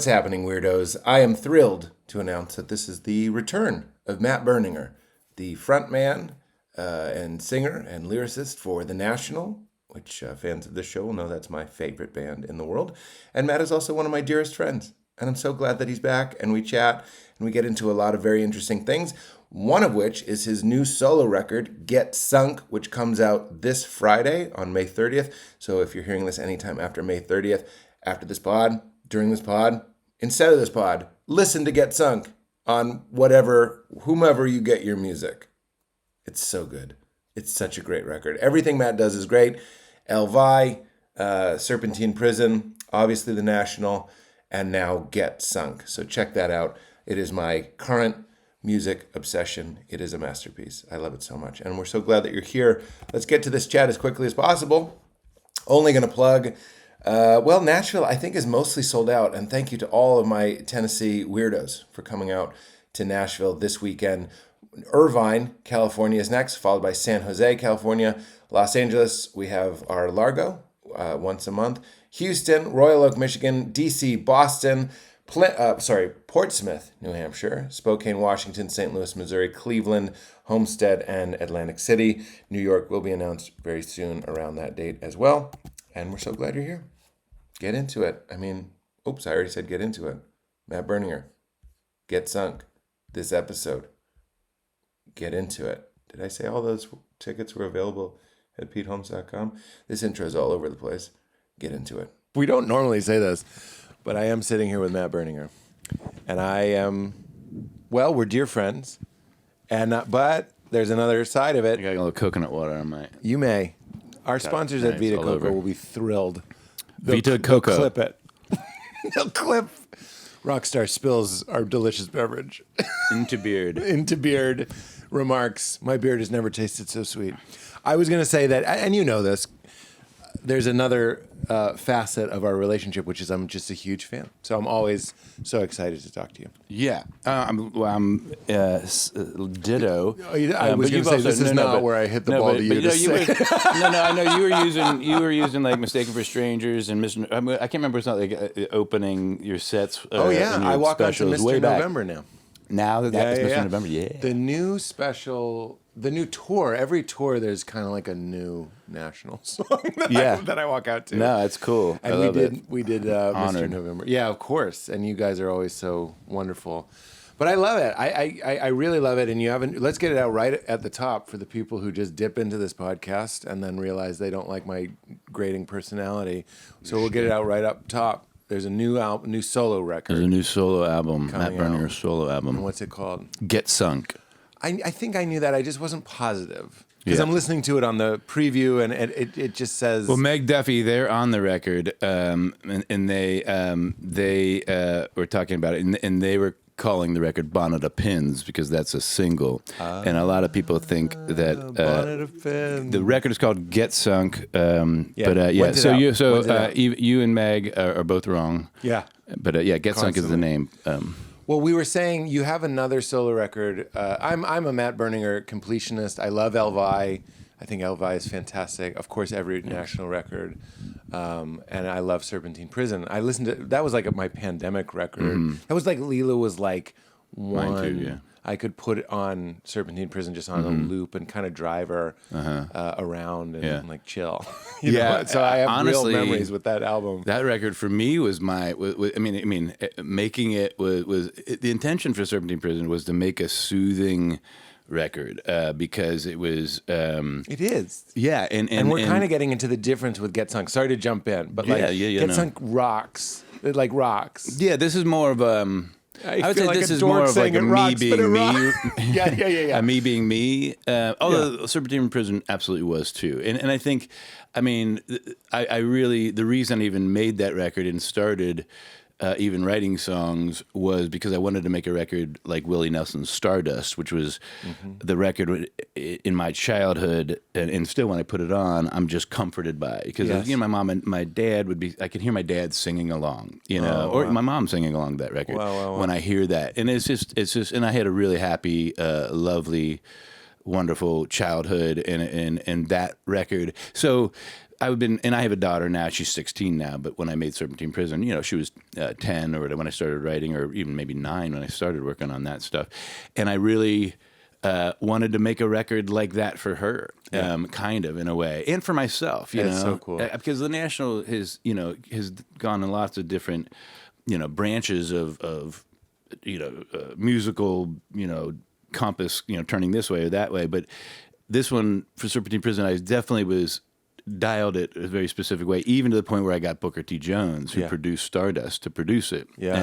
What's happening, weirdos? I am thrilled to announce that this is the return of Matt Berninger, the frontman and singer and lyricist for The National, which fans of this show will know that's my favorite band in the world. And Matt is also one of my dearest friends. And I'm so glad that he's back, and we chat, and we get into a lot of very interesting things, one of which is his new solo record, Get Sunk, which comes out this Friday on May 30th. So if you're hearing this anytime after May 30th, after this pod, during this pod, instead of this pod, listen to Get Sunk on whomever you get your music. It's so good. It's such a great record. Everything Matt does is great. Elvi, Serpentine Prison, obviously The National, and now Get Sunk. So check that out. It is my current music obsession. It is a masterpiece. I love it so much. And we're so glad that you're here. Let's get to this chat as quickly as possible. Only going to plug... Nashville, I think, is mostly sold out. And thank you to all of my Tennessee weirdos for coming out to Nashville this weekend. Irvine, California is next, followed by San Jose, California. Los Angeles, we have our Largo once a month. Houston, Royal Oak, Michigan. DC, Boston. Portsmouth, New Hampshire. Spokane, Washington. St. Louis, Missouri. Cleveland, Homestead, and Atlantic City. New York will be announced very soon around that date as well. And we're so glad you're here. Get into it. I already said get into it. Matt Berninger, Get Sunk. This episode. Get into it. Did I say all those tickets were available at PeteHolmes.com? This intro is all over the place. Get into it. We don't normally say this, but I am sitting here with Matt Berninger. And I am, we're dear friends. But there's another side of it. I got a little coconut water on my... You may. Our sponsors at VITA COCO will be thrilled. VITA COCO. They'll clip it. They'll clip Rockstar spills our delicious beverage. Into beard. Into beard. Remarks, my beard has never tasted so sweet. I was going to say that, and you know this, there's another facet of our relationship, which is I'm just a huge fan. So I'm always so excited to talk to you. Yeah. I'm ditto. I was going to say, this is not where I hit the ball to you to say. I know you were using like Mistaken for Strangers and Mr. I can't remember. It's not like opening your sets. I walk on to Mr. November now. Now that is Mr. November, yeah. The new special, the new tour. Every tour, there's kind of like a new national song that I walk out to. No, it's cool. And we did Mr. November. Yeah, of course. And you guys are always so wonderful. But I love it. I really love it. And you haven't. Let's get it out right at the top for the people who just dip into this podcast and then realize they don't like my grating personality. So we'll get it out right up top. There's a new solo record. There's a new solo album, Matt Berninger's solo album. And what's it called? Get Sunk. I think I knew that. I just wasn't positive. Because I'm listening to it on the preview, and it just says... Well, Meg Duffy, they're on the record, and they were talking about it, and they were calling the record Bonnet of Pins because that's a single. And a lot of people think that Bonnet of Pins. The record is called Get Sunk. So you and Meg are both wrong. Yeah. But Get Sunk is the name. Well, we were saying you have another solo record. I'm a Matt Berninger completionist. I love Elvi. I think Elvi is fantastic. Of course, every national record. And I love Serpentine Prison. I listened to, that was like my pandemic record. That was like, Leela was like one. Mine too, yeah. I could put it on Serpentine Prison just on a loop and kind of drive her around and like chill. you know? So I have honestly, real memories with that album. That record for me was making it was the intention for Serpentine Prison was to make a soothing record because it was it is and we're kind of getting into the difference with Get Sunk. Sorry to jump in, but Get Sunk rocks. It like rocks. Yeah, this is more of I would say like this is more of like a me being me. Yeah. A me being me. Although Serpentine Prison absolutely was too. And I think, I really, the reason I even made that record and started even writing songs was because I wanted to make a record like Willie Nelson's Stardust, which was the record in my childhood, and still when I put it on, I'm just comforted by it. Because my mom and my dad I could hear my dad singing along, or my mom singing along that record when I hear that. And it's just, and I had a really happy, lovely, wonderful childhood and that record. So and I have a daughter now. She's 16 now, but when I made Serpentine Prison, she was 10 or when I started writing, or even maybe 9 when I started working on that stuff. And I really wanted to make a record like that for her, kind of in a way, and for myself. That's so cool. Because the National has gone in lots of different branches of musical compass, turning this way or that way, but this one for Serpentine Prison, I definitely was dialed it a very specific way, even to the point where I got Booker T. Jones, who produced Stardust, to produce it. Yeah.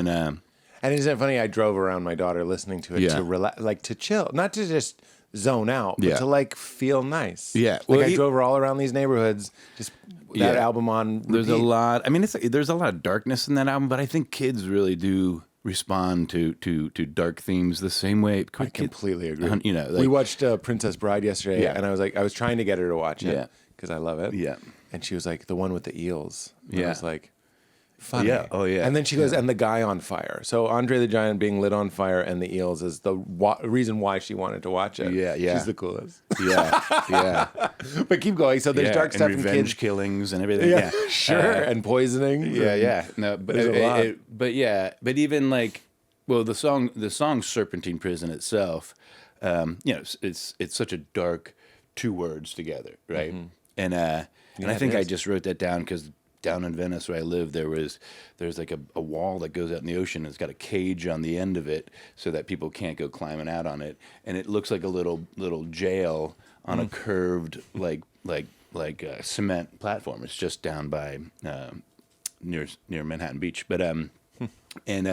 And isn't it funny? I drove around my daughter listening to it to relax, like to chill, not to just zone out, but to like feel nice. Yeah. Like I drove her all around these neighborhoods, just that album on repeat. There's a lot. I mean, there's a lot of darkness in that album, but I think kids really do respond to dark themes the same way. I completely agree. Like, we watched Princess Bride yesterday, and I was trying to get her to watch it because I love it. Yeah, and she was like, the one with the eels. And I was like, funny. Yeah. Oh yeah. And then she goes, and the guy on fire. So Andre the Giant being lit on fire, and the eels is the reason why she wanted to watch it. Yeah. She's the coolest. Yeah. But keep going. So there's dark stuff and revenge kids killings and everything. Yeah, sure. And poisoning. Yeah. No, but there's a lot. But even like, well, the song Serpentine Prison itself, it's such a dark 2 words together, right? Mm-hmm. And I think I just wrote that down because down in Venice where I live, there's like a wall that goes out in the ocean. And it's got a cage on the end of it so that people can't go climbing out on it, and it looks like a little jail on a curved like cement platform. It's just down by near Manhattan Beach, but and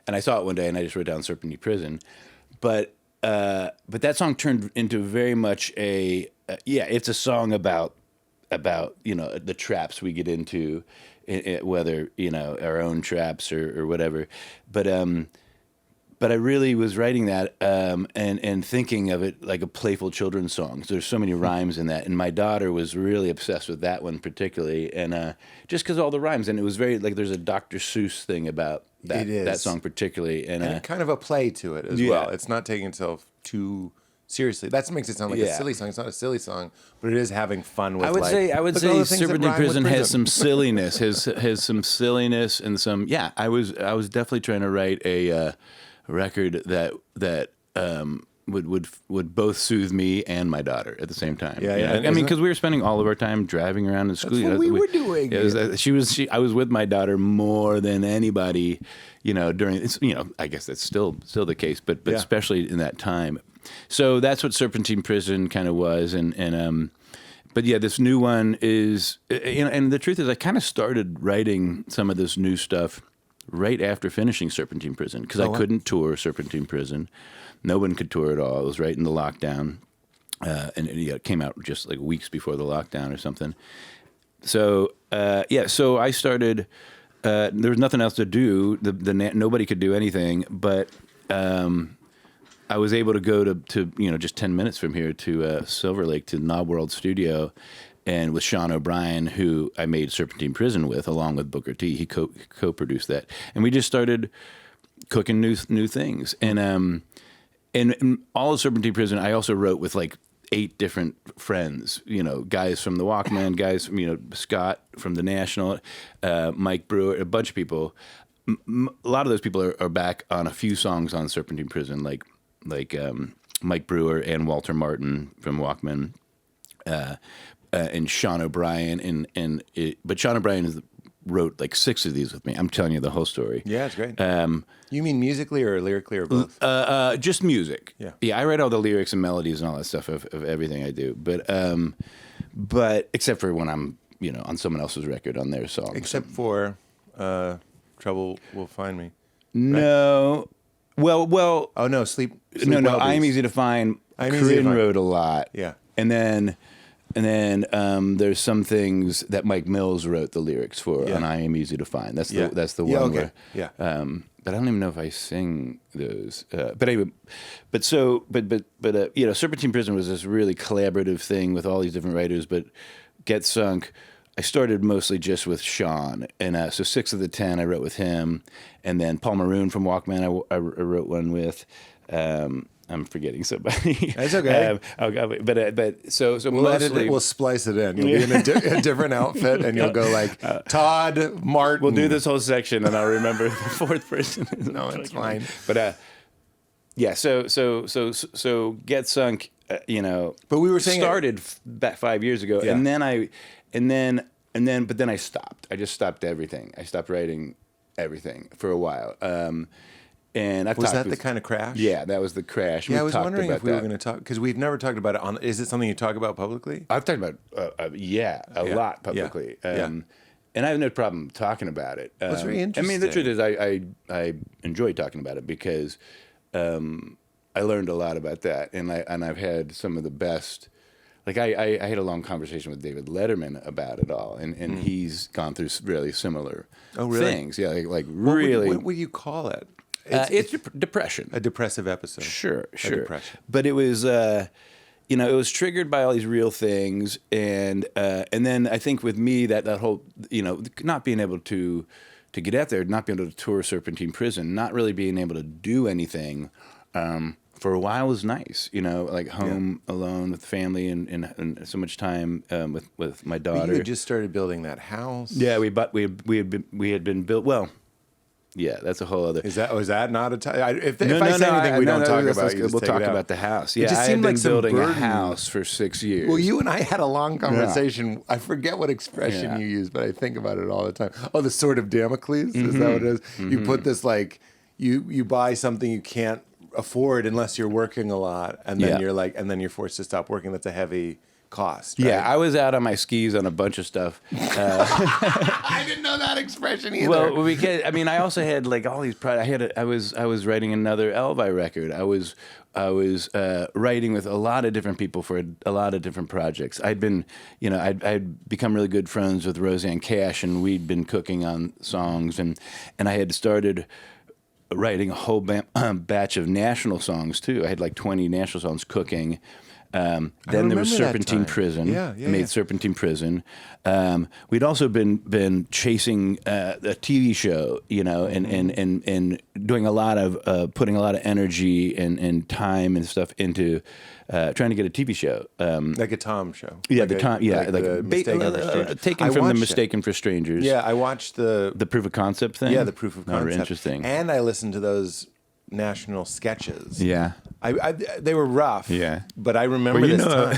I saw it one day and I just wrote down Serpentine Prison, but that song turned into very much it's a song about the traps we get into, whether our own traps or whatever, but I really was writing that and thinking of it like a playful children's song. There's so many rhymes in that, and my daughter was really obsessed with that one particularly, and just because all the rhymes, and it was very like there's a Dr. Seuss thing about that song particularly, and kind of a play to it as well. It's not taking itself too seriously. That makes it sound like a silly song. It's not a silly song, but it is having fun with. I would say Serpentine Prison has some silliness, has some silliness and some. Yeah, I was definitely trying to write a record that would both soothe me and my daughter at the same time. Yeah. I mean, because we were spending all of our time driving around in school. That's what we were doing. I was with my daughter more than anybody, during. I guess that's still the case, but especially in that time. So that's what Serpentine Prison kind of was, but yeah, this new one is, and the truth is, I kind of started writing some of this new stuff right after finishing Serpentine Prison because I couldn't tour Serpentine Prison. No one could tour at all. It was right in the lockdown, and it came out just like weeks before the lockdown or something. So so I started. There was nothing else to do. Nobody could do anything, but. I was able to go to just 10 minutes from here to Silver Lake to Knob World Studio, and with Sean O'Brien, who I made Serpentine Prison with, along with Booker T. He co-produced that, and we just started cooking new things. And all of Serpentine Prison, I also wrote with like 8 different friends, guys from the Walkman, guys from Scott from the National, Mike Brewer, a bunch of people. A lot of those people are back on a few songs on Serpentine Prison, like Mike Brewer and Walter Martin from Walkman, and Sean O'Brien, but Sean O'Brien wrote like 6 of these with me. I'm telling you the whole story. Yeah, it's great. You mean musically or lyrically or both? Just music. Yeah. I write all the lyrics and melodies and all that stuff of everything I do, but except for when I'm on someone else's record on their song. Except for Trouble Will Find Me. No. Right? Well. Oh no, sleep no. Well, I'm Easy to Find. Corinne wrote a lot. Yeah. And then there's some things that Mike Mills wrote the lyrics for, and I Am Easy to Find. That's the one. Okay. Where, but I don't even know if I sing those. But anyway, Serpentine Prison was this really collaborative thing with all these different writers. But Get Sunk, I started mostly just with Sean, and so 6 of the 10 I wrote with him, and then Paul Maroon from Walkman I wrote one with. I'm forgetting somebody. That's okay. But so we'll mostly we'll splice it in. You'll be in a different outfit, and you'll go like Todd Martin. We'll do this whole section, and I'll remember the 4th person. No, it's fine. But yeah. So Get Sunk. But we were saying started back 5 years ago, Yeah. and then I stopped. I just stopped everything. I stopped writing everything for a while. And was that the kind of crash? Yeah, that was the crash. Yeah, I was wondering if we were that. going to talk, because we've never talked about it on. Is it something you talk about publicly? I've talked about a lot publicly. And I have no problem talking about it. That's very interesting. I mean, the truth is, I enjoy talking about it because I learned a lot about that, and I've had some of the best. Like I had a long conversation with David Letterman about it all, and he's gone through really similar things. Yeah, like really. What would you call it? It's depression. A depressive episode. Sure. Depression. But it was, it was triggered by all these real things, and then I think with me that whole, not being able to get out there, not being able to tour Serpentine Prison, not really being able to do anything, for a while was nice. Like home alone with family and so much time with my daughter. But you had just started building that house. Yeah, we had been built well. Yeah, that's a whole other. Is that not a time? If I say anything we don't talk about, we'll talk about the house. Yeah, it just I seemed had like been some building burden. a house for 6 years. Well, you and I had a long conversation. I forget what expression you use, but I think about it all the time. Oh, the sword of Damocles? Is that what it is? You put this like, you buy something you can't afford unless you're working a lot, and then you're like, and then you're forced to stop working. That's a heavy cost. Right? Yeah, I was out on my skis on a bunch of stuff. I didn't know that expression either. Well, I also had like all these projects. I was writing another Elvi record. I was writing with a lot of different people for a lot of different projects. I'd become really good friends with Roseanne Cash, and we'd been cooking on songs, and I had started writing a whole batch of national songs too. I had like 20 national songs cooking. Then there was Serpentine Prison. I made Serpentine Prison. We'd also been chasing a TV show, and doing a lot of putting a lot of energy and time and stuff into trying to get a TV show. Like a Tom show. Yeah, like the Tom. Taken from the Mistaken for Strangers. Yeah, I watched the proof of concept thing. Yeah, the proof of concept. Very interesting. And I listened to those national sketches. Yeah. They were rough. Yeah. But I remember this time.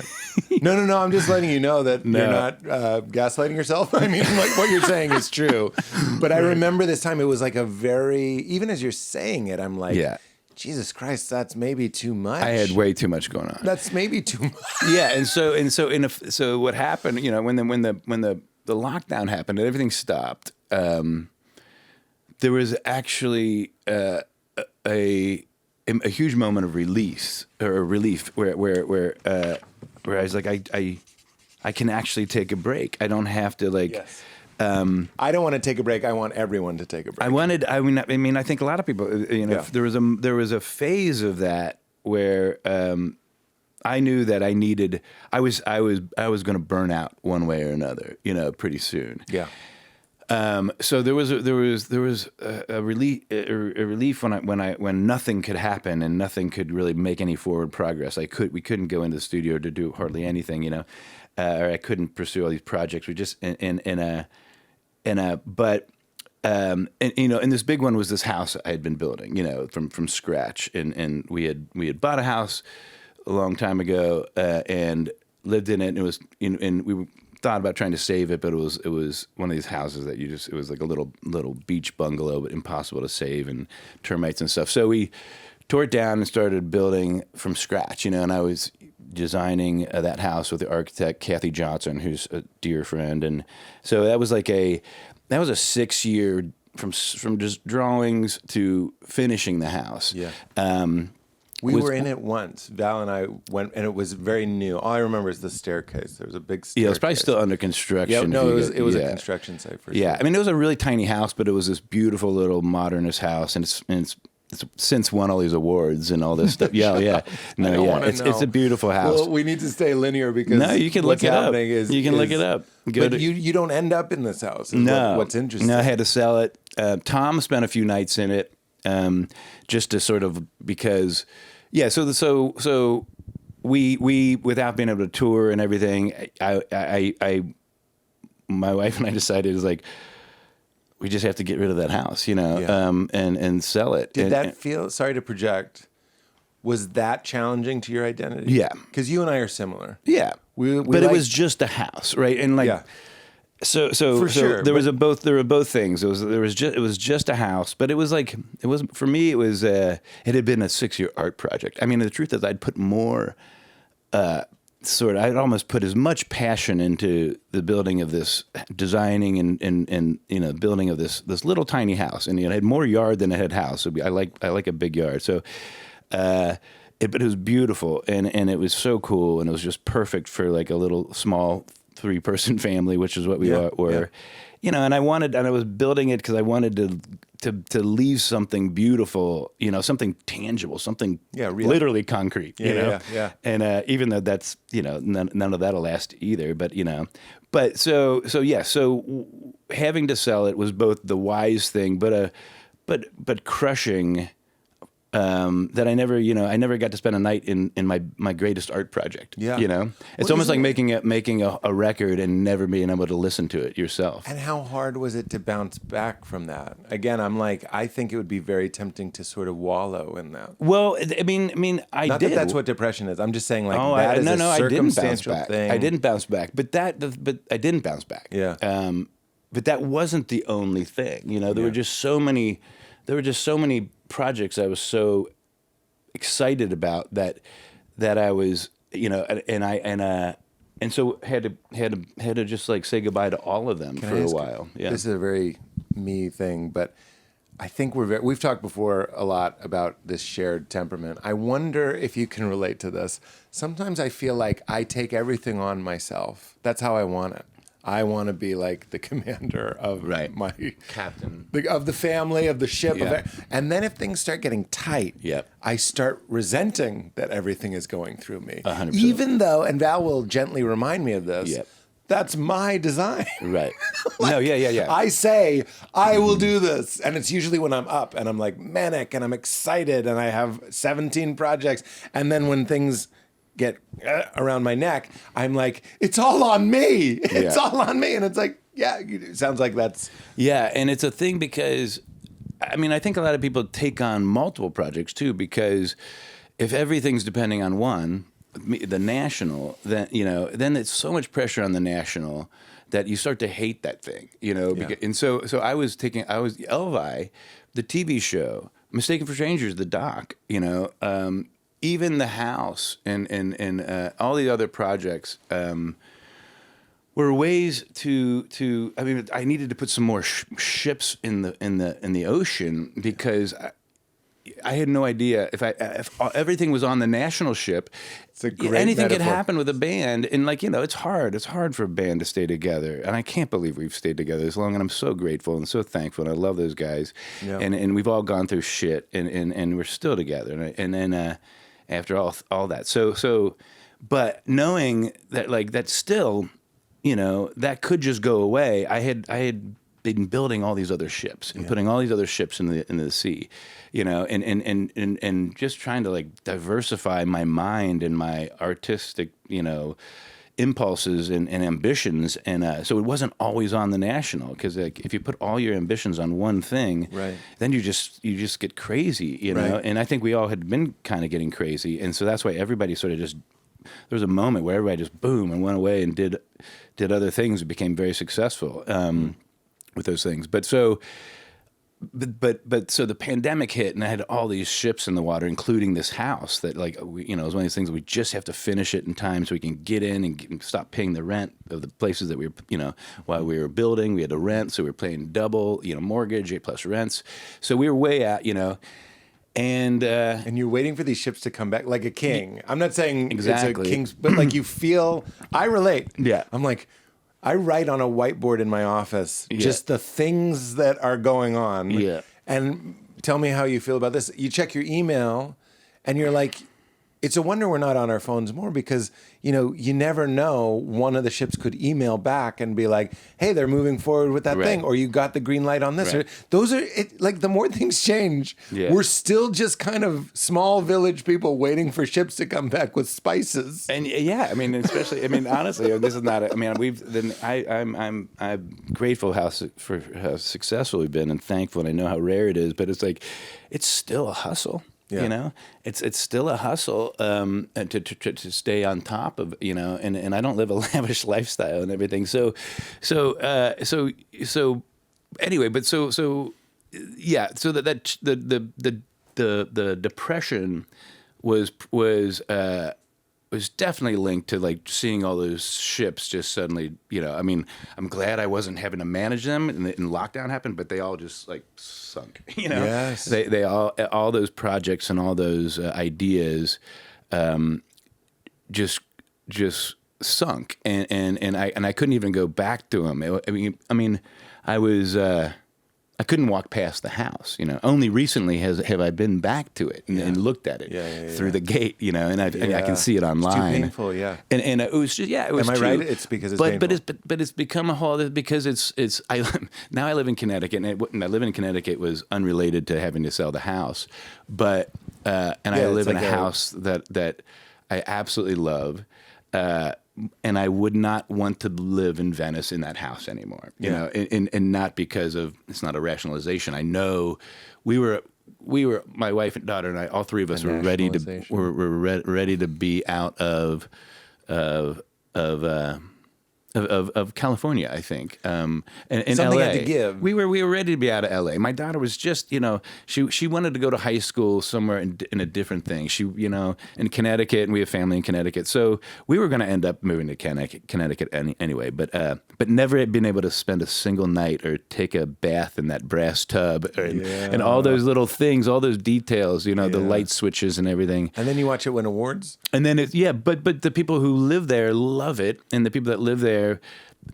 No. I'm just letting you know that you're not gaslighting yourself. I mean, like what you're saying is true. But I remember this time. It was like even as you're saying it, I'm like, Jesus Christ, that's maybe too much. I had way too much going on. That's maybe too much. Yeah, and so what happened? When the lockdown happened and everything stopped, there was actually a huge moment of relief where I was like, I can actually take a break. I don't have to like. Yes. I don't want to take a break. I want everyone to take a break. I think a lot of people. There was a phase of that where I knew that I needed. I was going to burn out one way or another. Pretty soon. Yeah. So there was a relief when nothing could happen and nothing could really make any forward progress. We couldn't go into the studio to do hardly anything, or I couldn't pursue all these projects. We just and this big one was this house I had been building, from scratch, and we had bought a house a long time ago and lived in it, and it was and we thought about trying to save it, but it was one of these houses that it was like a little beach bungalow, but impossible to save, and termites and stuff. So we tore it down and started building from scratch, and I was designing that house with the architect Kathy Johnson, who's a dear friend, and so that was a 6 year from just drawings to finishing the house. Yeah. We were in it once. Val and I went, and it was very new. All I remember is the staircase. There was a big staircase. Yeah, it was probably still under construction. Yeah, no, it was a construction site for sure. Yeah, I mean, it was a really tiny house, but it was this beautiful little modernist house, and since won all these awards and all this stuff. Yeah. No, yeah. It's a beautiful house. Well, we need to stay linear because no, you can look it up. You can look it up. You don't end up in this house. What's interesting. No, I had to sell it. Tom spent a few nights in it, just to sort of because, yeah. So we without being able to tour and everything, my wife and I decided is like, we just have to get rid of that house, and sell it. Did that feel, sorry to project, was that challenging to your identity? Yeah. Because you and I are similar. Yeah. But it was just a house, right? And like, so for sure. There were both things. It was just a house, but it was like, for me, it had been a 6-year art project. I mean, the truth is I'd put more, I'd almost put as much passion into the building of this, designing and building of this little tiny house, and it had more yard than it had house. So I like a big yard. So, but it was beautiful and it was so cool, and it was just perfect for like a little small 3-person family, which is what we were. And I was building it because I wanted to leave something beautiful, something tangible, something literally concrete, Yeah. And even though that's, none of that'll last either, but so having to sell it was both the wise thing, but crushing. That I never got to spend a night in my greatest art project. Yeah. It's almost like making a record and never being able to listen to it yourself. And how hard was it to bounce back from that? Again, I'm like, I think it would be very tempting to sort of wallow in that. Well, I mean, I Not did. that that's what depression is. I'm just saying, like, I is a circumstantial thing. I didn't bounce back, but I didn't bounce back. Yeah. But that wasn't the only thing. There were just so many. There were just so many projects I was so excited about that I was, and so had to just like say goodbye to all of them for a while. Yeah. This is a very me thing, but I think we've talked before a lot about this shared temperament. I wonder if you can relate to this. Sometimes I feel like I take everything on myself. That's how I want it. I want to be like the commander of my captain of the family, of the ship. And then if things start getting tight, I start resenting that everything is going through me. 100%. Even though, and Val will gently remind me of this, that's my design. Right. Yeah. I say, I will do this. And it's usually when I'm up and I'm like manic and I'm excited and I have 17 projects. And then when things get around my neck, I'm like, it's all on me. It's all on me. And it's like, it sounds like that's... Yeah, and it's a thing because, I mean, I think a lot of people take on multiple projects too, because if everything's depending on one, the national, then it's so much pressure on the national that you start to hate that thing, And so I was Elvi, the TV show, Mistaken for Strangers, the doc, even the house and all the other projects were ways to. I mean, I needed to put some more ships in the ocean because I had no idea if everything was on the national ship. It's a great anything metaphor. could happen with a band, and it's hard. It's hard for a band to stay together, and I can't believe we've stayed together this long. And I'm so grateful and so thankful, and I love those guys. Yeah. And we've all gone through shit, and we're still together. And then after all that, so, but knowing that that's still, that could just go away. I had been building all these other ships and putting all these other ships into the sea, and just trying to diversify my mind and my artistic, impulses and ambitions. And so it wasn't always on the national, because if you put all your ambitions on one thing, then you just get crazy, And I think we all had been kind of getting crazy, and so that's why everybody sort of just. There was a moment where everybody just boom and went away and did other things and became very successful. With those things, but so the pandemic hit, and I had all these ships in the water, including this house that, it was one of these things that we just have to finish it in time so we can get in and stop paying the rent of the places that we were, while we were building, we had to rent, so we were paying double, mortgage, 8+ rents, so we were way out, and you're waiting for these ships to come back like a king. I'm not saying exactly. It's a king's, but you feel. I relate. Yeah, I'm like. I write on a whiteboard in my office just the things that are going on. Yeah. And tell me how you feel about this. You check your email, and you're like, it's a wonder we're not on our phones more because, you never know. One of the ships could email back and be like, hey, they're moving forward with that thing, or you got the green light on this. Right. Those are, like, the more things change, we're still just kind of small village people waiting for ships to come back with spices. And especially, honestly, this is not, I'm grateful for how successful we've been and thankful, and I know how rare it is, but it's like, it's still a hustle. Yeah. It's still a hustle to stay on top of, and I don't live a lavish lifestyle and everything. So anyway, but so yeah, so that the depression was definitely linked to like seeing all those ships just suddenly, I'm glad I wasn't having to manage them and lockdown happened, but they all just like sunk, Yes. They all those projects and all those ideas, just sunk. And I couldn't even go back to them. I couldn't walk past the house, Only recently have I been back to it and looked at it through the gate, and I can see it online. It's too painful, yeah. And it was just, it was Am I too, right? It's because it's painful. But it's become a whole, because now I live in Connecticut, and I live in Connecticut was unrelated to having to sell the house, but I live in a house that I absolutely love. And I would not want to live in Venice in that house anymore, and not because of, it's not a rationalization. I know we were, my wife and daughter and I, all three of us were ready to be out of California, I think, and Something LA. had to give. We were ready to be out of LA. My daughter was just, she wanted to go to high school somewhere in a different thing. She, in Connecticut, and we have family in Connecticut, so we were going to end up moving to Connecticut anyway. But never been able to spend a single night or take a bath in that brass tub, and all those little things, all those details, the light switches and everything. And then you watch it win awards. And then but the people who live there love it, and the people that live there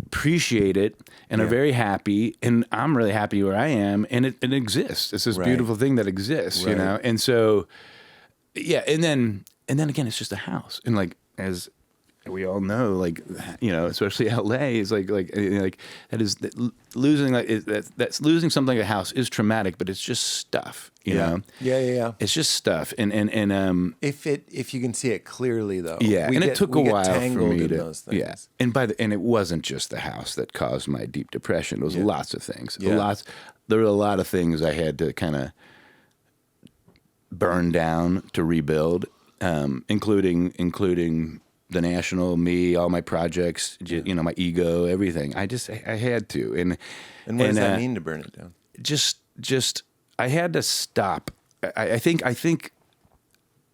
appreciate it and are very happy, and I'm really happy where I am, and it exists. It's this beautiful thing that exists, and so and then again, it's just a house, and like, as we all know, like, especially LA is like that is losing, that's losing something like a house is traumatic, but it's just stuff, you know. Yeah. It's just stuff, and if you can see it clearly, though. It took a while for me to those things. and it wasn't just the house that caused my deep depression. It was lots of things. There were a lot of things I had to kind of burn down to rebuild, including the National, me, all my projects, my ego, everything. I had to. And what does that mean, to burn it down? Just I had to stop. I think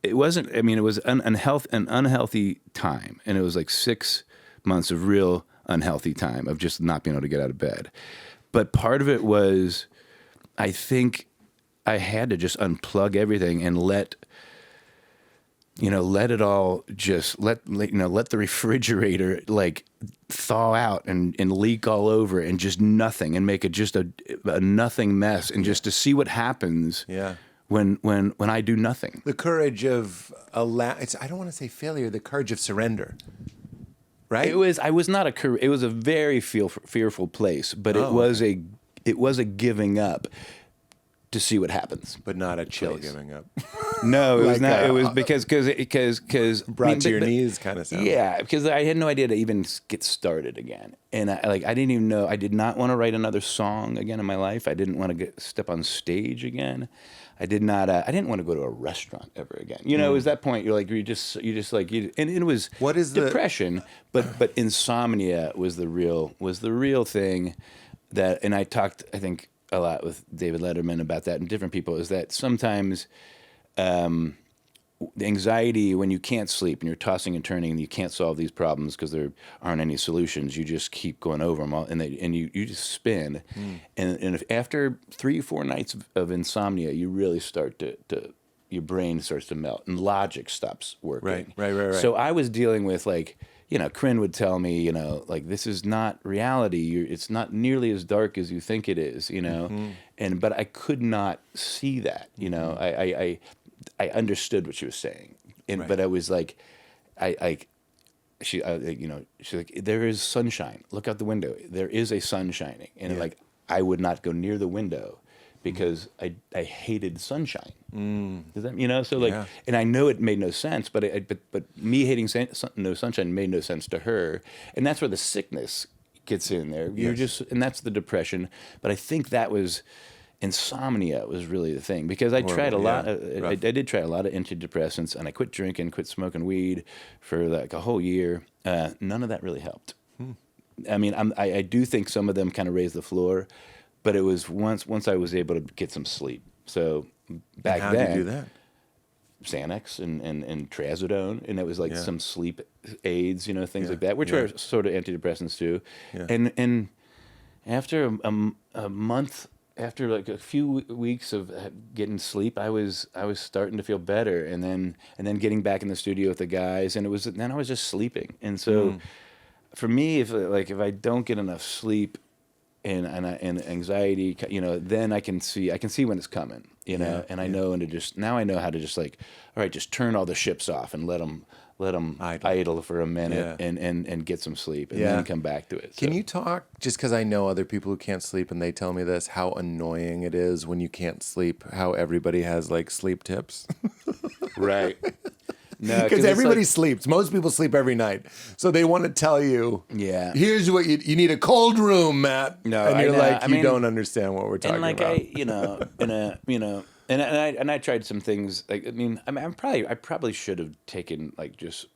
it wasn't. It was an unhealthy time, and it was like 6 months of real unhealthy time of just not being able to get out of bed. But part of it was, I think I had to just unplug everything and let it all just let the refrigerator like thaw out and leak all over, and just nothing, and make it just a nothing mess, and just to see what happens when I do nothing. The courage of I don't want to say failure, the courage of surrender. Right? It was a very fearful place, but it was a giving up to see what happens, but not a chill giving up. No, it was not. It was because brought to your knees, kind of sound. Yeah, because I had no idea to even get started again, and I didn't even know. I did not want to write another song again in my life. I didn't want to step on stage again. I did not. I didn't want to go to a restaurant ever again. It was that point. You're like, and it was depression, but insomnia was the real thing. And I talked, I think, a lot with David Letterman about that, and different people, is that sometimes the anxiety, when you can't sleep and you're tossing and turning and you can't solve these problems because there aren't any solutions, you just keep going over them all, and you just spin. And after 3-4 nights of insomnia, you really start to your brain starts to melt and logic stops working. Right. So I was dealing with, like, Corinne would tell me, like, this is not reality. It's not nearly as dark as you think it is, but I could not see that, I understood what she was saying. But I was like, she's like, there is sunshine. Look out the window. There is a sun shining. And like, I would not go near the window because I hated sunshine. Does that, so like, and I know it made no sense, but me hating no sunshine made no sense to her. And that's where the sickness gets in there. And that's the depression. But I think that was, insomnia was really the thing, because I tried a lot. I did try a lot of antidepressants, and I quit drinking, quit smoking weed for like a whole year. None of that really helped. I mean, I do think some of them kind of raised the floor, but it was once I was able to get some sleep. So back then, how did you do that? Xanax and trazodone, and it was like some sleep aids, things like that, which are sort of antidepressants too. And after a month, after like a few weeks of getting sleep, I was starting to feel better, and then getting back in the studio with the guys, and then I was just sleeping. And so for me, if I don't get enough sleep and anxiety, then I can see when it's coming, and I know, now I know how to just like, all right, just turn all the ships off and let them idle for a minute and get some sleep, and then come back to it. Can you talk, just because I know other people who can't sleep and they tell me this, how annoying it is when you can't sleep, how everybody has like sleep tips? Right. No, because everybody sleeps. Most people sleep every night. So they want to tell you, here's what you need: a cold room, Matt. No, and you're you don't understand what we're talking about. And I tried some things. I probably should have taken just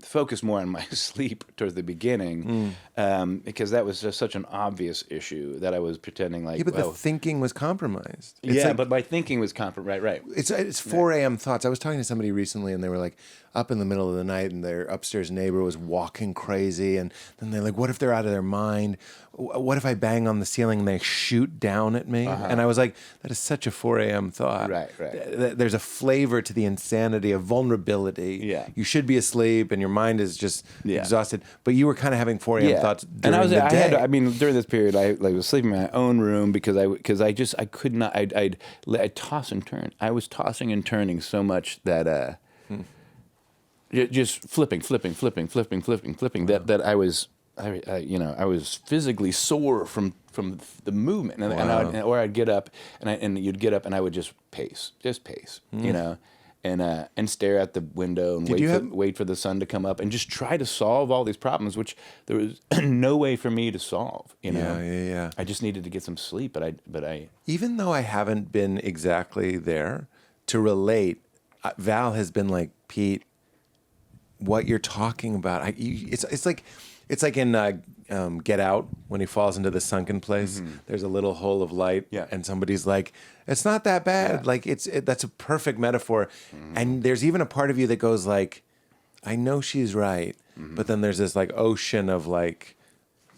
focus more on my sleep towards the beginning, because that was just such an obvious issue that I was pretending like. Yeah, but the thinking was compromised. But my thinking was compromised. Right. It's 4 a.m. thoughts. I was talking to somebody recently, and they were like up in the middle of the night, and their upstairs neighbor was walking crazy, and then they're like, "What if they're out of their mind? What if I bang on the ceiling and they shoot down at me?" And I was like, that is such a 4 a.m. thought. Right. There's a flavor to the insanity of vulnerability. Yeah. You should be asleep and your mind is just exhausted. But you were kind of having 4 a.m. thoughts during the day. During this period, I was sleeping in my own room because I could not. I'd toss and turn. I was tossing and turning so much that just flipping. That I was. I was physically sore from the movement, or I'd get up and you'd get up and I would just pace, and stare out the window and wait for the sun to come up and just try to solve all these problems, which there was no way for me to solve. I just needed to get some sleep, but I even though I haven't been exactly there to relate, Val has been like, Pete, what you're talking about, it's like in Get Out, when he falls into the sunken place. There's a little hole of light, and somebody's like, "It's not that bad." Like that's a perfect metaphor. And there's even a part of you that goes like, "I know she's right," but then there's this like ocean of like,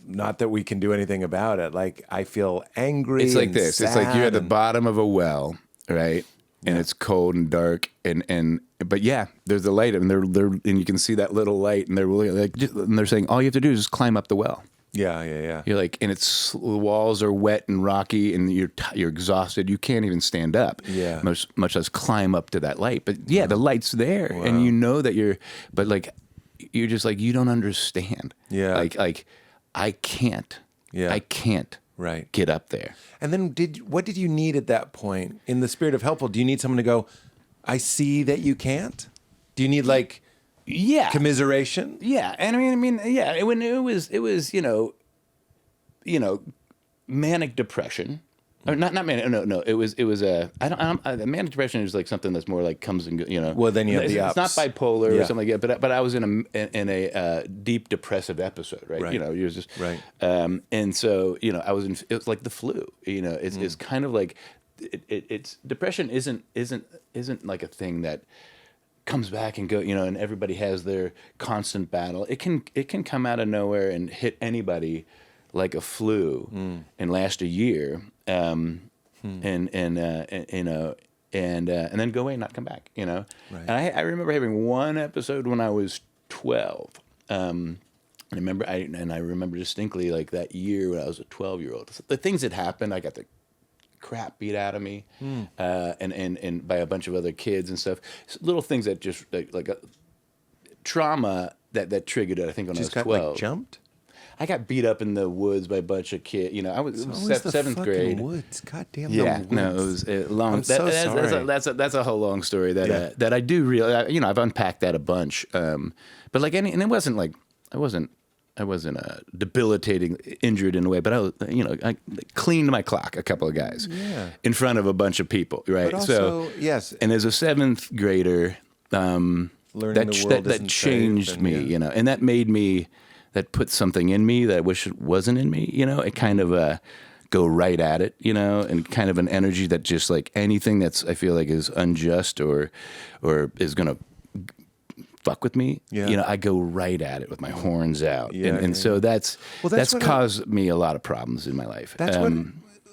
not that we can do anything about it. Like I feel angry. It's like and this. It's sad like you're at the bottom of a well, right? And it's cold and dark, but there's a light, and and you can see that little light, and they're really like, and they're saying all you have to do is just climb up the well. Yeah. You're like, and the walls are wet and rocky, and you're exhausted. You can't even stand up. Yeah. Much less climb up to that light. But the light's there, and you know that but like, you're just like, you don't understand. Yeah. Like I can't. Yeah. I can't. Right. Get up there. And then what did you need at that point? In the spirit of helpful, do you need someone to go, I see that you can't? Do you need like commiseration? Yeah. And when it was manic depression. Or not manic. No. It was manic depression is like something that's more like comes and goes. Well, then you have the ups. It's not bipolar or something like that. But I was in a deep depressive episode, right? You're just right. And so I was in. It was like the flu. It's kind of like it's depression isn't like a thing that comes back and go. And everybody has their constant battle. It can come out of nowhere and hit anybody like a flu and last a year. And then go away and not come back, Right. And I remember having one episode when I was 12. I remember distinctly like that year when I was a 12-year-old. The things that happened, I got the crap beat out of me, and by a bunch of other kids and stuff. Little things that just like a trauma that triggered it. I think when Just I was got 12. like jumped. I got beat up in the woods by a bunch of kids. You know, I was seventh grade. Woods. God damn. Yeah, the woods. no, it was long. I'm so sorry. That's a whole long story that I do really. You know, I've unpacked that a bunch. But like and it wasn't like I wasn't debilitating, injured in a way. But I cleaned my clock a couple of guys in front of a bunch of people, right? But also, yes. And as a seventh grader, Learning the world that isn't changed safe, me, and, you know, and that made me. That put something in me that I wish it wasn't in me, you know. It kind of go right at it, you know, and kind of an energy that just like anything that's I feel like is unjust or is gonna fuck with me, you know, I go right at it with my horns out, so that's caused me a lot of problems in my life. That's what.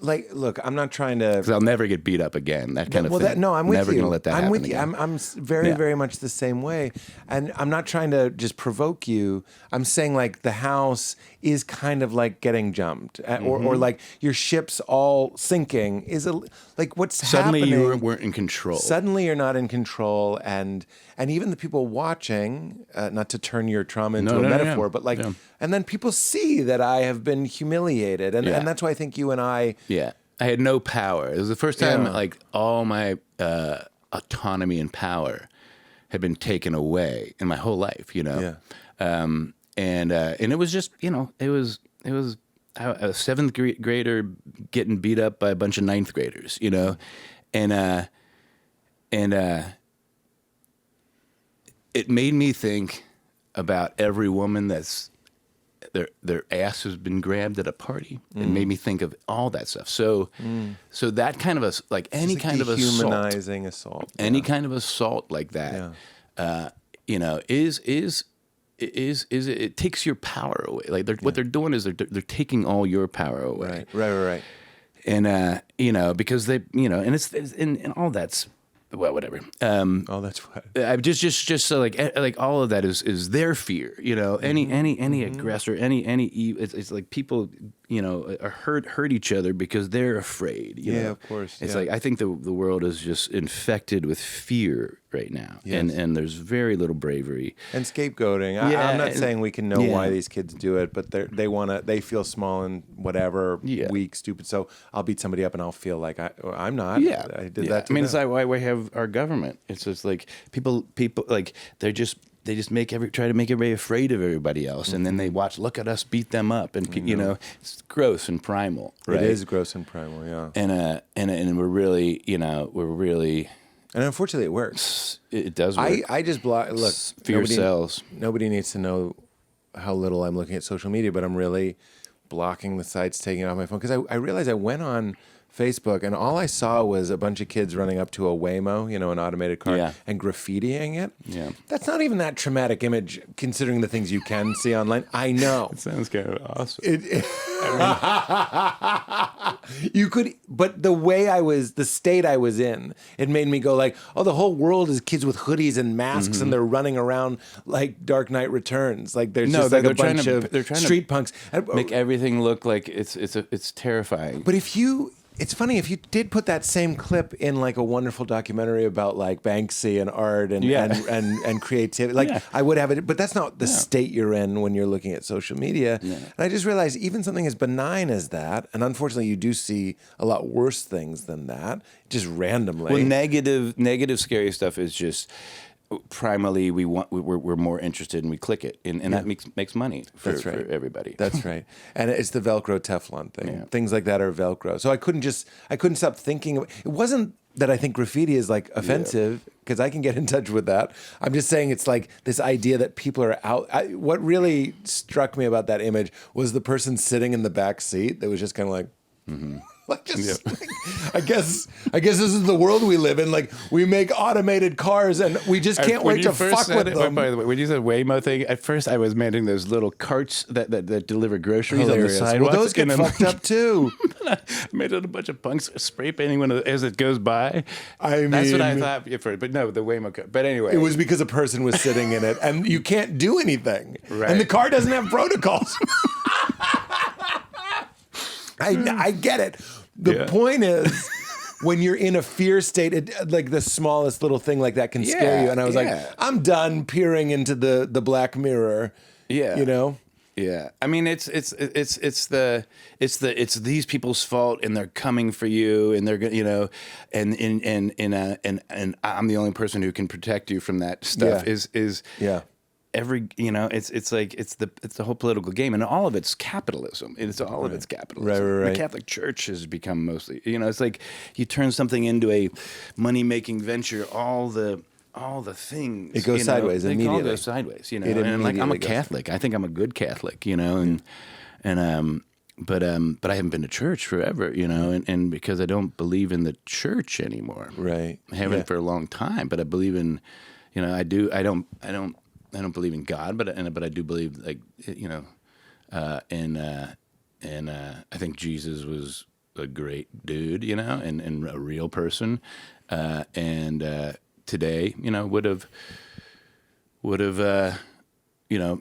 Like, look, I'm not trying to. Because I'll never get beat up again. That kind of thing. I'm with never you. Gonna let that I'm happen with you. again. I'm very much the same way, and I'm not trying to just provoke you. I'm saying like the house is kind of like getting jumped, or like your ship's all sinking. Is like what's Suddenly happening? you weren't in control. Suddenly you're not in control, and even the people watching, not to turn your trauma into a metaphor, but like, and then people see that I have been humiliated, and that's why I think you and I. Yeah, I had no power. It was the first time like all my autonomy and power had been taken away in my whole life, you know. And it was just, you know, it was a seventh grader getting beat up by a bunch of ninth graders, you know, and it made me think about every woman that's their ass has been grabbed at a party. It made me think of all that stuff. So that kind of any kind of humanizing assault, any kind of assault like that, you know, is it takes your power away. Like what they're doing is they're taking all your power away. Right. And you know, because they, you know, and it's and all that's. Well, whatever. That's what. I just so like all of that is their fear. You know, any aggressor, any it's like people, you know, are hurt each other because they're afraid. You know? Of course. It's like I think the world is just infected with fear right now, and there's very little bravery and scapegoating. I'm not saying we can know why these kids do it, but they feel small and whatever, weak, stupid. So I'll beat somebody up and I'll feel like I'm not. I did that. I mean, it's like why we have our government. It's just like people like they just try to make everybody afraid of everybody else, and then they look at us beat them up, and you know, it's gross and primal. Right? It is gross and primal, yeah. And we're really, you know, and unfortunately, it works. It does work. I just block. Look, fear sells. Nobody needs to know how little I'm looking at social media, but I'm really blocking the sites, taking it off my phone, because I realized I went on Facebook and all I saw was a bunch of kids running up to a Waymo, you know, an automated car, and graffitiing it. Yeah, that's not even that traumatic image, considering the things you can see online. I know. It sounds kind of awesome. You could, but the state I was in, it made me go like, oh, the whole world is kids with hoodies and masks, and they're running around like Dark Knight Returns. Like there's just like a bunch of street punks. Make everything look like it's terrifying. But it's funny, if you did put that same clip in like a wonderful documentary about like Banksy and art and creativity, like I would have it, but that's not the state you're in when you're looking at social media. Yeah. And I just realized even something as benign as that, and unfortunately you do see a lot worse things than that, just randomly. Well, negative scary stuff is just primarily we're more interested and we click it, and that makes money for everybody. That's right. And it's the Velcro Teflon thing. Yeah. Things like that are Velcro. So I couldn't stop thinking of, it wasn't that I think graffiti is like offensive, because I can get in touch with that. I'm just saying it's like this idea that people are out. What really struck me about that image was the person sitting in the back seat that was just kind of like, like I guess this is the world we live in. Like we make automated cars and we just can't wait to fuck with them. By the way, when you said Waymo thing, at first I was imagining those little carts that deliver groceries on the sidewalk. Well, those get fucked up too. I made it a bunch of punks spray painting as it goes by. I That's what I mean- thought at first. But no, the Waymo car. But anyway. It was because a person was sitting in it, and you can't do anything. Right. And the car doesn't have protocols. I get it. The point is, when you're in a fear state, like the smallest little thing like that can scare you. And I was like, I'm done peering into the black mirror. Yeah. You know? Yeah, I mean it's these people's fault, and they're coming for you, and they're gonna, and I'm the only person who can protect you from that stuff. Yeah. Every it's like it's the whole political game, and all of it's capitalism. It's all of it's capitalism. Right. The Catholic Church has become mostly, it's like you turn something into a money making venture. All the things It goes sideways they immediately. all go sideways, It and like I'm a immediately goes. Catholic. I think I'm a good Catholic, but I haven't been to church forever, and because I don't believe in the church anymore. Right. I haven't for a long time, but I believe in, I don't believe in God, but I do believe, like, and I think Jesus was a great dude, and a real person, and today, would have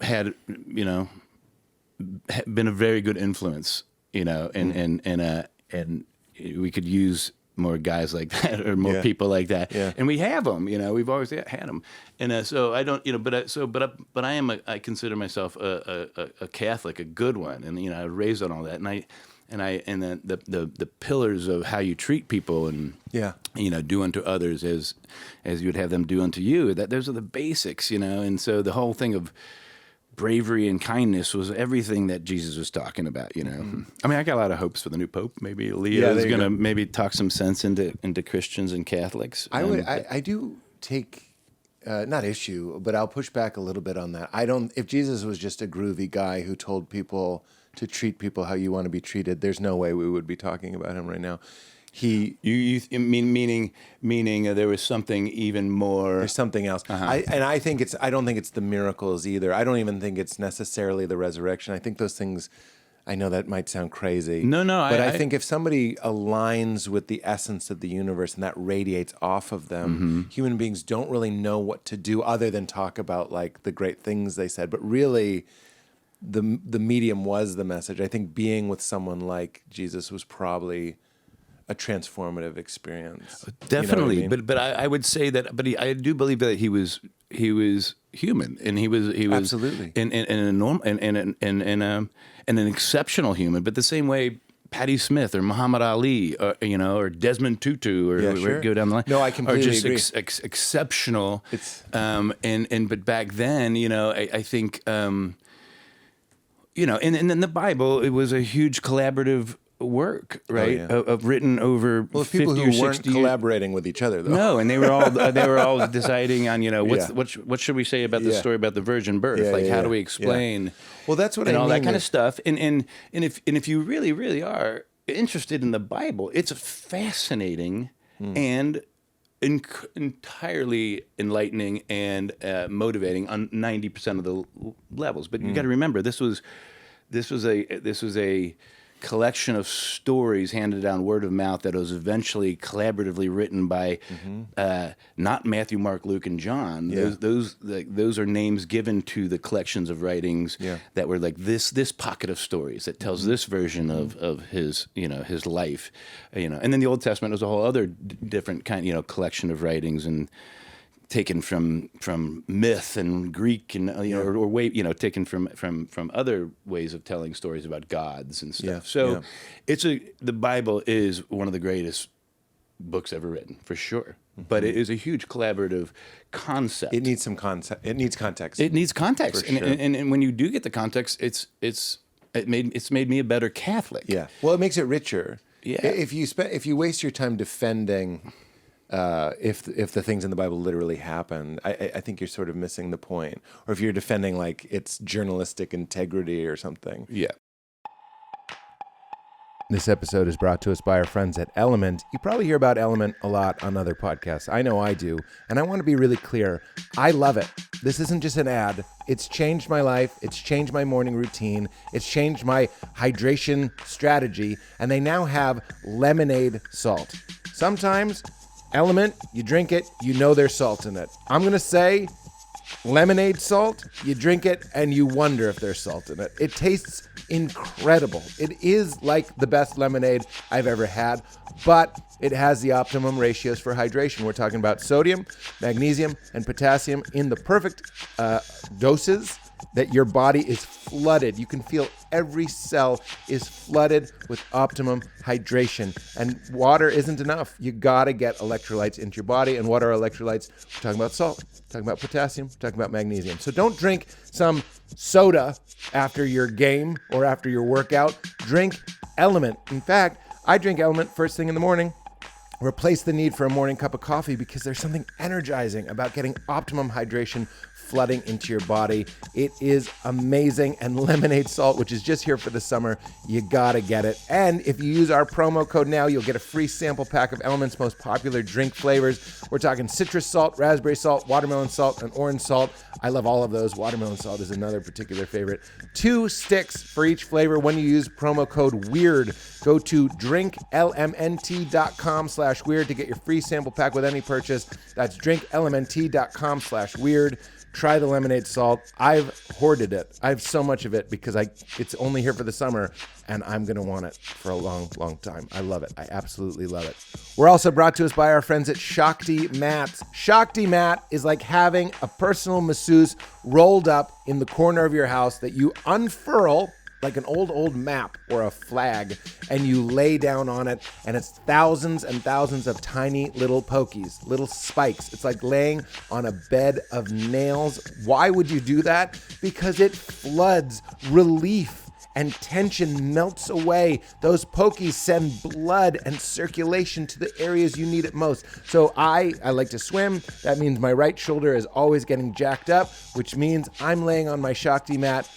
had, been a very good influence, and we could use more guys like that, or more people like that, and we have them. We've always had them, and so I don't, but I consider myself a Catholic, a good one, and I was raised on all that, and then the pillars of how you treat people, and do unto others as you would have them do unto you. That those are the basics, and so the whole thing of bravery and kindness was everything that Jesus was talking about, I mean, I got a lot of hopes for the new Pope. Maybe Leo is going to maybe talk some sense into Christians and Catholics. I do take, not issue, but I'll push back a little bit on that. If Jesus was just a groovy guy who told people to treat people how you want to be treated, there's no way we would be talking about him right now. Meaning there was something even more. There's something else. I don't think it's the miracles either. I don't even think it's necessarily the resurrection. I think those things, I know that might sound crazy. No, but I think if somebody aligns with the essence of the universe and that radiates off of them, human beings don't really know what to do other than talk about like the great things they said. But really, the medium was the message. I think being with someone like Jesus was probably a transformative experience. Definitely, you know what I mean? but I would say that. I do believe that he was human, and he was Absolutely. and a normal and an exceptional human. But the same way Patti Smith or Muhammad Ali, or Desmond Tutu, or sure. go down the line. No, I completely are just agree. Exceptional. It's But back then, I think, and in the Bible, it was a huge collaborative work, right? Oh, yeah. Of written over well, 50 people or who 60 weren't collaborating with each other, though. No, and they were all deciding on what should we say about the story about the virgin birth? How do we explain? Well, that's what and I all mean that kind of is- stuff. And if you really are interested in the Bible, it's fascinating and entirely enlightening and motivating on 90% of the levels. But you got to remember, this was a collection of stories handed down word of mouth that was eventually collaboratively written by not Matthew, Mark, Luke, and John. Those are names given to the collections of writings that were like this pocket of stories that tells this version of his his life, and then the Old Testament was a whole other different kind collection of writings and taken from myth and Greek and taken from other ways of telling stories about gods and stuff. The Bible is one of the greatest books ever written, for sure. But it is a huge collaborative concept. It needs some concept. It needs context. It needs context, For sure. and when you do get the context, it's made me a better Catholic. Yeah. Well, it makes it richer. Yeah. If you waste your time defending if the things in the Bible literally happened, I think you're sort of missing the point. Or if you're defending like its journalistic integrity or something. Yeah. This episode is brought to us by our friends at LMNT. You probably hear about LMNT a lot on other podcasts. I know I do. And I want to be really clear. I love it. This isn't just an ad. It's changed my life. It's changed my morning routine. It's changed my hydration strategy. And they now have lemonade salt. Sometimes LMNT, you drink it, you know there's salt in it. I'm going to say lemonade salt, you drink it and you wonder if there's salt in it. It tastes incredible. It is like the best lemonade I've ever had, but it has the optimum ratios for hydration. We're talking about sodium, magnesium, and potassium in the perfect doses that your body is flooded. You can feel every cell is flooded with optimum hydration. And water isn't enough. You gotta get electrolytes into your body. And what are electrolytes? We're talking about salt, we're talking about potassium, we're talking about magnesium. So don't drink some soda after your game or after your workout. Drink LMNT. In fact, I drink LMNT first thing in the morning. Replace the need for a morning cup of coffee because there's something energizing about getting optimum hydration flooding into your body. It is amazing. And lemonade salt, which is just here for the summer, you gotta get it. And if you use our promo code now, you'll get a free sample pack of LMNT's most popular drink flavors. We're talking citrus salt, raspberry salt, watermelon salt, and orange salt. I love all of those. Watermelon salt is another particular favorite. 2 sticks for each flavor when you use promo code WEIRD. Go to drinklmnt.com/weird to get your free sample pack with any purchase. That's drinklmnt.com/weird. Try the lemonade salt. I've hoarded it. I have so much of it because it's only here for the summer, and I'm going to want it for a long, long time. I love it. I absolutely love it. We're also brought to us by our friends at SHAKTI Mats. SHAKTI Mat is like having a personal masseuse rolled up in the corner of your house that you unfurl like an old map or a flag, and you lay down on it, and it's thousands and thousands of tiny little pokies, little spikes. It's like laying on a bed of nails. Why would you do that? Because it floods relief and tension melts away. Those pokies send blood and circulation to the areas you need it most. So I like to swim. That means my right shoulder is always getting jacked up, which means I'm laying on my SHAKTI mat,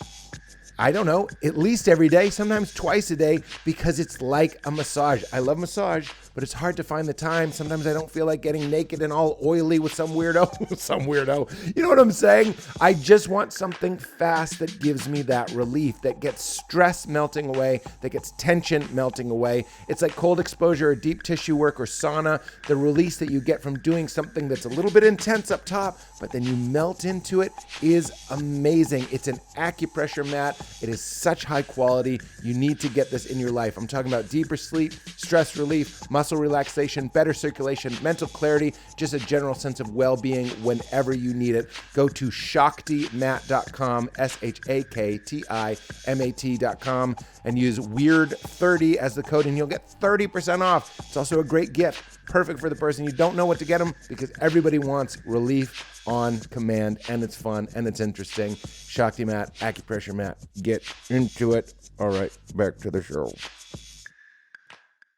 I don't know, at least every day, sometimes twice a day, because it's like a massage. I love massage, but it's hard to find the time. Sometimes I don't feel like getting naked and all oily with some weirdo. You know what I'm saying? I just want something fast that gives me that relief, that gets stress melting away, that gets tension melting away. It's like cold exposure or deep tissue work or sauna. The release that you get from doing something that's a little bit intense up top, but then you melt into it is amazing. It's an acupressure mat. It is such high quality. You need to get this in your life. I'm talking about deeper sleep, stress relief, muscle relaxation, better circulation, mental clarity, just a general sense of well-being whenever you need it. Go to SHAKTIMAT.com, SHAKTIMAT.com, and use WEIRD30 as the code, and you'll get 30% off. It's also a great gift, perfect for the person you don't know what to get them, because everybody wants relief on command, and it's fun, and it's interesting. SHAKTI mat, acupressure mat, get into it. All right, back to the show.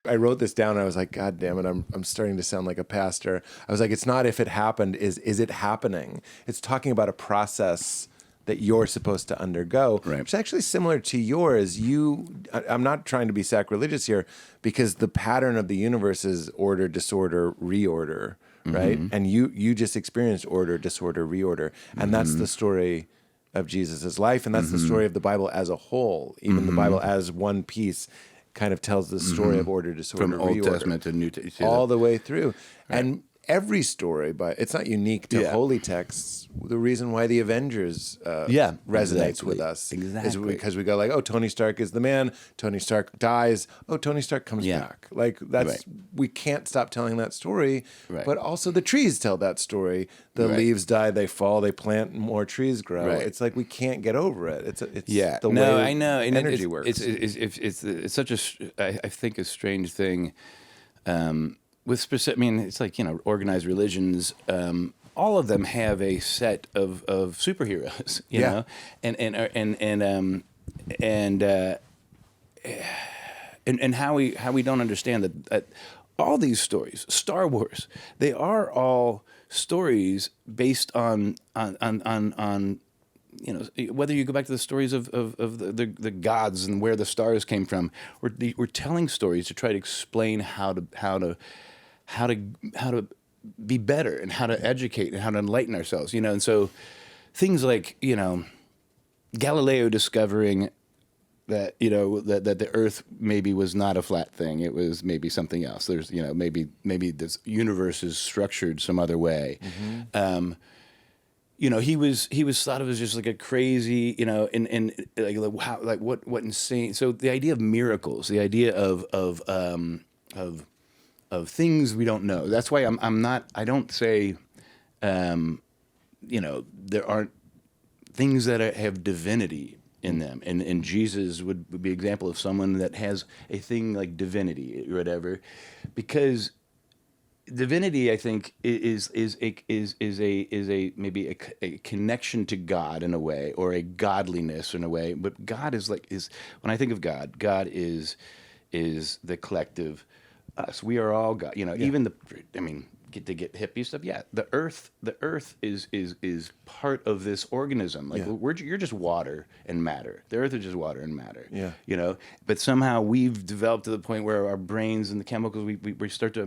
I wrote this down, and I was like, God damn it, I'm starting to sound like a pastor. I was like, it's not if it happened, is it happening? It's talking about a process that you're supposed to undergo, right, which is actually similar to yours. I'm not trying to be sacrilegious here, because the pattern of the universe is order, disorder, reorder, right? And you just experienced order, disorder, reorder. And that's the story of Jesus's life. And that's the story of the Bible as a whole. Even the Bible as one piece kind of tells the story of order, disorder, from reorder. Old Testament to New Testament. All the way through. Right. And every story, but it's not unique to holy texts. The reason why the Avengers resonates with us is because we go like, oh, Tony Stark is the man. Tony Stark dies. Oh, Tony Stark comes back. Like that's we can't stop telling that story. Right. But also the trees tell that story. The leaves die, they fall, they plant, more trees grow. Right. It's like we can't get over it. It's the way I know. And energy works. It's such a I think a strange thing. With specific, I mean, it's like, organized religions. All of them have a set of superheroes, you know, and how we don't understand that all these stories, Star Wars, they are all stories based on whether you go back to the stories of the gods and where the stars came from, we're telling stories to try to explain how to be better and how to educate and how to enlighten ourselves, and so things like, Galileo discovering that, that the earth maybe was not a flat thing. It was maybe something else. There's, maybe this universe is structured some other way. Mm-hmm. He was thought of as just like a crazy, and like what insane. So the idea of miracles, the idea of things we don't know. That's why I don't say, there aren't things that have divinity in them, and Jesus would be an example of someone that has a thing like divinity or whatever, because divinity, I think, is a maybe a connection to God in a way, or a godliness in a way. But God is when I think of God is the collective us. We are all God. Even get hippie stuff. Yeah, the earth is part of this organism. Like you're just water and matter. The earth is just water and matter. Yeah. But somehow we've developed to the point where our brains and the chemicals we start to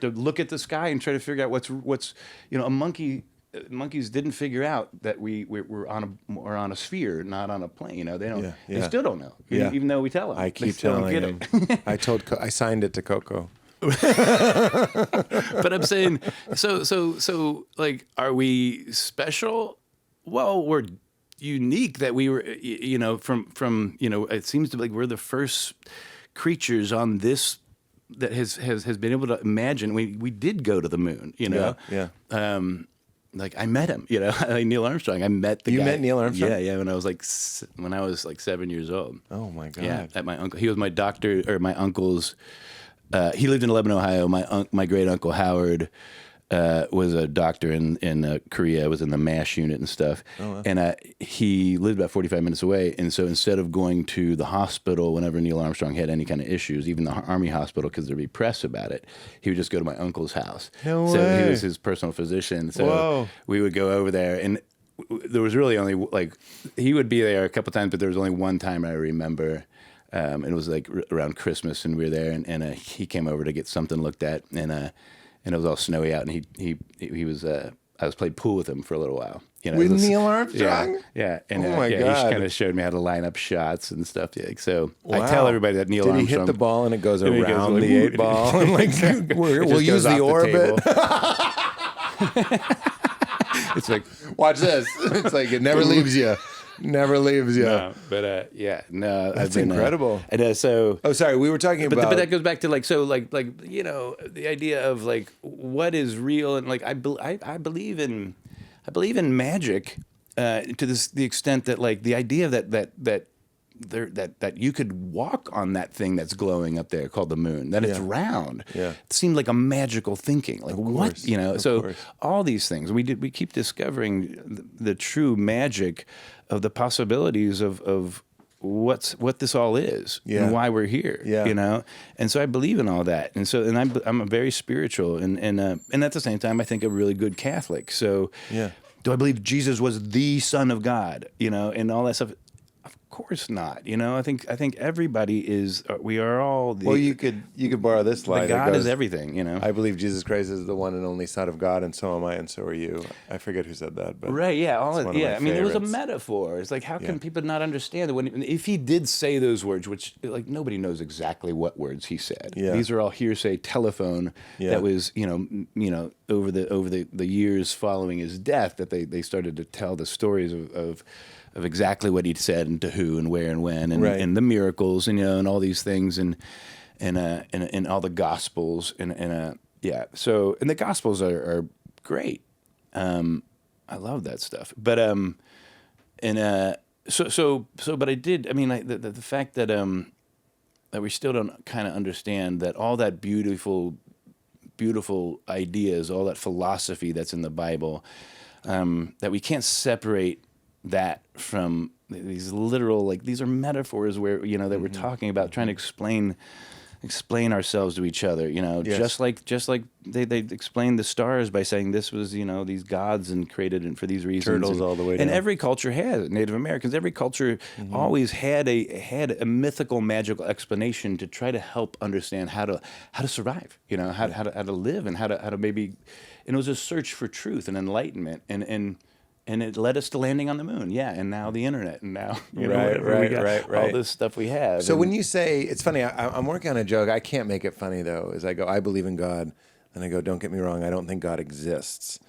look at the sky and try to figure out what's a monkey. Monkeys didn't figure out that we're on a sphere, not on a plane. They don't. They still don't know. Even though we tell them. I keep telling them. I signed it to Coco. But I'm saying, so like, are we special? Well, we're unique that we were, from it seems to be like we're the first creatures on this that has been able to imagine. We did go to the moon, Yeah. Like I met him, like Neil Armstrong. I met the guy. You met Neil Armstrong? Yeah. When I was like 7 years old. Oh my God. Yeah, at my uncle. He was my doctor, or my uncle's. He lived in Lebanon, Ohio. My great uncle Howard was a doctor in Korea. Was in the MASH unit and stuff. Oh, wow. And he lived about 45 minutes away. And so instead of going to the hospital whenever Neil Armstrong had any kind of issues, even the Army hospital, because there'd be press about it, he would just go to my uncle's house. No so way. He was his personal physician. So Whoa. We would go over there, and there was really only he would be there a couple times, but there was only one time I remember. It was like around Christmas, and we were there, and he came over to get something looked at, and it was all snowy out, and he was I was playing pool with him for a little while. With Neil Armstrong? Yeah. And oh my he God. kind of showed me how to line up shots and stuff. Yeah. So wow. I tell everybody that Neil Armstrong. Did he hit the ball and it goes and around the 8 ball? And we'll use the orbit. It's like, watch this. It's like it never leaves you. Never leaves you. No, but that's incredible. And so, oh, sorry, we were talking about. But that goes back to the idea of like what is real, and like I believe in magic to the extent that like the idea that you could walk on that thing that's glowing up there called the moon, that it's round. Yeah. It seemed like a magical thinking. Like what, so all these things we keep discovering the true magic of the possibilities of what this all is and why we're here, and so I believe in all that, and I'm a very spiritual and at the same time I think a really good Catholic. So do I believe Jesus was the Son of God, and all that stuff? Of course not. I think everybody is. We are all. Well, you could borrow this line. God is everything. I believe Jesus Christ is the one and only Son of God, and so am I, and so are you. I forget who said that, but right, yeah, I mean, it was a favorites. metaphor. It's like, how can people not understand that if he did say those words, which like nobody knows exactly what words he said. Yeah. These are all hearsay telephone that was over the years following his death that they started to tell the stories of exactly what he'd said and to who and where and when and the miracles and all these things and all the Gospels and the Gospels are great. I love that stuff, but but I did. I mean, the fact that we still don't kind of understand that all that beautiful ideas, all that philosophy that's in the Bible, that we can't separate that from these literal, like these are metaphors where that we're talking about trying to explain explain ourselves to each other, just like they explained the stars by saying this was, these gods and created it for these reasons. Turtles all the way down. And every culture has it. Native Americans, every culture always had a mythical, magical explanation to try to help understand how to survive, how to live and how to maybe, and it was a search for truth and enlightenment and it led us to landing on the moon. Yeah, and now the internet, and now right. all this stuff we have. So when you say, it's funny, I'm working on a joke. I can't make it funny though. As I go, I believe in God, and I go, don't get me wrong, I don't think God exists,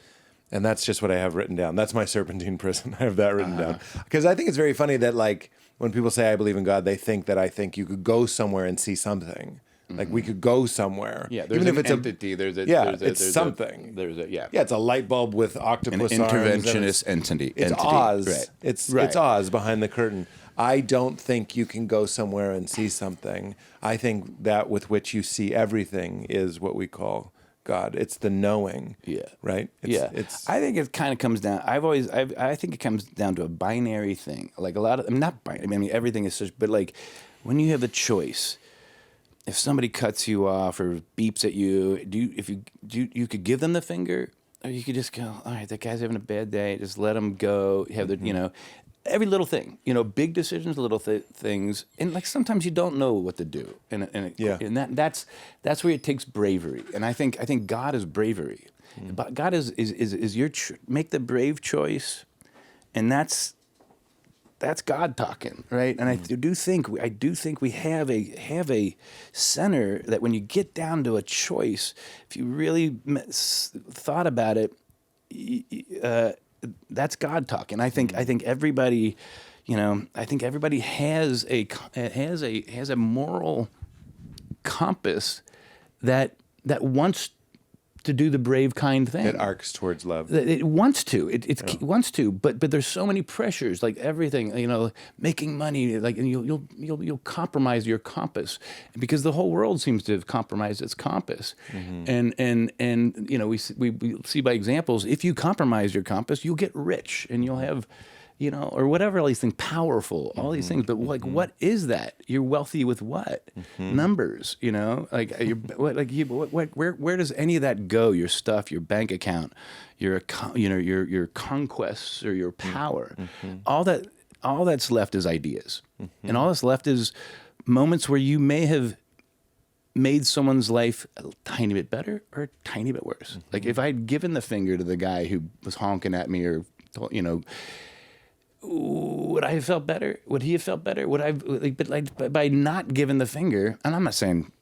and that's just what I have written down. That's my serpentine prison. I have that written down because I think it's very funny that like when people say I believe in God, they think that I think you could go somewhere and see something. Like we could go somewhere. Yeah, there's even if an it's entity. It's something. Yeah, it's a light bulb with octopus an arms. Interventionist entity. It's Oz. Right. It's Oz behind the curtain. I don't think you can go somewhere and see something. I think that with which you see everything is what we call God. It's the knowing. Yeah. Right. I think it kind of comes down. I think it comes down to a binary thing. Like a lot of, not binary. I mean, everything is such. But like, when you have a choice. If somebody cuts you off or beeps at you, you could give them the finger, or you could just go, all right, that guy's having a bad day, just let him go. Have the, every little thing, big decisions, little things, and like sometimes you don't know what to do, and that's where it takes bravery, and I think God is bravery, but God is your make the brave choice, and that's God talking, right? And I do think we have a center that when you get down to a choice, if you really thought about it, that's God talking. I think everybody, everybody has a moral compass that wants to do the brave, kind thing. It arcs towards love. It wants to. It wants to. But there's so many pressures, like everything. Making money, like, and you'll compromise your compass because the whole world seems to have compromised its compass. And we see by examples, if you compromise your compass, you'll get rich and you'll have. Or whatever, all these things, powerful, all these things. But like, what is that? You're wealthy with what? Numbers, where does any of that go? Your stuff, your bank account, your conquests or your power. All that's left is ideas. And all that's left is moments where you may have made someone's life a tiny bit better or a tiny bit worse. Like if I'd given the finger to the guy who was honking at me or, would I have felt better? Would he have felt better? Would I? But by not giving the finger, and I'm not saying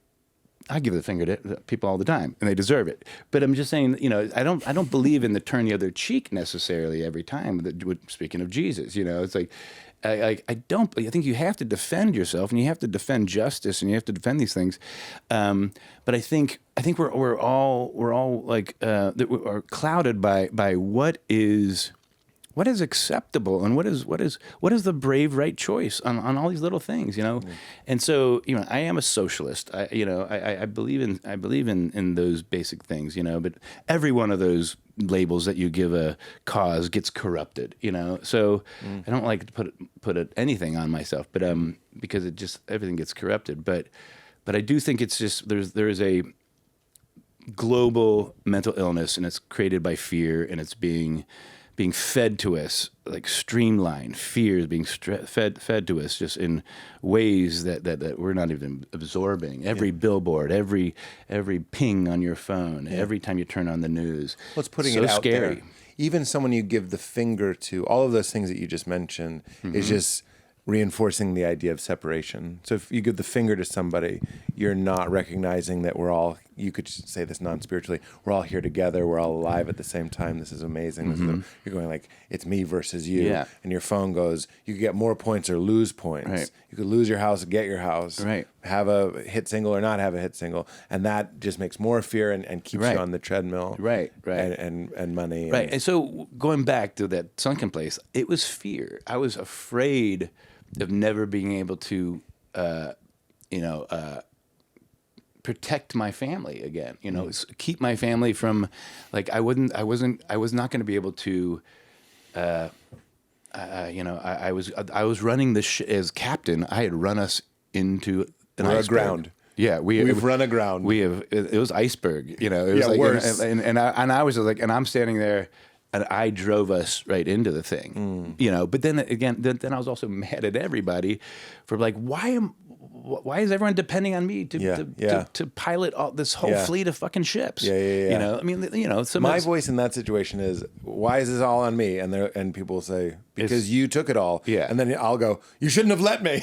I give the finger to people all the time, and they deserve it. But I'm just saying, I don't believe in the turn the other cheek necessarily every time. Speaking of Jesus, it's like I think you have to defend yourself, and you have to defend justice, and you have to defend these things. But I think we're all like are clouded by what is acceptable and what is the brave right choice on all these little things, And so, I am a socialist. I believe in those basic things, but every one of those labels that you give a cause gets corrupted, So I don't like to put anything on myself, but because it just everything gets corrupted. But I do think it's just there is a global mental illness, and it's created by fear, and it's being fed to us, like streamlined fears being fed to us just in ways that we're not even absorbing. Every billboard, every ping on your phone, every time you turn on the news. Well, it's putting so it out scary. there. Even someone you give the finger to, all of those things that you just mentioned is just reinforcing the idea of separation. So if you give the finger to somebody, you're not recognizing that we're all, you could say this non-spiritually, we're all here together, we're all alive at the same time, this is amazing. You're going like, it's me versus you. Yeah. And your phone goes, you could get more points or lose points. Right. You could lose your house, get your house, right. Have a hit single or not have a hit single. And that just makes more fear and keeps you on the treadmill. Right. And money. Right. And so going back to that sunken place, it was fear. I was afraid of never being able to, protect my family again. Keep my family from, like I was not going to be able to. I was running this as captain. I had run us into an iceberg. Aground. we've run aground. It was iceberg, It was like, worse. And I was like, and I'm standing there, and I drove us right into the thing, But then again, then I was also mad at everybody for like, why is everyone depending on me to pilot all this whole fleet of fucking ships? Yeah. I mean, My voice in that situation is, why is this all on me? And people will say, because you took it all. Yeah. And then I'll go, you shouldn't have let me.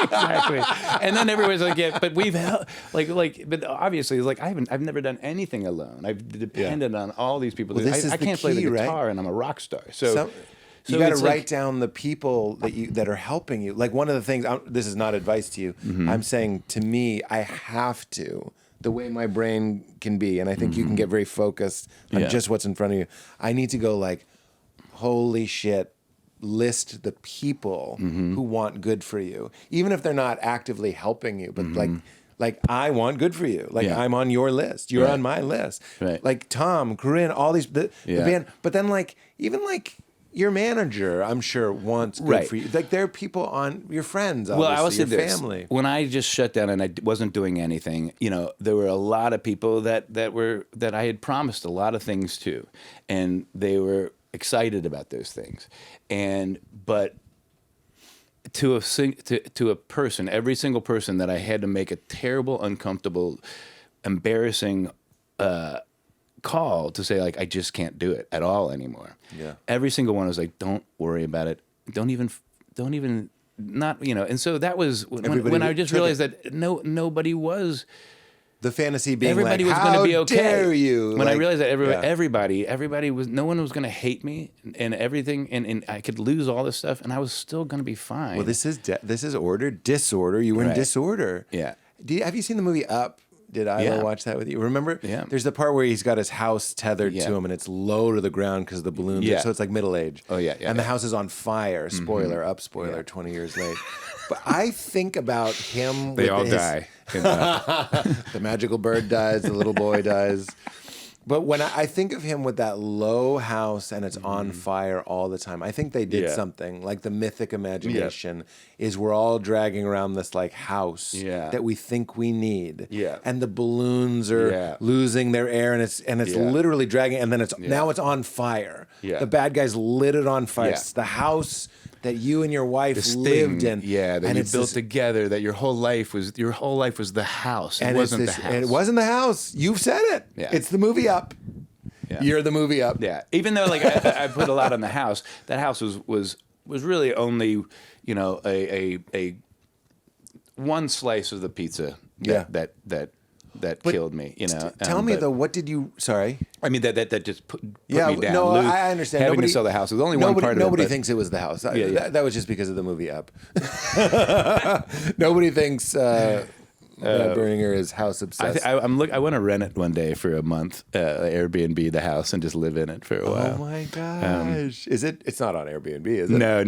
Exactly. And then everybody's like, yeah, but we've but obviously it's like I've never done anything alone. I've depended on all these people. Well, this is I the can't play the key, guitar, right? and I'm a rock star. So you got to write down the people that are helping you. Like one of the things, this is not advice to you. I'm saying to me, I have to, the way my brain can be, and I think you can get very focused on just what's in front of you. I need to go like, holy shit, list the people who want good for you, even if they're not actively helping you, but like I want good for you. Like I'm on your list. You're on my list. Right. Like Tom, Corinne, all these, the band. But then even your manager, I'm sure, wants good for you. Like there are people on your friends, obviously, I will say your this. family. When I just shut down and I wasn't doing anything, there were a lot of people that I had promised a lot of things to, and they were excited about those things, but to a person, every single person that I had to make a terrible, uncomfortable, embarrassing call to say, like, I just can't do it at all anymore. Yeah. Every single one was like, don't worry about it. Don't even not, and so that was when I just realized that nobody was. The fantasy being everybody like, was going to be okay. How dare you? When I realized that everybody was, no one was going to hate me and everything, and I could lose all this stuff, and I was still going to be fine. Well, this is order, disorder. You were in disorder. Yeah. Have you seen the movie Up? Did I watch that with you? Remember? Yeah. There's the part where he's got his house tethered to him, and it's low to the ground because the balloons. Yeah. So it's like middle age. Oh yeah. And the house is on fire. Spoiler, Up spoiler. 20 years late. But I think about him. They all die. The magical bird dies. The little boy dies. But when I think of him with that low house and it's on fire all the time, I think they did something like the mythic imagination is we're all dragging around this like house that we think we need. Yeah. And the balloons are losing their air and it's literally dragging, and then now it's on fire. Yeah. The bad guys lit it on fire. It's the house that you and your wife lived in. Yeah, that you built together, that your whole life was the house. It wasn't the house. And it wasn't the house. You've said it. Yeah. It's the movie Up. Yeah. You're the movie Up. Yeah. Even though like I put a lot on the house, that house was really only, a one slice of the pizza that killed me, Tell me though, what did you? Sorry, I mean that just put me down. No, I understand. Having to sell the house was only one part of it. Nobody thinks it was the house. That was just because of the movie Up. Nobody thinks Berninger is house obsessed. I want to rent it one day for a month, Airbnb the house, and just live in it for a while. Oh my gosh! Is it? It's not on Airbnb, is it? No.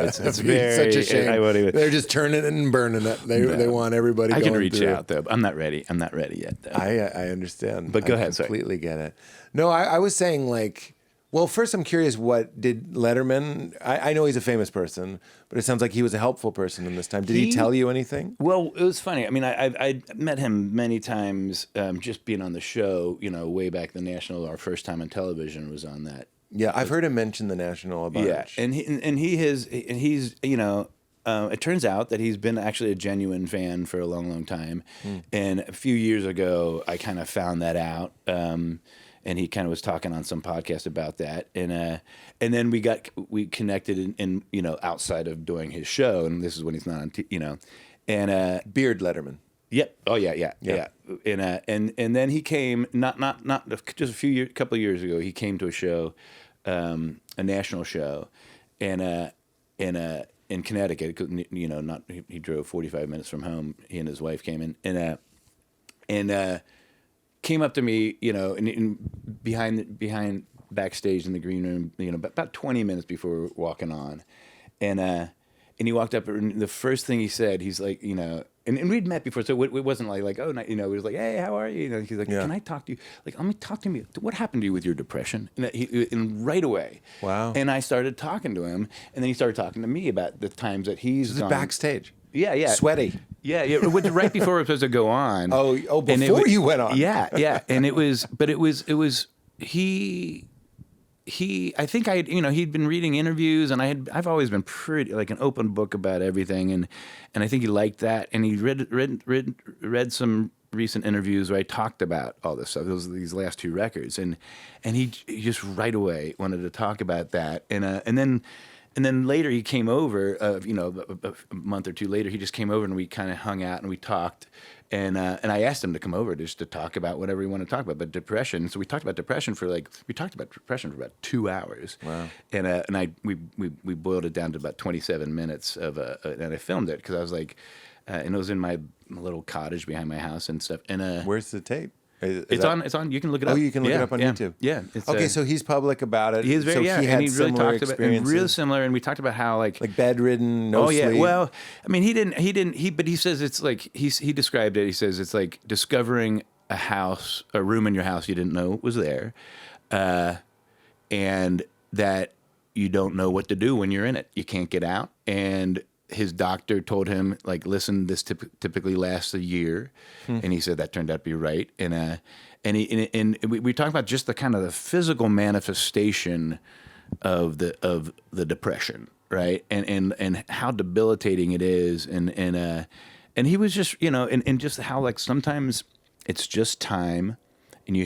It's very such a shame. They're just turning it and burning it. They want everybody. I can reach out though. I'm not ready yet. Though. I understand. But go ahead. I completely get it. No, I was saying like. Well, first I'm curious, what did Letterman, I know he's a famous person, but it sounds like he was a helpful person in this time. Did he tell you anything? Well, it was funny. I mean, I met him many times just being on the show, way back the National, our first time on television was on that. Yeah, I've heard him mention the National a bunch. Yeah, and he's, it turns out that he's been actually a genuine fan for a long, long time. And a few years ago, I kind of found that out. And he kind of was talking on some podcast about that, and then we connected in outside of doing his show, and this is when he's not on and Beard Letterman. Yep. Oh yeah. And then he came not just a couple of years ago. He came to a show, a national show, in Connecticut. He drove 45 minutes from home. He and his wife came in, and came up to me, in behind backstage in the green room, about 20 minutes before we were walking on, and he walked up, and the first thing he said, he's like, and we'd met before, so it wasn't like oh, it was like, hey, how are you? He's like, can I talk to you? Like, let me talk to me. What happened to you with your depression? And right away, wow. And I started talking to him, and then he started talking to me about the times that he's gone backstage. Yeah. Sweaty. Yeah, yeah. Right before we were supposed to go on. Oh, And before you went on. Yeah. And it was he. I think he'd been reading interviews, and I've always been pretty like an open book about everything, and I think he liked that, and he read some recent interviews where I talked about all this stuff. These last two records, and he just right away wanted to talk about that, and then later he came over, a month or two later, he just came over and we kind of hung out and we talked, and I asked him to come over just to talk about whatever he wanted to talk about, but depression. So we talked about depression for about 2 hours. Wow. And we boiled it down to about 27 minutes and I filmed it because I was like, and it was in my little cottage behind my house and stuff. And Where's the tape? It's on. You can look it up. Oh, you can look it up on YouTube. Yeah. Okay, so he's public about it. He is very, so yeah. he had And he really similar talked about experiences. really similar. And we talked about how like bedridden, no sleep. Well, I mean, but he says it's like he described it. He says it's like discovering a room in your house you didn't know was there, and that you don't know what to do when you're in it. You can't get out, and his doctor told him, like, listen, this typically lasts a year, and he said that turned out to be right. And we talk about just the kind of the physical manifestation of the depression, right? And how debilitating it is, and he was just and just how like sometimes it's just time. And you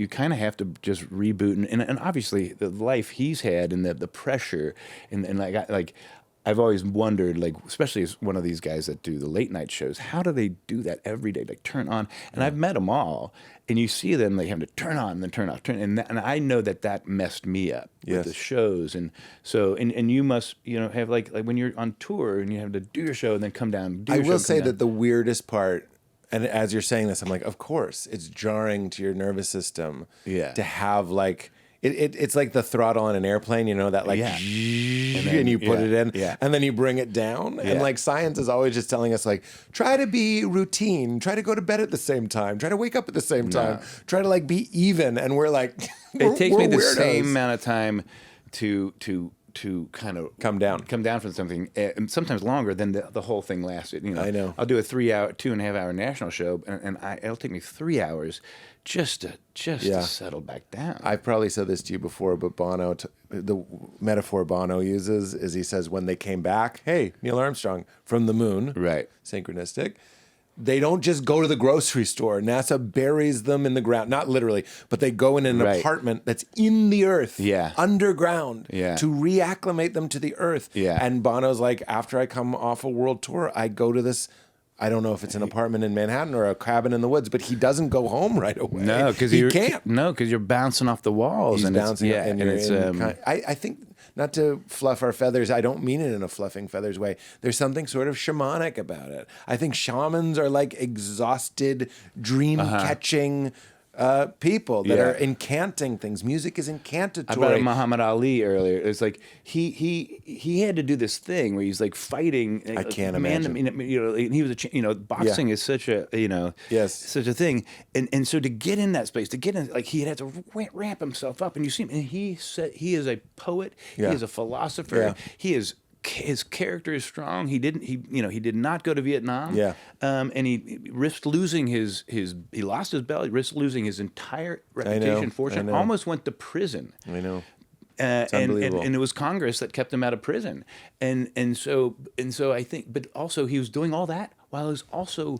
kind of have to just reboot, and obviously the life he's had and the pressure, and like I've always wondered, like, especially as one of these guys that do the late night shows, how do they do that every day? Like turn on, and I've met them all, and you see them like having to turn on and then turn off, and I know that messed me up with the shows, and so and you must have like when you're on tour and you have to do your show and then come down. I will say that the weirdest part. And as you're saying this, I'm like, of course, it's jarring to your nervous system to have like, it's like the throttle on an airplane, that like, and you put it in, and then you bring it down. And like science is always just telling us like, try to be routine, try to go to bed at the same time, try to wake up at the same time, try to like be even. And we're like, it takes me the weirdos. same amount of time to kind of come down from something, and sometimes longer than the whole thing lasted. I know. I'll do a 2.5 hour national show, and it'll take me 3 hours just to settle back down. I've probably said this to you before, but Bono, the metaphor Bono uses is he says when they came back, hey, Neil Armstrong from the moon, right, synchronistic. They don't just go to the grocery store. NASA buries them in the ground. Not literally, but they go in an apartment that's in the earth, underground, to reacclimate them to the earth. Yeah. And Bono's like, after I come off a world tour, I go to this, I don't know if it's an apartment in Manhattan or a cabin in the woods, but he doesn't go home right away. No, because he can't. No, because you're bouncing off the walls. He's and bouncing, it's I think, not to fluff our feathers, I don't mean it in a fluffing feathers way. There's something sort of shamanic about it. I think shamans are like exhausted, dream-catching people that are incanting things. Music is incantatory. I brought up Muhammad Ali earlier. It's like he had to do this thing where he's like fighting. I can't imagine. And he was boxing is such a such a thing, and so to get in that space, to get in, like he had to ramp himself up, and you see him, and he said he is a poet, he is a philosopher, he is. His character is strong. He did not go to Vietnam. Yeah. And he risked losing he lost his belly, risked losing his entire reputation, fortune, almost went to prison. I know. It's unbelievable. And it was Congress that kept him out of prison. And so I think, but also he was doing all that while he was also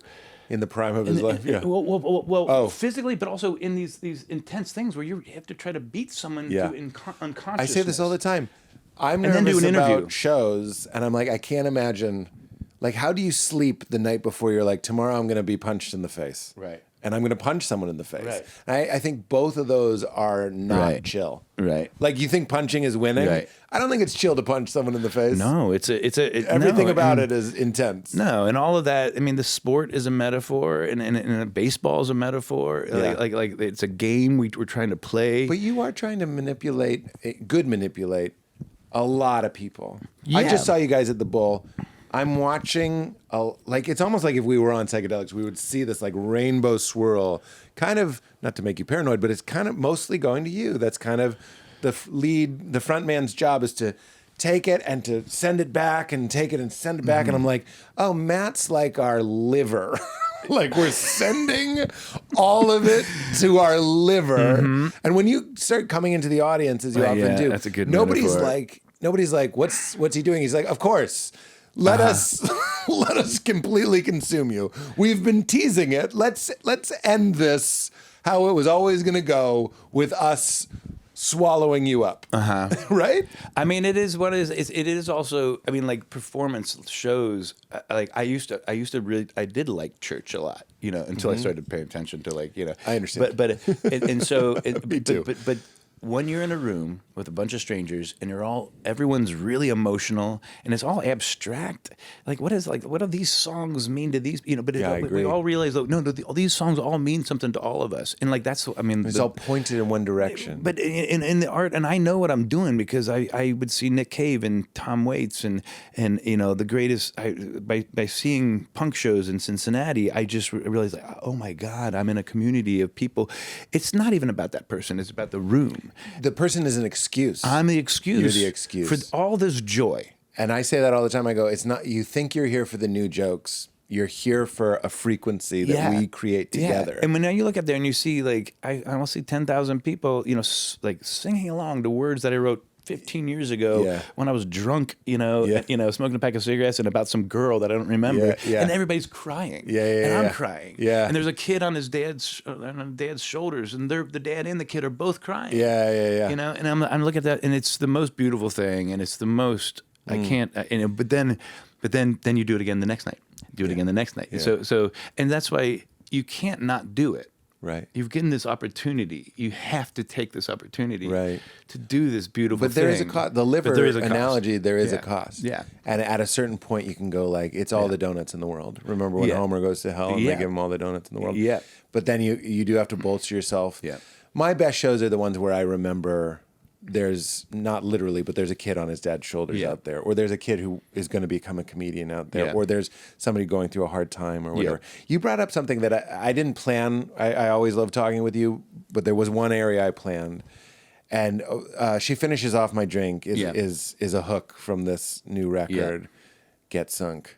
in the prime of his life. Yeah. Well, physically, but also in these intense things where you have to try to beat someone to unconsciousness. I say this all the time. I'm nervous about shows, and I'm like, I can't imagine, like, how do you sleep the night before you're like, tomorrow I'm going to be punched in the face. Right. And I'm going to punch someone in the face. Right. I think both of those are not chill. Right. Like, you think punching is winning? Right. I don't think it's chill to punch someone in the face. No, everything about it is intense. No, and all of that. I mean, the sport is a metaphor, and baseball is a metaphor. Yeah. Like it's a game we're trying to play. But you are trying to manipulate a lot of people. Yeah. I just saw you guys at the Bull. I'm watching, it's almost like if we were on psychedelics, we would see this like rainbow swirl, kind of, not to make you paranoid, but it's kind of mostly going to you. That's kind of the front man's job is to take it and to send it back and take it and send it back. And I'm like, oh, Matt's like our liver. Like we're sending all of it to our liver. And when you start coming into the audience, as you often do, that's a good nobody's metaphor. like, what's he doing? He's like, of course. Let us completely consume you. We've been teasing it. Let's end this how it was always going to go, with us swallowing you up. Right? I mean, it is what it is. It is also, I mean, like performance shows. Like I used to really, I did like church a lot, you know, until I started paying attention to, like, you know. I understand. But and so Me too. But when you're in a room with a bunch of strangers and everyone's really emotional and it's all abstract, like what do these songs mean to these, you know? But I agree. we all realize, though, no, these songs all mean something to all of us, and like that's, I mean, It's all pointed in one direction. But in the art, and I know what I'm doing because I would see Nick Cave and Tom Waits and you know, the greatest, by seeing punk shows in Cincinnati, I just realized, like, oh my God, I'm in a community of people. It's not even about that person, it's about the room. The person is an excuse. I'm the excuse. You're the excuse. For all this joy. And I say that all the time. I go, it's not, you think you're here for the new jokes. You're here for a frequency that we create together. Yeah. And when now you look up there and you see, like, I almost see 10,000 people, you know, like singing along to words that I wrote 15 years ago when I was drunk, you know, smoking a pack of cigarettes and about some girl that I don't remember. And everybody's crying. And I'm crying. And there's a kid on his dad's shoulders, and the dad and the kid are both crying. You know, and I'm looking at that, and it's the most beautiful thing, and it's the most, I can't, but then you do it again the next night. Do it again the next night. So and that's why you can't not do it. Right. You've given this opportunity. You have to take this opportunity to do this beautiful thing. But there is a cost. The liver analogy, there is a cost. Yeah. And at a certain point, you can go like, it's all the donuts in the world. Remember when Homer goes to hell and they give him all the donuts in the world? Yeah. But then you do have to bolster yourself. Yeah. My best shows are the ones where I remember there's, not literally, but there's a kid on his dad's shoulders out there, or there's a kid who is going to become a comedian out there, or there's somebody going through a hard time or whatever. You brought up something that I didn't plan. I always love talking with you, but there was one area I planned. And She Finishes Off My Drink is a hook from this new record, Get Sunk,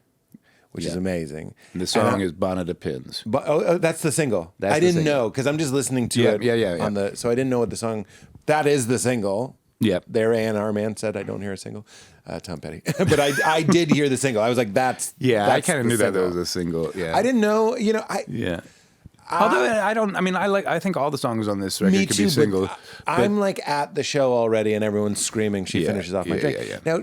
which is amazing. And the song is Bonnet of Pins. But that's the single. I didn't know, because I'm just listening to it on the, so I didn't know what the song. That is the single. Yep. Their A&R man said, I don't hear a single. Tom Petty. But I did hear the single. I was like, that's I kind of knew that was a single. Yeah. I didn't know, you know, Although I don't, I mean, I think all the songs on this record could be single. I'm like at the show already and everyone's screaming, She Finishes Off My Drink. Now,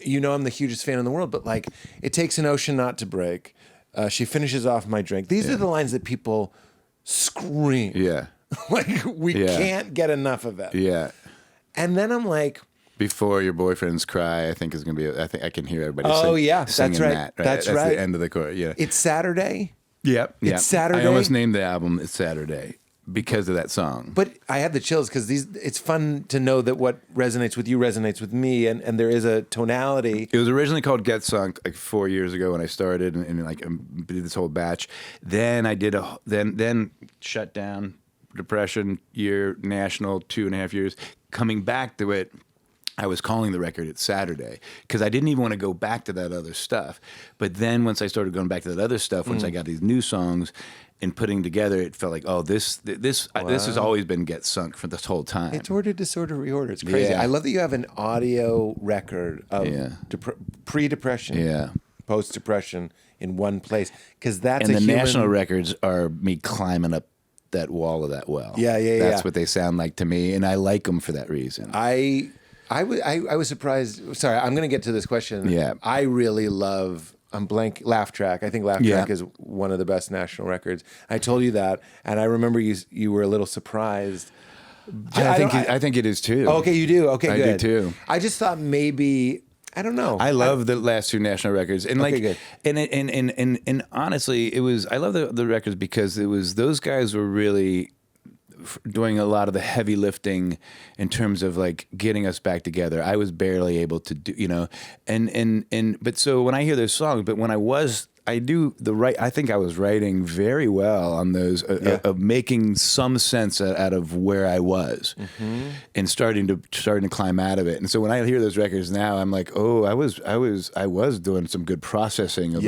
you know I'm the hugest fan in the world, but like, it takes an ocean not to break. She finishes off my drink. These are the lines that people scream. Yeah. Like, we can't get enough of it. Yeah. And then I'm like, Before Your Boyfriends Cry, I think is going to be, I think I can hear everybody That's singing right. That's right. the end of the chorus. Yeah. It's Saturday. Yep. It's Saturday. I almost named the album It's Saturday because of that song. But I had the chills because it's fun to know that what resonates with you resonates with me, and there is a tonality. It was originally called Get Sunk like 4 years ago when I started and like did this whole batch. Then I did then shut down, depression year, national 2.5 years. Coming back to it, I was calling the record It's Saturday because I didn't even want to go back to that other stuff. But then once I started going back to that other stuff, once I got these new songs and putting together, it felt like, oh, this has always been Get Sunk for this whole time. It's ordered, disorder, reorder. It's crazy. Yeah. I love that you have an audio record of pre-depression, post-depression in one place, because that's and the national records are me climbing up that wall of that well. That's what they sound like to me, and I like them for that reason. I was surprised. Sorry, I'm going to get to this question. Yeah. I really love, Laugh Track. I think Laugh Track is one of the best national records. I told you that, and I remember you were a little surprised. I think it is too. Oh, okay, you do? Okay, good. I do too. I just thought maybe, I don't know. I love the last two national records, and good. and honestly, it was, I love the records because it was, those guys were really doing a lot of the heavy lifting in terms of like getting us back together. I was barely able to do, you know, and but so when I hear those songs, but when I was I think I was writing very well on those of making some sense out of where I was and starting to climb out of it. And so when I hear those records now, I'm like, oh, I was doing some good processing of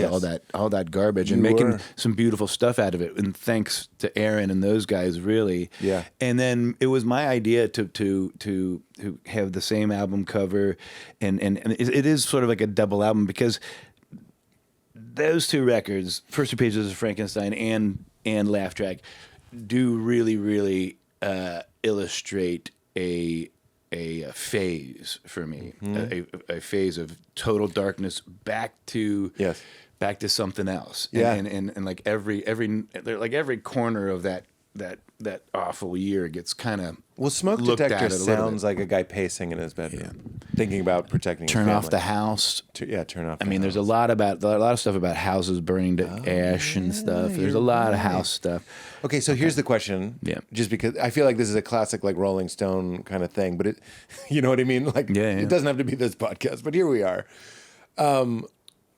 all that garbage and making some beautiful stuff out of it. And thanks to Aaron and those guys, really. Yeah. And then it was my idea to have the same album cover, and it is sort of like a double album because those two records, First Two Pages of Frankenstein and Laugh Track, do really illustrate a phase for me, a phase of total darkness back to something else. And like every corner of that awful year gets kind of Smoke Detector sounds like a guy pacing in his bedroom, thinking about protecting. Turn his off the house. Turn off. I mean, there's a lot of stuff about houses burning to ash and stuff. There's a lot of house stuff. Okay, so here's the question. Yeah. Just because I feel like this is a classic like Rolling Stone kind of thing, but you know what I mean? Like it doesn't have to be this podcast, but here we are.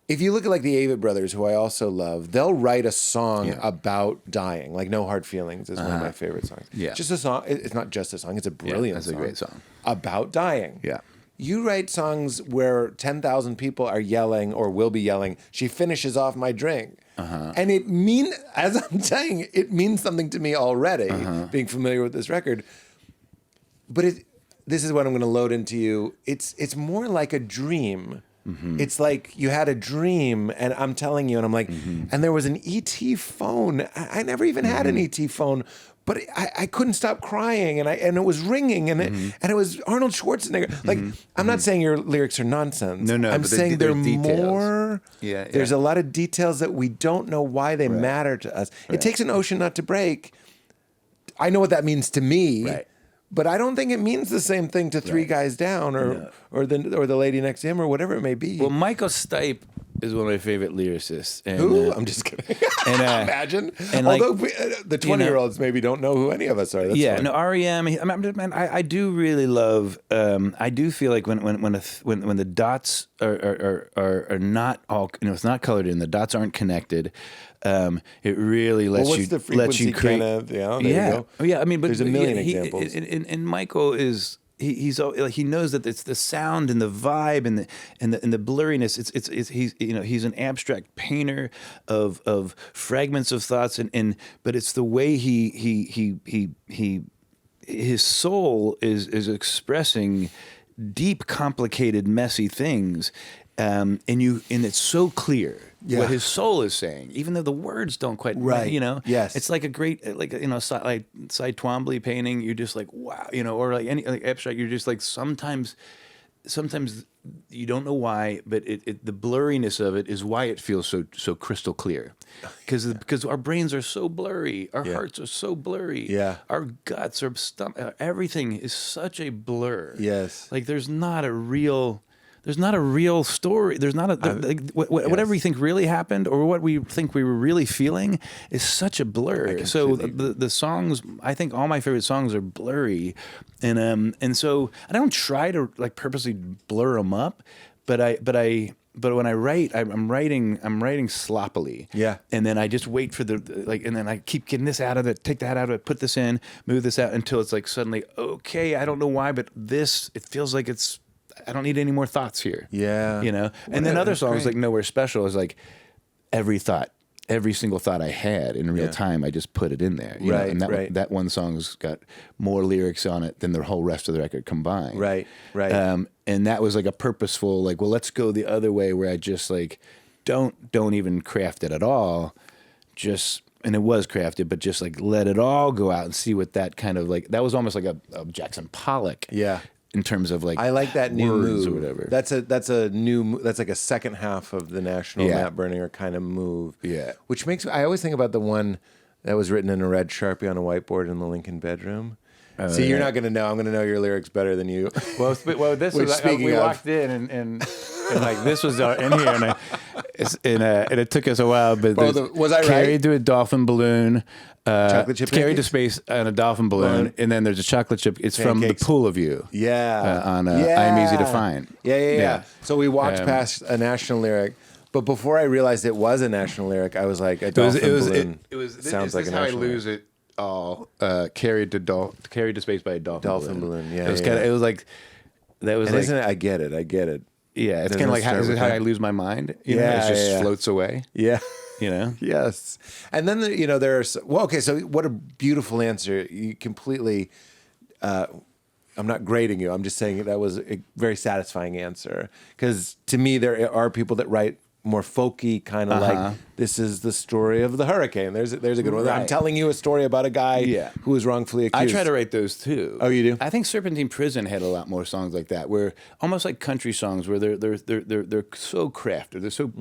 If you look at like the Avett Brothers, who I also love, they'll write a song about dying. Like No Hard Feelings is one of my favorite songs. Yeah. Just a song. It's not just a song. It's a brilliant song. That's a great song. About dying. Yeah. You write songs where 10,000 people are yelling or will be yelling, she finishes off my drink. And as I'm saying, it means something to me already, being familiar with this record. But this is what I'm going to load into you. It's more like a dream. It's like you had a dream, and I'm telling you, and I'm like, and there was an ET phone. I never even had an ET phone, but I couldn't stop crying, and it was ringing, and it was Arnold Schwarzenegger. Like, I'm not saying your lyrics are nonsense. No, I'm saying they're more. Yeah. There's a lot of details that we don't know why they matter to us. It takes an ocean not to break. I know what that means to me. Right. But I don't think it means the same thing to Three Guys Down or the lady next to him or whatever it may be. Well, Michael Stipe is one of my favorite lyricists. And, who? I'm just kidding. And, imagine. And although the 20-year-olds maybe don't know who any of us are. That's fine. REM. I do really love. I do feel like when the dots are not all, it's not colored in. The dots aren't connected. It really lets what's the frequency you create. There you go. Yeah. I mean, but there's a million examples. And Michael is. He knows that it's the sound and the vibe and the blurriness. He's an abstract painter of fragments of thoughts but it's the way his soul is expressing deep, complicated, messy things, and it's so clear. Yeah. What his soul is saying, even though the words don't quite, Yes. It's like a great, like Cy Twombly painting. You're just like, wow, or like any abstract. You're just like, sometimes you don't know why, but the blurriness of it is why it feels so crystal clear, because our brains are so blurry, our hearts are so blurry, our guts, our stomach, everything is such a blur. Yes, like there's not a real story. There's not whatever we think really happened or what we think we were really feeling is such a blur. So the songs, I think all my favorite songs are blurry, and so I don't try to like purposely blur them up, but when I write, I'm writing sloppily. Yeah. And then I just wait for and then I keep getting this out of it, take that out of it, put this in, move this out until it's like suddenly okay. I don't know why, but it feels like I don't need any more thoughts here. Yeah. And then other songs like Nowhere Special is like every single thought I had in real time, I just put it in there. And that one song's got more lyrics on it than the whole rest of the record combined. Right. And that was like a purposeful, like, well, let's go the other way where I just like don't even craft it at all. And it was crafted, but just like let it all go out and see what that kind of like, that was almost like a Jackson Pollock. Yeah. In terms of like, I like that new move or whatever. That's like a second half of the National Matt Berninger kind of move. Yeah, which makes I always think about the one that was written in a red Sharpie on a whiteboard in the Lincoln bedroom. See, you're not going to know. I'm going to know your lyrics better than you. Well, this was we walked in and like this was in here, and it took us a while. But was I right? Carried to a dolphin balloon. Chocolate chip carried to space on a dolphin balloon, and then there's a chocolate chip. It's from The Pool of You. Yeah. I'm Easy to Find. Yeah. So we walked past a national lyric, But before I realized it was a national lyric, I was like, a dolphin balloon sounds like a national lyric. Lose it all. Carried to space by a dolphin balloon. Yeah, It was like that was and like. isn't it? I get it. Yeah, it's kind of like is it how I lose my mind? You know, Yeah, it just floats away. Yeah. You know. Yes. And then there's okay. So what a beautiful answer. You completely. I'm not grading you. I'm just saying that was a very satisfying answer. Because to me, there are people that write more folky, kind of like, this is the story of the hurricane. There's a good one. Right. I'm telling you a story about a guy who was wrongfully accused. I try to write those too. Oh, you do? I think Serpentine Prison had a lot more songs like that, where almost like country songs, where they're so crafted. They're so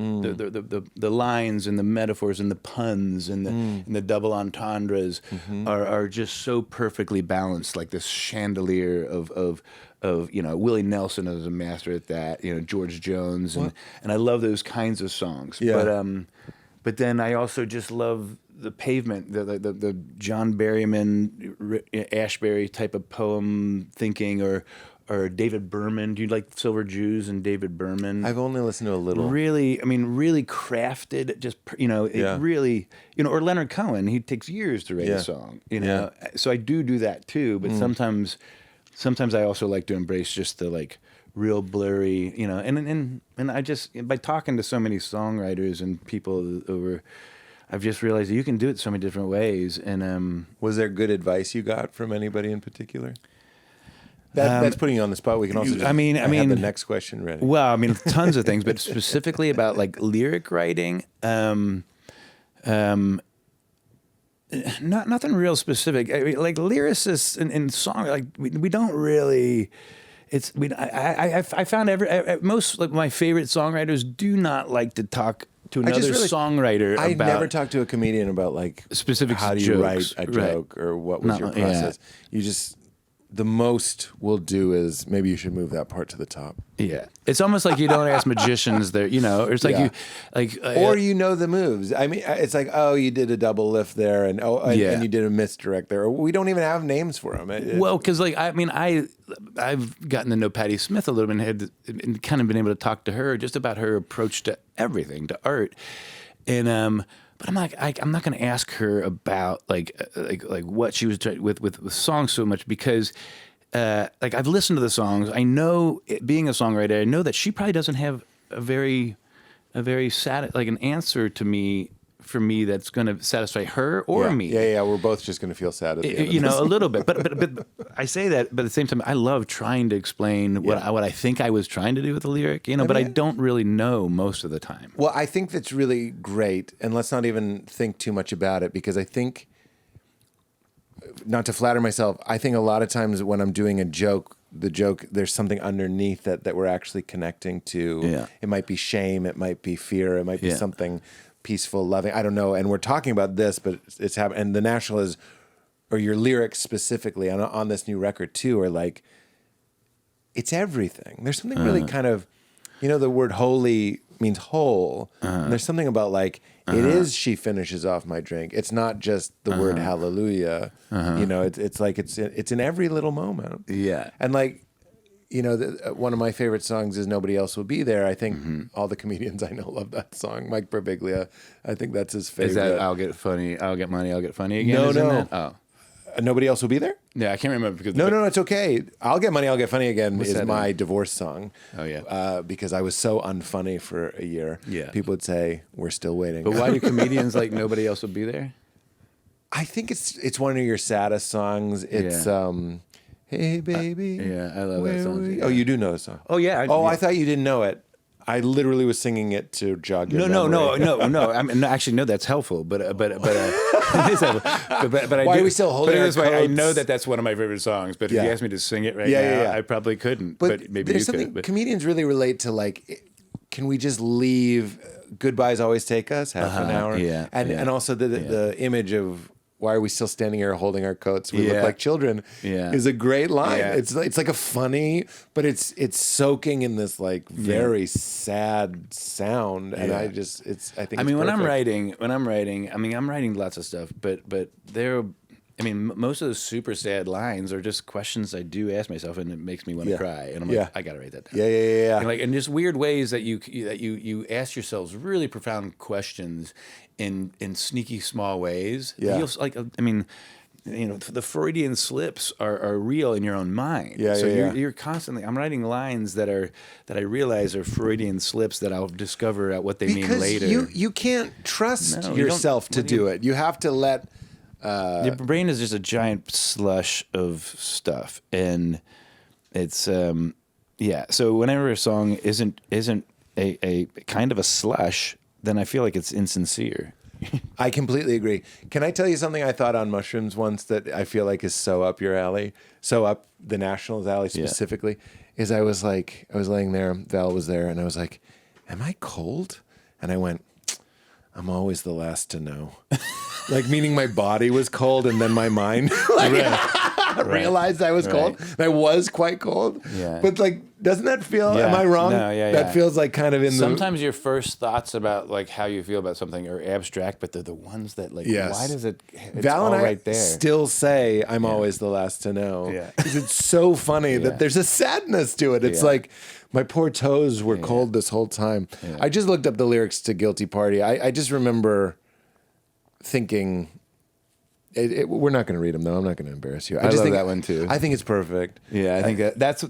the lines and the metaphors and the puns and the double entendres are just so perfectly balanced, like this chandelier of Willie Nelson is a master at that. George Jones and I love those kinds of songs. Yeah. But then I also just love the Pavement, the John Berryman, Ashbery type of poem thinking, or David Berman. Do you like Silver Jews and David Berman? I've only listened to a little. Really crafted. Just it really or Leonard Cohen. He takes years to write a song. So I do that too. But sometimes I also like to embrace just the like real blurry, and I just, by talking to so many songwriters and people over, I've just realized that you can do it so many different ways. And was there good advice you got from anybody in particular? That's putting you on the spot. We can also have the next question ready. Well, tons of things, but specifically about like lyric writing, nothing real specific. Like lyricists in song, like we don't really. I found most like my favorite songwriters do not like to talk to another songwriter. I never talk to a comedian about like specific how do you write a joke or what was your process. You just. The most we'll do is maybe you should move that part to the top. Yeah, it's almost like you don't ask magicians there. It's like or the moves. It's like, oh, you did a double lift there, and and you did a misdirect there. We don't even have names for them. Well, because I've gotten to know Patti Smith a little bit and kind of been able to talk to her just about her approach to everything, to art, and but I'm like, I'm not going to ask her about like what she was trying with songs so much because, I've listened to the songs. I know, being a songwriter, I know that she probably doesn't have a very sad an answer for me that's going to satisfy her or me. Yeah. We're both just going to feel sad at the end. A little bit. But I say that, but at the same time, I love trying to explain what I think I was trying to do with the lyric, but I don't really know most of the time. Well, I think that's really great, and let's not even think too much about it, because I think, not to flatter myself, I think a lot of times when I'm doing a joke, there's something underneath that we're actually connecting to. Yeah. It might be shame, it might be fear, it might be something peaceful, loving. I don't know. And we're talking about this, but it's happening. And the National is, or your lyrics specifically on this new record too, are like, it's everything. There's something really kind of, the word holy means whole. And there's something about like, it is, she finishes off my drink. It's not just the word hallelujah. It's like, it's in every little moment. Yeah. And like, one of my favorite songs is Nobody Else Will Be There. I think all the comedians I know love that song. Mike Birbiglia, I think that's his favorite. Is that I'll Get Funny, I'll Get Money, I'll Get Funny again? No. Oh. Nobody Else Will Be There? Yeah, I can't remember. Because No, it's okay. I'll Get Money, I'll Get Funny again is my divorce song. Oh, yeah. Because I was so unfunny for a year. Yeah. People would say, we're still waiting. But why do comedians like Nobody Else Will Be There? I think it's one of your saddest songs. It's... Hey baby. I love that song. Oh, you do know the song. Oh yeah. I thought you didn't know it. I literally was singing it to jog your memory. No. Actually, no. That's helpful, but it is helpful. But Why are we still holding our this way? I coats? know that's one of my favorite songs. But if you asked me to sing it now, I probably couldn't. But maybe there's you something could. comedians really relate to. Like, can we just leave? Goodbyes always take us half an hour. And also the image of. Why are we still standing here holding our coats? We look like children. Is a great line. Yeah. It's like a funny, but it's soaking in this like very sad sound, and I think. When I'm writing, I'm writing lots of stuff, but I mean, most of those super sad lines are just questions I do ask myself, and it makes me want to cry. And I'm like, I gotta write that down. Yeah. And like, and just weird ways that you ask yourselves really profound questions in sneaky small ways. Yeah. Feels like, I mean, you know, the Freudian slips are real in your own mind. So you're constantly. I'm writing lines that I realize are Freudian slips that I'll discover at what they mean later. You can't trust yourself to do it. You have to let. Your brain is just a giant slush of stuff, and it's So whenever a song isn't a kind of a slush, then I feel like it's insincere. I completely agree. Can I tell you something I thought on mushrooms once that I feel like is so up your alley, so up the Nationals alley specifically? Is I was laying there, Val was there, and I was like, "Am I cold?" And I went, "I'm always the last to know." Like, meaning my body was cold, and then my mind realized I was cold. And I was quite cold. Yeah. But like, doesn't that feel? Am I wrong? No, that feels like kind of in Sometimes your first thoughts about like how you feel about something are abstract, but they're the ones that like. Yes. Why does it? It's Val and all I right there. still say I'm always the last to know. Yeah. Because it's so funny that there's a sadness to it. It's like my poor toes were cold this whole time. Yeah. I just looked up the lyrics to Guilty Party. I just remember thinking. We're not going to read them though. I'm not going to embarrass you. I love that one too. I think it's perfect. Yeah, I think that's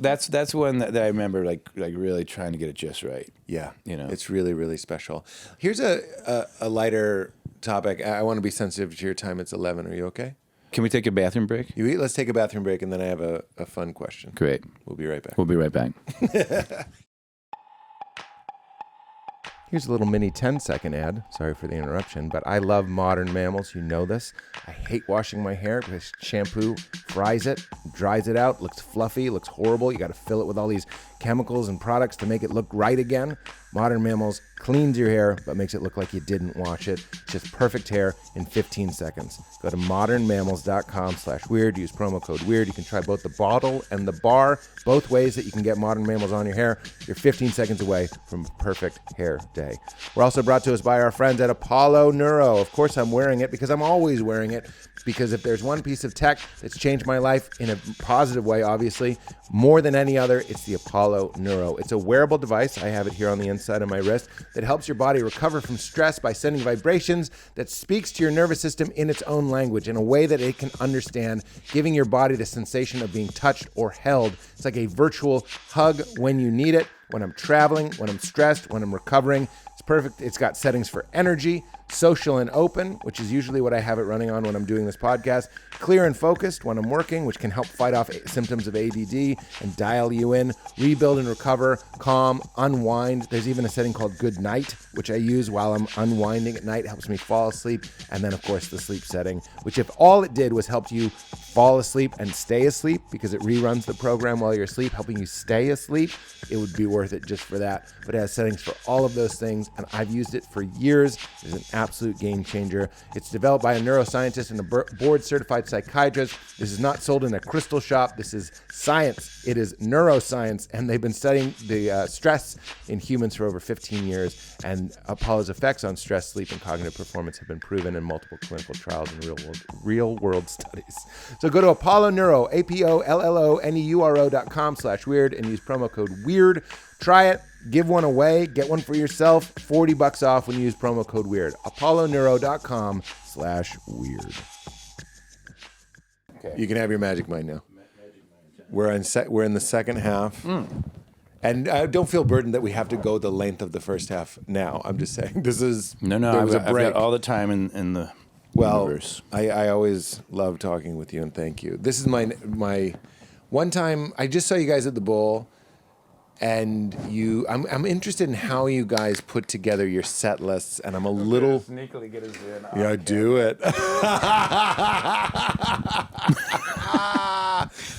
one that I remember like really trying to get it just right. Yeah, you know, it's really, really special. Here's a lighter topic. I want to be sensitive to your time. It's 11. Are you okay? Can we take a bathroom break? Let's take a bathroom break, and then I have a fun question. Great. We'll be right back. We'll be right back. Here's a little mini 10-second ad. Sorry for the interruption, but I love Modern Mammals. You know this. I hate washing my hair because shampoo fries it, dries it out, looks fluffy, looks horrible. You got to fill it with all these chemicals and products to make it look right again. Modern Mammals cleans your hair, but makes it look like you didn't wash it. It's just perfect hair in 15 seconds. Go to modernmammals.com/weird. Use promo code weird. You can try both the bottle and the bar, both ways that you can get Modern Mammals on your hair. You're 15 seconds away from a perfect hair day. We're also brought to us by our friends at Apollo Neuro. Of course, I'm wearing it because I'm always wearing it. Because if there's one piece of tech that's changed my life in a positive way, obviously, more than any other, it's the Apollo Neuro. It's a wearable device. I have it here on the inside of my wrist that helps your body recover from stress by sending vibrations that speaks to your nervous system in its own language in a way that it can understand, giving your body the sensation of being touched or held. It's like a virtual hug when you need it, when I'm traveling, when I'm stressed, when I'm recovering. It's perfect. It's got settings for energy, social and open, which is usually what I have it running on when I'm doing this podcast, clear and focused when I'm working, which can help fight off symptoms of ADD and dial you in, rebuild and recover, calm, unwind. There's even a setting called Good Night, which I use while I'm unwinding at night. It helps me fall asleep. And then, of course, the sleep setting, which if all it did was help you fall asleep and stay asleep, because it reruns the program while you're asleep, helping you stay asleep, it would be worth it just for that. But it has settings for all of those things, and I've used it for years. It's an absolute game changer. It's developed by a neuroscientist and a board-certified psychiatrist. This is not sold in a crystal shop. This is science. It is neuroscience, and they've been studying the stress in humans for over 15 years, and Apollo's effects on stress, sleep, and cognitive performance have been proven in multiple clinical trials and real-world studies. So go to Apollo Neuro, APOLLONEURO.com/weird, and use promo code WEIRD. Try it. Give one away. Get one for yourself. $40 off when you use promo code WEIRD. ApolloNeuro.com/weird. Okay. You can have your magic mind now. We're in the second half. And don't feel burdened that we have to go the length of the first half now. I'm just saying this is no. I've got all the time in the universe. I always love talking with you, and thank you. This is my one time. I just saw you guys at the Bowl. And I'm interested in how you guys put together your set lists, and I'm a little sneakily get us in. Yeah, do it.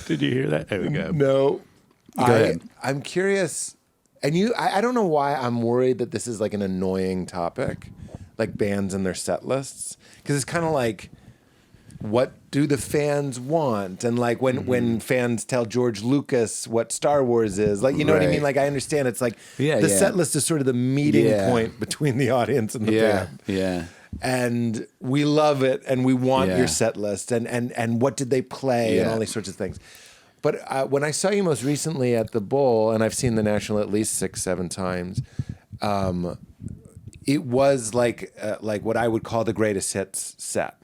Did you hear that? There we go. No, go ahead. I'm curious, and I don't know why I'm worried that this is like an annoying topic, like bands and their set lists, because it's kind of like, what do the fans want? And like when fans tell George Lucas what Star Wars is, like, you know what I mean? Like, I understand it's like the set list is sort of the meeting point between the audience and the band. Yeah. and we love it, and we want Yeah. your set list, and what did they play, and Yeah. all these sorts of things. But when I saw you most recently at the Bowl, and I've seen the National at least 6-7 times, it was like what I would call the greatest hits set.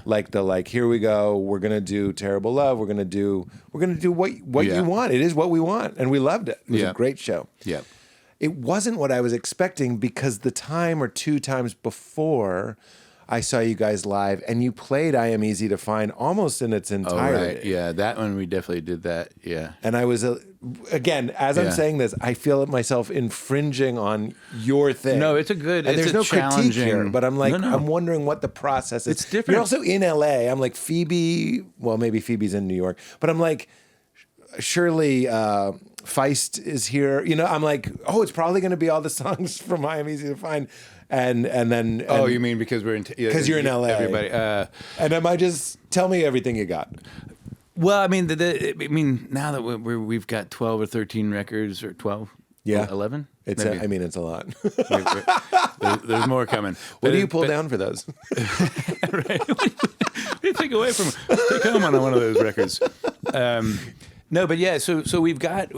Like here we go, we're gonna do Terrible Love, we're gonna do what Yeah. you want. It is what we want, and we loved it. It was Yeah. a great show. Yeah. It wasn't what I was expecting, because the time or 2 times before I saw you guys live, and you played I Am Easy to Find almost in its Oh, entirety. right. Yeah, that one we definitely did that. Yeah. And I was, again, as I'm Yeah. saying this, I feel myself infringing on your thing. No, it's a good- and it's there's a no critique here, challenging- but I'm like, No. I'm wondering what the process is. It's different. You're also in LA. I'm like, Phoebe, well, maybe Phoebe's in New York, but I'm like, surely Feist is here. You know, I'm like, oh, it's probably going to be all the songs from I Am Easy to Find. And then, Oh, you mean because we're in? because you're in LA. Everybody. And am I just, tell me everything you got. Well, I mean, I mean, now that we've got 12 or 13 records, or 12, Yeah. 11. It's Maybe. I mean, it's a lot. There's more coming. What do you pull down for those? Right? What do you take away from? Take home on one of those records. No, but yeah. So we've got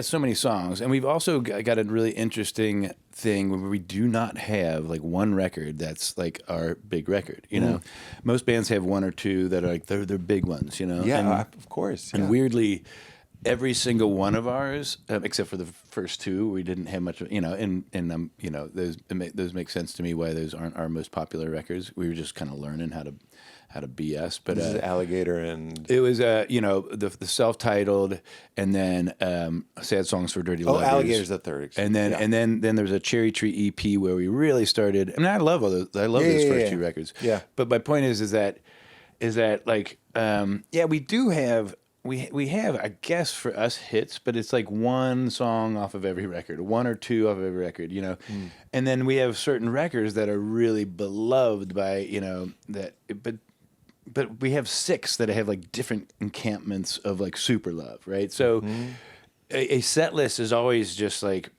so many songs, and we've also got a really interesting thing where we do not have like one record that's like our big record. You know, most bands have one or two that are like they're big ones. You know, Yeah, of course. And yeah. weirdly, every single one of ours, except for the first two, we didn't have much. You know, and you know, those make sense to me why those aren't our most popular records. We were just kind of learning how to BS. But This is Alligator and it was you know, the self-titled, and then Sad Songs for Dirty Lovers. Alligator's the third. And then yeah. and then there's a Cherry Tree EP where we really started. I mean, I love all those. I love those first two records. Yeah. But my point is that like yeah, we do have. We have, I guess, for us hits, but it's like one song off of every record, one or two off of every record, you know. And then we have certain records that are really beloved by, you know, that, but we have 6 that have like different encampments of like super love, right? So a set list is always just like,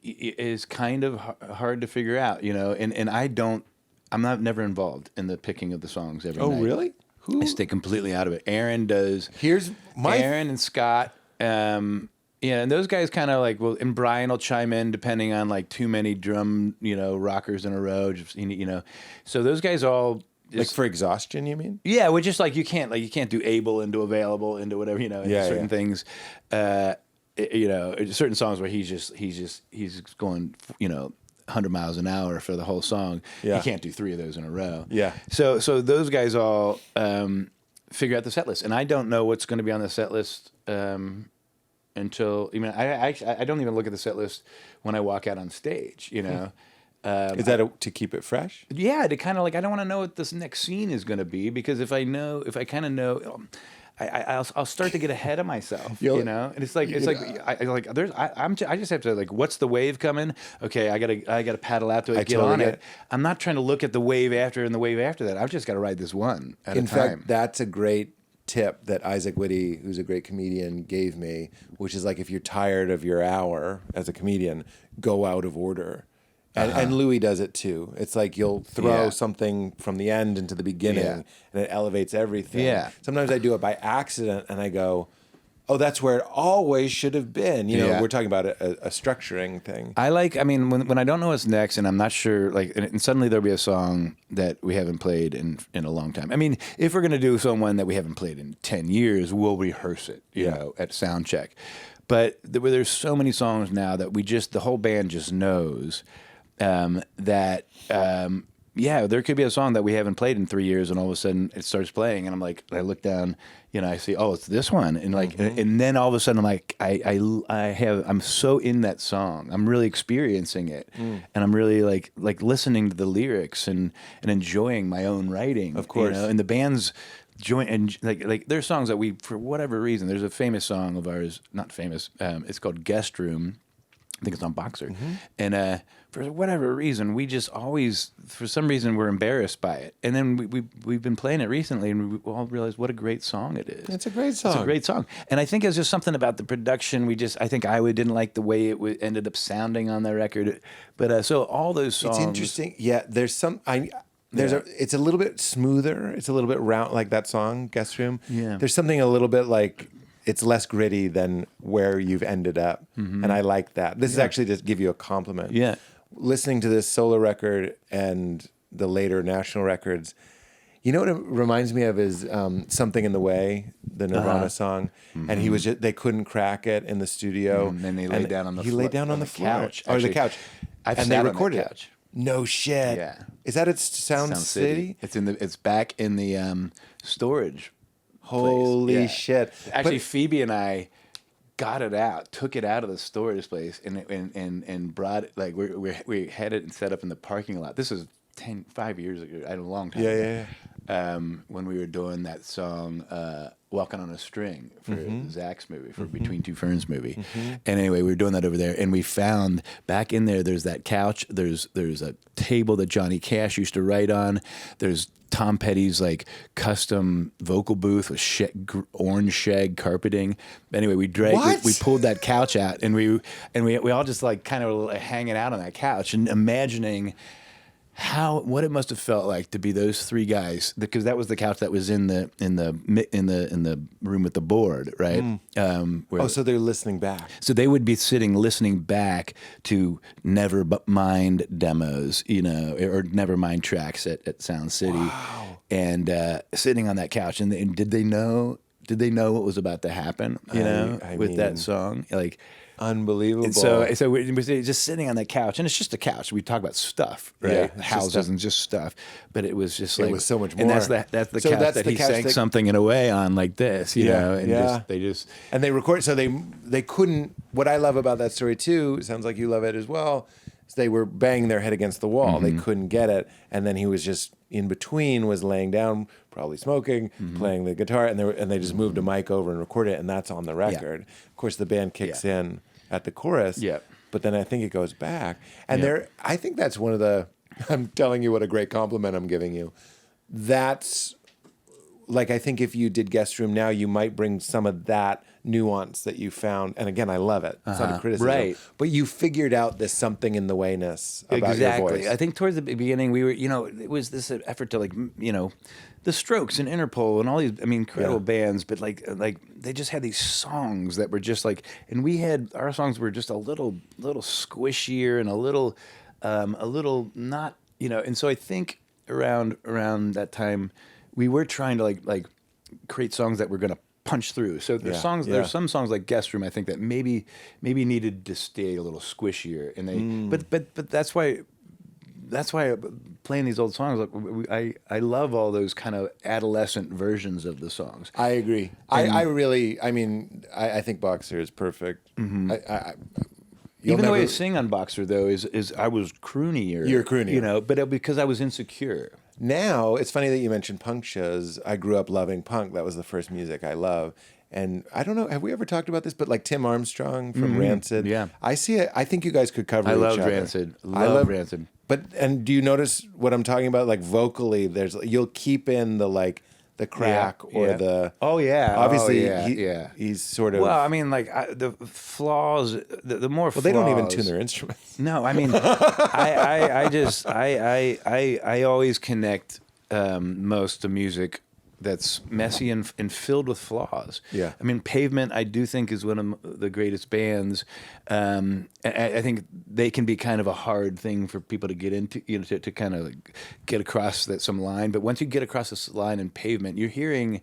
is kind of hard to figure out, you know, and I'm never involved in the picking of the songs every night. Oh, really? Who? I stay completely out of it. Aaron does. Here's my Aaron and Scott. Yeah, and those guys kind of like, well, and Brian will chime in depending on like too many drum, you know, rockers in a row, just, you know. So those guys all like for exhaustion, you mean? yeah, we're just like you can't do able into available into whatever, you know, into Yeah, certain yeah. things. You know, certain songs where he's going, you know, 100 miles an hour for the whole song. Yeah. You can't do 3 of those in a row. Yeah. So those guys all figure out the set list, and I don't know what's going to be on the set list until I don't even look at the set list when I walk out on stage. You know. Is that to keep it fresh? Yeah, to kind of like I don't want to know what this next scene is going to be, because if I kind of know, I'll start to get ahead of myself, you know. And it's like I just have to like, what's the wave coming? Okay, I gotta paddle out to it, get totally on get it. it. I'm not trying to look at the wave after and the wave after that. I've just got to ride this one at In a time. fact, that's a great tip that Isaac Whitty, who's a great comedian, gave me, which is like if you're tired of your hour as a comedian, go out of order. And Louis does it too. It's like you'll throw Yeah. something from the end into the beginning, Yeah. and it elevates everything. Yeah. Sometimes I do it by accident, and I go, "Oh, that's where it always should have been." You know, Yeah. we're talking about a structuring thing. I mean, when I don't know what's next and I'm not sure, like, and suddenly there'll be a song that we haven't played in a long time. I mean, if we're going to do someone that we haven't played in 10 years, we'll rehearse it, you know, at sound check. But there's so many songs now that the whole band just knows that, yeah, there could be a song that we haven't played in 3 years, and all of a sudden it starts playing, and I'm like, I look down, you know, I see, oh, it's this one, and like, and then all of a sudden I'm like, I'm so in that song, I'm really experiencing it, and I'm really like listening to the lyrics and enjoying my own writing, Of course. you know? And the band's join and like there's songs that we, for whatever reason, there's a famous song of ours, not famous, it's called Guest Room. I think it's on Boxer. And for whatever reason, we just always, for some reason, we're embarrassed by it. And then we've been playing it recently, and we all realized what a great song it is. It's a great song. It's a great song. And I think it's just something about the production. I think I didn't like the way it ended up sounding on the record. But so all those songs. It's interesting. Yeah, there's some. it's a little bit smoother. It's a little bit round, like that song, Guest Room. Yeah. There's something a little bit like, it's less gritty than where you've ended up. And I like that. This is actually to give you a compliment. Yeah. Listening to this solo record and the later national records, you know what it reminds me of is Something in the Way, the Nirvana song. And he was just, they couldn't crack it in the studio. And then he laid down on the He laid down on the floor. couch. Or the couch. I've and sat they on that recorded couch. it. No shit. Yeah. Is that at Sound City? It's back in the storage. Holy place. Yeah. shit. Actually, But- Phoebe and I got it out, took it out of the storage place, and brought it. Like we had it and set up in the parking lot. This is 5 years ago, a long time ago. When we were doing that song, Walking on a String for Zach's movie, for Between Two Ferns movie. And anyway, we were doing that over there, and we found back in there's that couch, there's a table that Johnny Cash used to write on, there's Tom Petty's like custom vocal booth with orange shag carpeting. Anyway, we pulled that couch out, and we all just like kind of hanging out on that couch and imagining what it must have felt like to be those three guys, because that was the couch that was in the room with the board, right? So they're listening back. So they would be listening back to Nevermind demos, or Nevermind tracks at Sound City, and sitting on that couch. And did they know? Did they know what was about to happen? With that song, like. Unbelievable. So we're just sitting on that couch, and it's just a couch. We talk about stuff, right? Yeah, Houses and just stuff. But it was just like, it was so much more. And that's the couch that he sang something in a way on, like this, you know. And and they record. So they couldn't. What I love about that story too, it sounds like you love it as well, is they were banging their head against the wall. They couldn't get it, and then he was just in between, was laying down, probably smoking, playing the guitar, and they just moved a mic over and recorded it, and that's on the record. Of course, the band kicks in at the chorus, but then I think it goes back, and I think that's one of the. I'm telling you what a great compliment I'm giving you. That's like, I think if you did Guest Room now, you might bring some of that nuance that you found. And again, I love it. It's not a criticism. Right. But you figured out this something in the wayness about your voice. I think towards the beginning, we were, it was this effort to the Strokes and Interpol and all these, incredible bands, but like they just had these songs that were just like, and our songs were just a little squishier and a little not, and so I think around that time, we were trying to like create songs that were going to punch through. So there's some songs like Guest Room, I think, that maybe needed to stay a little squishier, and they but that's why playing these old songs, like I love all those kind of adolescent versions of the songs. I agree. I think Boxer is perfect. Even the way I sing on Boxer, though, is I was croonier. You're croonier. But because I was insecure. Now, it's funny that you mentioned punk shows. I grew up loving punk. That was the first music I love. And I don't know, have we ever talked about this? But like Tim Armstrong from Rancid. Yeah. I see it. I think you guys could cover each other. I love Rancid. Rancid. And do you notice what I'm talking about? Like vocally, you'll keep in the crack or the... Oh, yeah. Obviously, he's sort of... Well, the flaws, the more flaws... Well, they don't even tune their instruments. No, I always connect most to music that's messy and filled with flaws. Yeah. Pavement, I do think, is one of the greatest bands. I think they can be kind of a hard thing for people to get into, to kind of get across some line. But once you get across this line in Pavement, you're hearing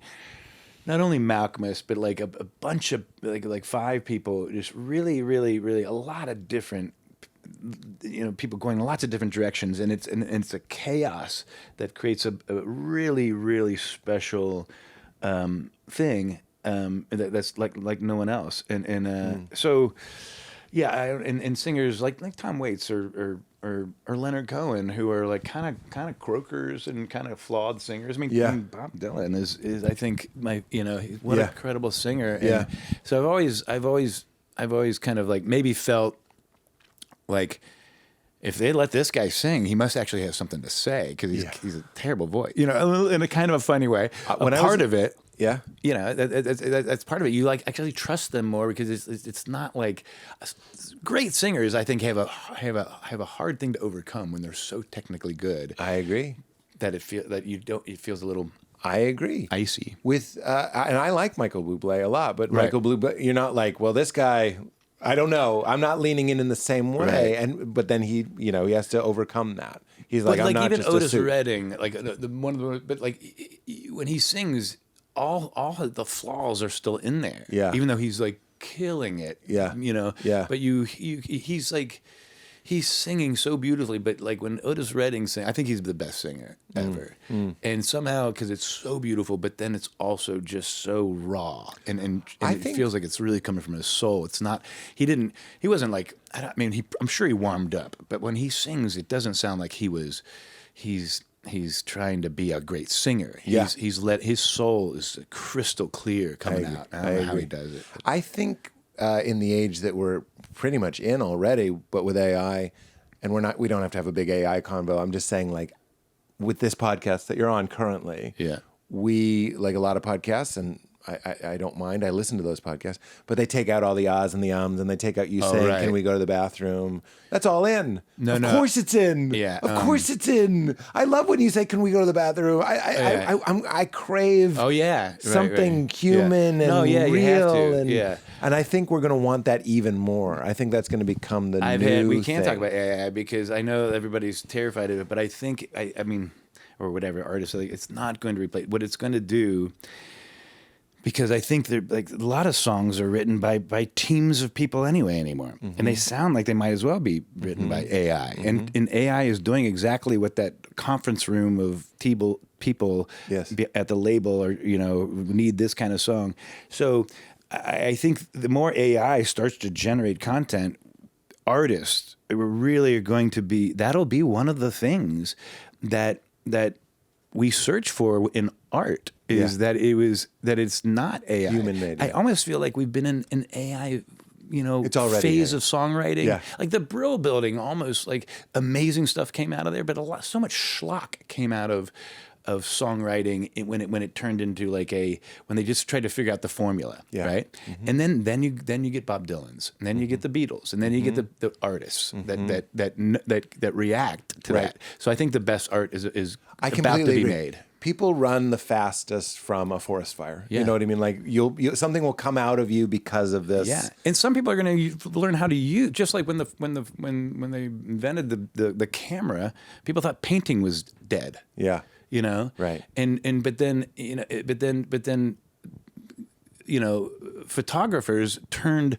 not only Malcolmus, but like a bunch of like five people, just really, really, really a lot of different. People going in lots of different directions, and it's a chaos that creates a really, really special thing that's like no one else. So, and singers like Tom Waits or Leonard Cohen, who are like kind of croakers and kind of flawed singers. Bob Dylan is I think an incredible singer. And so I've always kind of like maybe felt like, if they let this guy sing, he must actually have something to say, because he's a terrible voice, in a kind of a funny way. That's part of it. You like actually trust them more, because it's not like great singers. I think have a hard thing to overcome when they're so technically good. I agree. it feels a little I agree. icy. With and I like Michael Bublé a lot, but Right. Michael Bublé, you're not like, well, this guy, I don't know. I'm not leaning in the same way. Right. But then he has to overcome that. He's like, But I'm not even just Otis a suit. Redding, like one of the, but like when he sings, all of the flaws are still in there. Yeah. Even though he's like killing it. Yeah. Yeah. But he's like, he's singing so beautifully. But like when Otis Redding sings, I think he's the best singer ever. And somehow, because it's so beautiful, but then it's also just so raw, and I it think- feels like it's really coming from his soul. It's not. He wasn't like. I'm sure he warmed up, but when he sings, it doesn't sound like he's trying to be a great singer. He's let his soul is crystal clear coming out. I don't know how he does it. I think in the age that we're pretty much in already, but with AI, and we don't have to have a big AI convo. I'm just saying, like, with this podcast that you're on currently, we, like a lot of podcasts, and I don't mind. I listen to those podcasts, but they take out all the ahs and the ums, and they take out you saying, right. "Can we go to the bathroom?" That's all in. No, of no. course it's in. Yeah, of course it's in. I love when you say, "Can we go to the bathroom?" I crave. Oh yeah, something human and you have real, to. And I think we're going to want that even more. I think that's going to become the new We can't talk thing. about AI because I know everybody's terrified of it, but I think I mean, or whatever artists, like, it's not going to replace what it's going to do. Because I think they're like a lot of songs are written by teams of people anyway anymore, and they sound like they might as well be written by AI. And AI is doing exactly what that conference room of people at the label or need this kind of song. So I think the more AI starts to generate content, artists really are going to be. That'll be one of the things that we search for in art is that it's not AI. Human made. I almost feel like we've been in an AI, It's already phase AI. of songwriting. Yeah. Like the Brill Building, almost like amazing stuff came out of there, but so much schlock came out of songwriting when it turned into like when they just tried to figure out the formula, right? And then you get Bob Dylan's, and then you get the Beatles, and then you get the artists that react to that. So I think the best art is I about to completely be agree. made. People run the fastest from a forest fire. Yeah. You know what I mean? Like something will come out of you because of this. Yeah, and some people are going to learn how to use, just like when they invented the camera, people thought painting was dead. Yeah. Right. But then photographers turned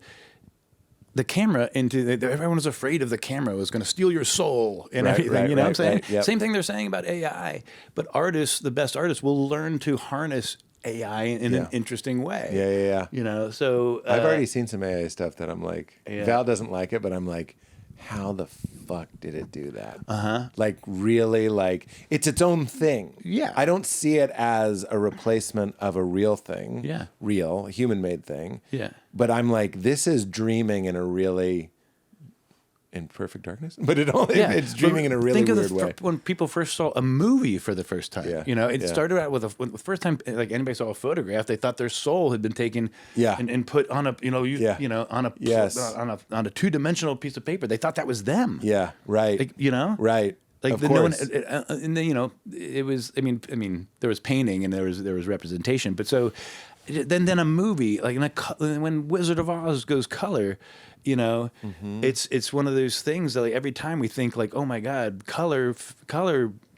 the camera into, everyone was afraid of the camera. It was going to steal your soul and everything. right, what I'm right, saying? right, yep. Same thing they're saying about AI. But artists, the best artists, will learn to harness AI in an interesting way. Yeah. So I've already seen some AI stuff that I'm like, Val doesn't like it, but I'm like, how the fuck did it do that? Like, really, like, it's its own thing. Yeah. I don't see it as a replacement of a real thing. Yeah. Real, human-made thing. Yeah. But I'm like, this is dreaming in a really... in perfect darkness, but it's dreaming in a really weird way. When people first saw a movie for the first time, it started out with when the first time like anybody saw a photograph, they thought their soul had been taken and put on a on a two-dimensional piece of paper. They thought that was them. Yeah, right. Like, right. Like of no course. one, and then it was. I mean, there was painting and there was representation, but so then a movie like when Wizard of Oz goes color. It's one of those things that like every time we think like, oh my God, color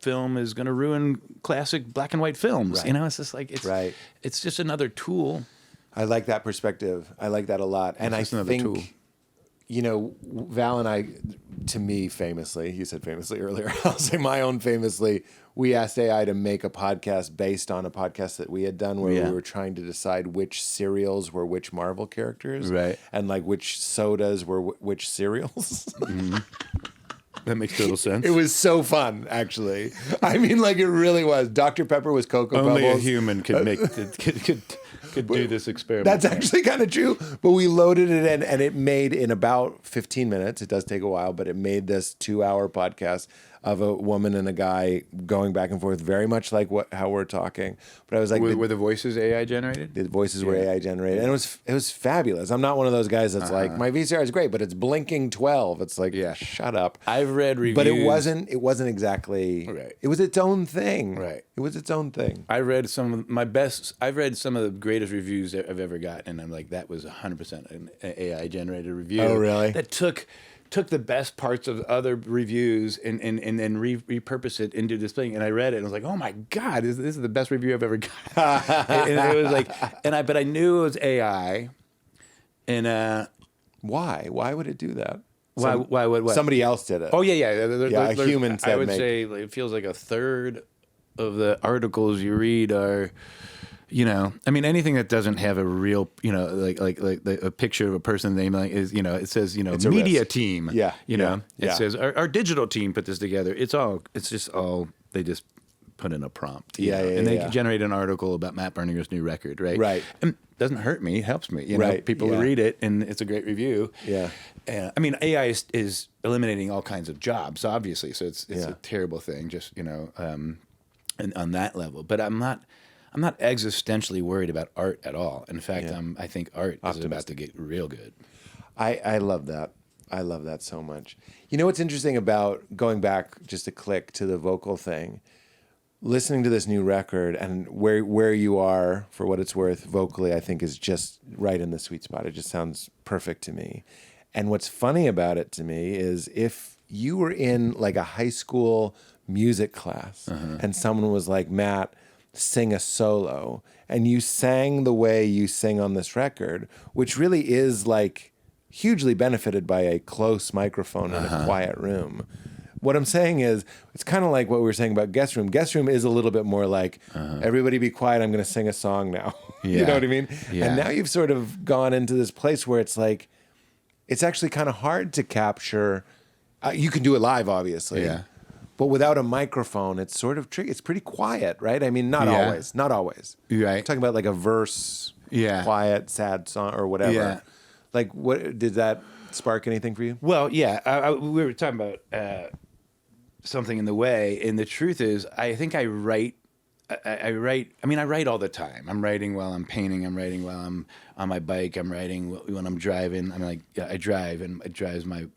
film is going to ruin classic black and white films. Right. It's just like it's just another tool. I like that perspective. I like that a lot, and I think tool. Val and I, to me, famously, you said famously earlier. I'll say my own famously. We asked AI to make a podcast based on a podcast that we had done where we were trying to decide which cereals were which Marvel characters. Right. And like which sodas were which cereals. That makes total sense. It was so fun, actually. I mean, like it really was. Dr. Pepper was Cocoa Only Bubbles. a human could make could do this experiment. That's actually kind of true. But we loaded it in, and it made in about 15 minutes. It does take a while, but it made this 2-hour podcast of a woman and a guy going back and forth, very much like how we're talking. But I was like, were the voices AI generated? the voices were AI generated, and it was fabulous. I'm not one of those guys that's like, my VCR is great, but it's blinking 12. It's like, shut up. I've read reviews, but it wasn't exactly. Right. It was its own thing. Right. It was its own thing. I've read some of the greatest reviews that I've ever gotten, and I'm like, that was 100% an AI generated review. Oh, really? That took the best parts of other reviews and then repurposed it into this thing. And I read it and I was like, oh my God, this is the best review I've ever got. and it was like, but I knew it was AI. And why? Why would it do that? Why would what? Somebody else did it. Oh yeah. A human said I would say it feels like a third of the articles you read are, I mean, anything that doesn't have a real, like a picture of a person name, like is, it says, media team. Yeah. It says our digital team put this together. It's just all they just put in a prompt. And they generate an article about Matt Berninger's new record, right? Right. And it doesn't hurt me. It helps me. People read it and it's a great review. Yeah. I mean, AI is eliminating all kinds of jobs, obviously. So it's a terrible thing, just, and on that level. But I'm not existentially worried about art at all. In fact, I think art is about to get real good. I love that. I love that so much. You know what's interesting about going back just a click to the vocal thing, listening to this new record and where you are, for what it's worth, vocally, I think is just right in the sweet spot. It just sounds perfect to me. And what's funny about it to me is if you were in like a high school music class and someone was like, Matt, sing a solo, and you sang the way you sing on this record, which really is like hugely benefited by a close microphone in a quiet room. What I'm saying is, it's kind of like what we were saying about Guest Room. Guest Room is a little bit more like, everybody be quiet, I'm going to sing a song now. You know what I mean? Yeah. And now you've sort of gone into this place where it's like, it's actually kind of hard to capture. You can do it live, obviously. Yeah. But without a microphone, it's sort of tricky. It's pretty quiet, right? I mean, not always. Not always. Right. I'm talking about like a verse, quiet, sad song or whatever. Yeah. Like, what did that spark anything for you? Well, yeah. We were talking about something in the way, and the truth is, I think I write. I write all the time. I'm writing while I'm painting. I'm writing while I'm on my bike. I'm writing when I'm driving. I drive, and it drives my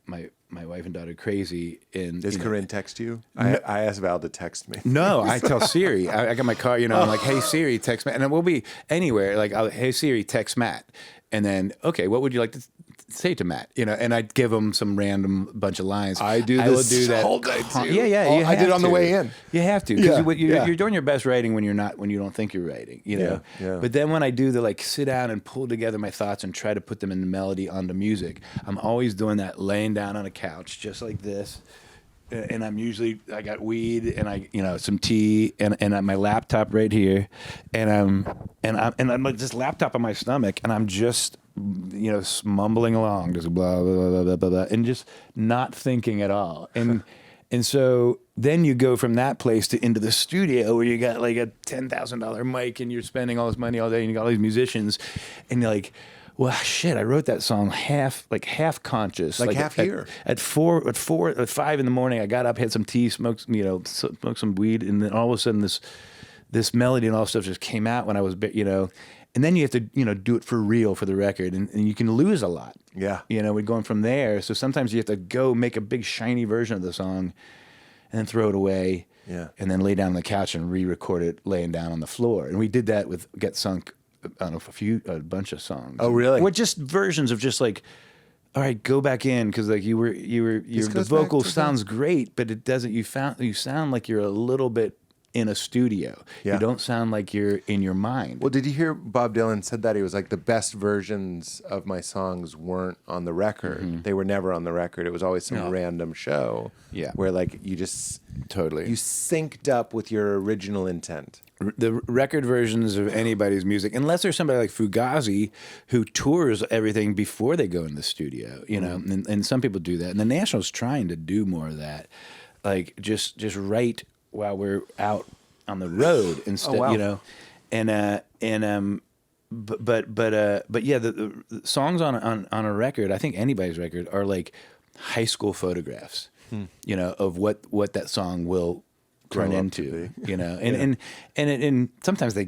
wife and daughter crazy. And does Corinne text you? I asked Val to text me. No, I tell Siri. I got my car. I'm like, hey Siri, text Matt, and then we'll be anywhere. Like, hey Siri, text Matt, and then okay, what would you like to say to Matt? And I'd give him some random bunch of lines. I will do that all day too. Yeah. I did it on the way in. You have to, because you're doing your best writing when you don't think you're writing. Yeah. But then when I do the sit down and pull together my thoughts and try to put them in melody onto music, I'm always doing that laying down on a couch just like this. And I got weed and some tea and my laptop right here, and I'm like this laptop on my stomach, and I'm just mumbling along, just blah blah blah blah blah, blah, and just not thinking at all. And so then you go from that place into the studio where you got like a $10,000 mic and you're spending all this money all day and you got all these musicians, and you're like, well, shit, I wrote that song half conscious, like half here. At 5 in the morning, I got up, had some tea, smoked some weed, and then all of a sudden this melody and all this stuff just came out when I was, and then you have to, do it for real for the record, and you can lose a lot. Yeah. We're going from there. So sometimes you have to go make a big shiny version of the song and then throw it away. Yeah. And then lay down on the couch and re-record it laying down on the floor. And we did that with Get Sunk. I don't know, a bunch of songs. Oh, really? Or just versions of just like, all right, go back in, because like the vocal sounds great, but it doesn't. You sound like you're a little bit in a studio. Yeah. You don't sound like you're in your mind. Well, did you hear Bob Dylan said that? He was like, the best versions of my songs weren't on the record. Mm-hmm. They were never on the record. It was always some random show. Yeah. Where like you just totally you synced up with your original intent. The record versions of anybody's music, unless there's somebody like Fugazi who tours everything before they go in the studio, and some people do that. And the National's trying to do more of that, like just write while we're out on the road instead, but yeah, the songs on a record, I think anybody's record, are like high school photographs. you know, of what that song will turn Grow up into, to be. you know, and sometimes they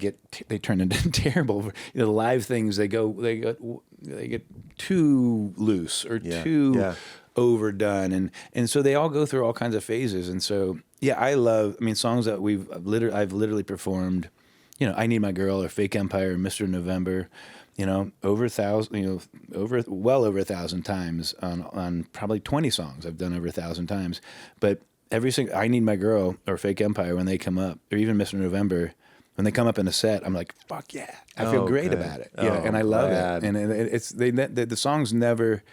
turn into terrible, you know, the live things. They get too loose or too overdone, and so they all go through all kinds of phases. And so I mean, songs that I've literally performed, you know, I Need My Girl or Fake Empire or Mr. November, you know, over 1,000, you know, well over 1,000 times on probably 20 songs I've done over 1,000 times, but every single I Need My Girl or Fake Empire, when they come up, or even Mr. November, when they come up in a set, I'm like, fuck yeah. I feel great about it. Yeah, and I love it. And the songs never.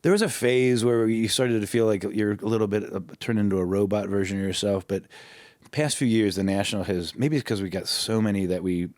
There was a phase where you started to feel like you're a little bit turned into a robot version of yourself. But the past few years, the National has, maybe it's because we got so many that we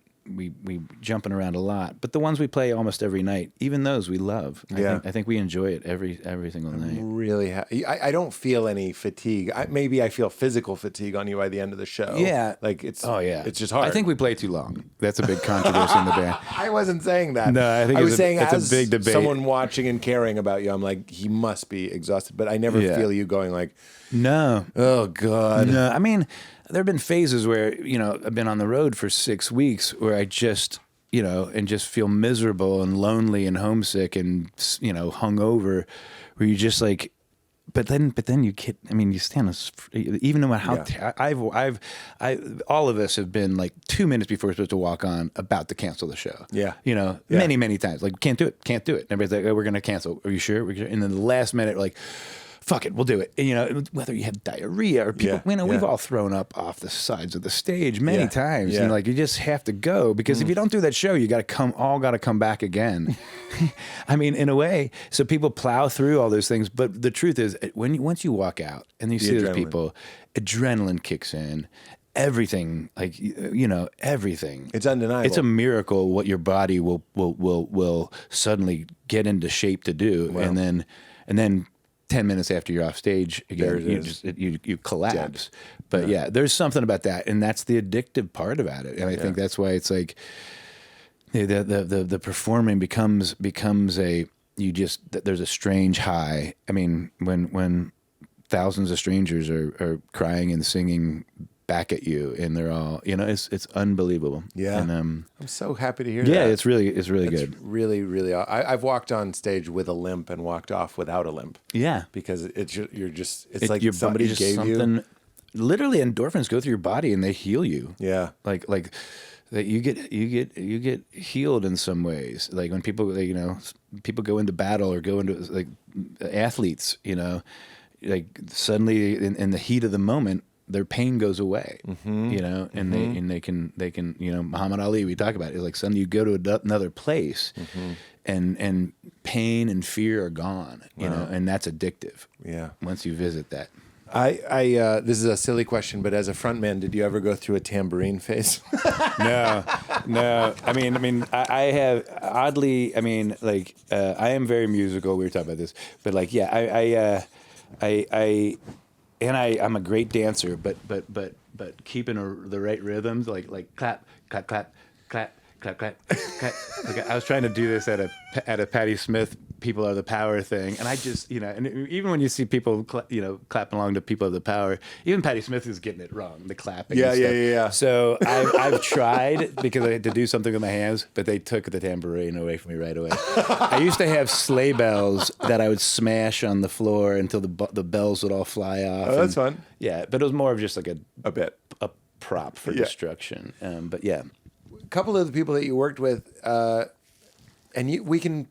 jumping around a lot, but the ones we play almost every night, even those we love. I think we enjoy it every single night. Really, I don't feel any fatigue. Maybe I feel physical fatigue on you by the end of the show. Yeah, like it's it's just hard. I think we play too long. That's a big controversy in the band. I wasn't saying that. No, I think I was saying it's as a big debate. Someone watching and caring about you, I'm like, he must be exhausted. But I never feel you going like, no, oh God, no. I mean, there have been phases where, you know, I've been on the road for 6 weeks where I just, you know, and just feel miserable and lonely and homesick and, you know, hungover, where you just like, but then you get, I mean, you stand, even no matter how, all of us have been like 2 minutes before we're supposed to walk on about to cancel the show. Yeah. You know, many times, like, can't do it. And everybody's like, oh, we're going to cancel. Are you sure? And then the last minute, like, fuck it, we'll do it. And, you know, whether you have diarrhea or people, you know, we've all thrown up off the sides of the stage many times. And like, you just have to go, because if you don't do that show, you got to come back again. I mean, in a way, so people plow through all those things. But the truth is, once you walk out and you see those people, adrenaline kicks in. Everything, like, you know, everything. It's undeniable. It's a miracle what your body will suddenly get into shape to do. Wow. And then 10 minutes after you're off stage again, you collapse. Dead. But there's something about that, and that's the addictive part about it. And I think that's why it's like the performing becomes there's a strange high. I mean, when thousands of strangers are crying and singing back at you, and they're all, you know, it's unbelievable. Yeah, and, I'm so happy to hear that. Yeah, it's really good. Really. I've walked on stage with a limp and walked off without a limp. Yeah, because it's like somebody gave something. You literally, endorphins go through your body and they heal you. Yeah, like that you get healed in some ways. Like when people, you know, people go into battle or go into, like, athletes, you know, like suddenly in the heat of the moment, their pain goes away, you know, and they can, you know, Muhammad Ali, we talk about it, like suddenly you go to another place, and pain and fear are gone, you know, and that's addictive. Yeah, once you visit that. I this is a silly question, but as a frontman, did you ever go through a tambourine phase? No. I mean, I have, oddly, I mean, like, I am very musical. We were talking about this, but like, yeah, I'm a great dancer, but keeping the right rhythms, like clap, clap, clap, clap, clap, clap, clap. Okay, I was trying to do this at a Patti Smith "People Are the Power" thing, and I just, you know, and even when you see people, you know, clapping along to "People Are the Power," even Patti Smith is getting it wrong, the clapping. Yeah. So I've tried, because I had to do something with my hands, but they took the tambourine away from me right away. I used to have sleigh bells that I would smash on the floor until the bells would all fly off. Oh, that's fun. Yeah, but it was more of just like a prop for destruction. But yeah. A couple of the people that you worked with, and you can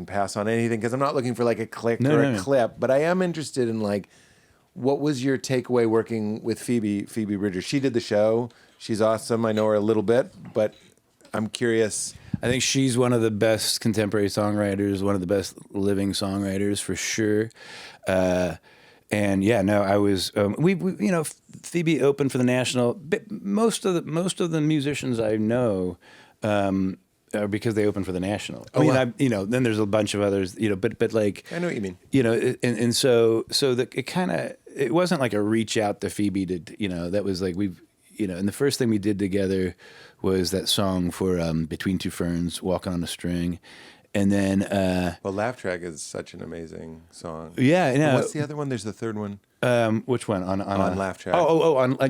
pass on anything, because I'm not looking for like a click or a clip, but I am interested in, like, what was your takeaway working with Phoebe Bridgers? She did the show. She's awesome. I know her a little bit, but I'm curious. I think she's one of the best contemporary songwriters, one of the best living songwriters for sure. And yeah, no, I was. We you know, Phoebe opened for the National. But most of the musicians I know are because they opened for the National. I mean, you know, then there's a bunch of others. You know, but like, I know what you mean. You know, and so it wasn't like a reach out to Phoebe to, you know, that was like you know, and the first thing we did together was that song for Between Two Ferns, Walking on a String. And then Well, Laugh Track is such an amazing song. yeah, And what's the other one? There's the third one. Which one on Laugh Track.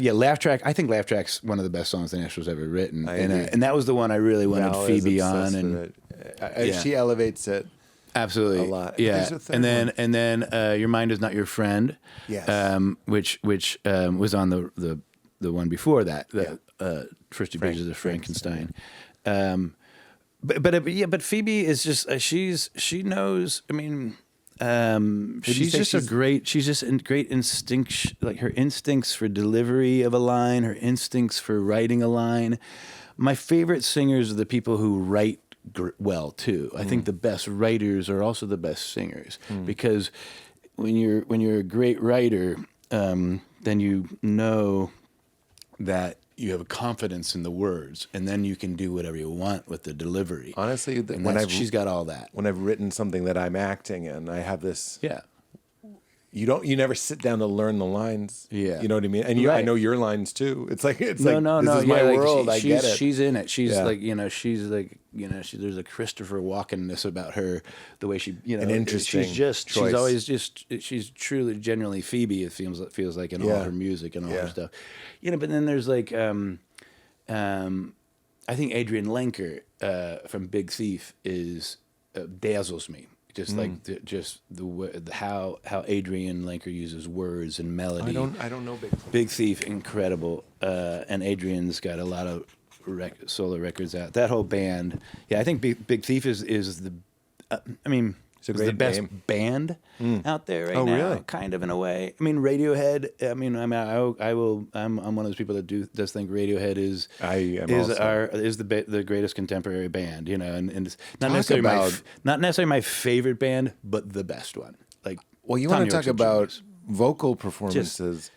Yeah, Laugh Track. I think Laugh Track's one of the best songs the National's ever written, I agree. and that was the one I really wanted Val is Phoebe obsessed on, with and it. She elevates it. absolutely a lot. Yeah, There's a third and then Your Mind Is Not Your Friend. Yes. Which was on the one before that, the First Two Pages of Frankenstein. But Phoebe is just she knows. I mean, she's just a great instinct. Like her instincts for delivery of a line, her instincts for writing a line. My favorite singers are the people who write well too. I think the best writers are also the best singers because when you're a great writer, then you know that you have a confidence in the words, and then you can do whatever you want with the delivery. Honestly, she's got all that. When I've written something that I'm acting in, I have this. Yeah. You never sit down to learn the lines. Yeah. You know what I mean? And I know your lines too. It's like this is my world. I get it. She's in it. She's there's a Christopher Walken-ness about her, the way she, an interesting choice. She's always she's truly, genuinely Phoebe. It feels like in all her music and all her stuff, But then there's like, I think Adrian Lenker from Big Thief dazzles me. Just like how Adrian Lenker uses words and melody. I don't know Big Thief. Big Thief, incredible, and Adrian's got a lot of solo records out. That whole band, I think Big Thief is the, it's the best band out there right now. Really? Kind of in a way. I mean, Radiohead. I'm one of those people that does think Radiohead is the greatest contemporary band. And it's not necessarily my favorite band, but the best one. Like, well, you want to talk about vocal performances.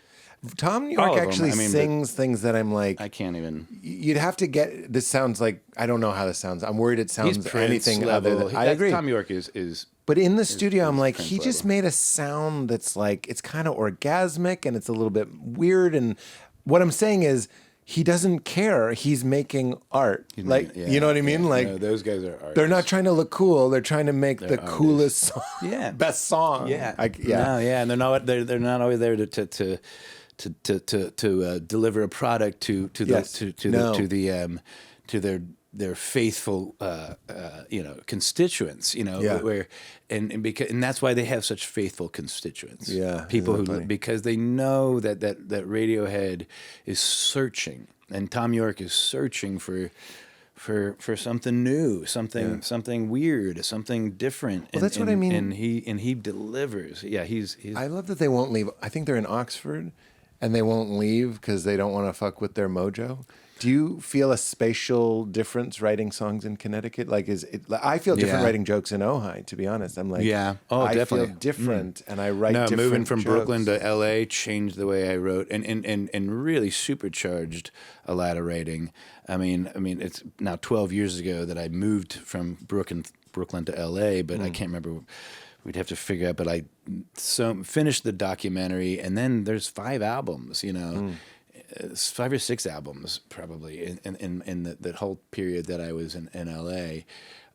Tom York actually sings things that I'm like, I can't even. You'd have to get. This sounds like, I don't know how this sounds. I'm worried it sounds anything other than. I agree. Tom York is. But in the studio, I'm like, he just made a sound that's like, it's kind of orgasmic and it's a little bit weird. And what I'm saying is, he doesn't care. He's making art. You know what I mean? Like, no, those guys are artists. They're not trying to look cool. They're trying to make the coolest song. Best song. And they're not always there to deliver a product to their faithful constituents, and that's why they have such faithful constituents. People who because they know that Radiohead is searching, and Tom York is searching for something new, something weird, something different. Well, that's what I mean. And he delivers. Yeah, he's. I love that they won't leave. I think they're in Oxford, and they won't leave because they don't want to fuck with their mojo. Do you feel a spatial difference writing songs in Connecticut? Like, I feel different writing jokes in Ojai, to be honest. I'm like, I definitely feel different, and I write different moving from jokes. Brooklyn to L.A. changed the way I wrote, and really supercharged a lot of writing. I mean, it's now 12 years ago that I moved from Brooklyn to L.A., but I can't remember. We'd have to figure out, but I finished the documentary, and then there's 5 albums, 5 or 6 albums probably in the whole period that I was in LA.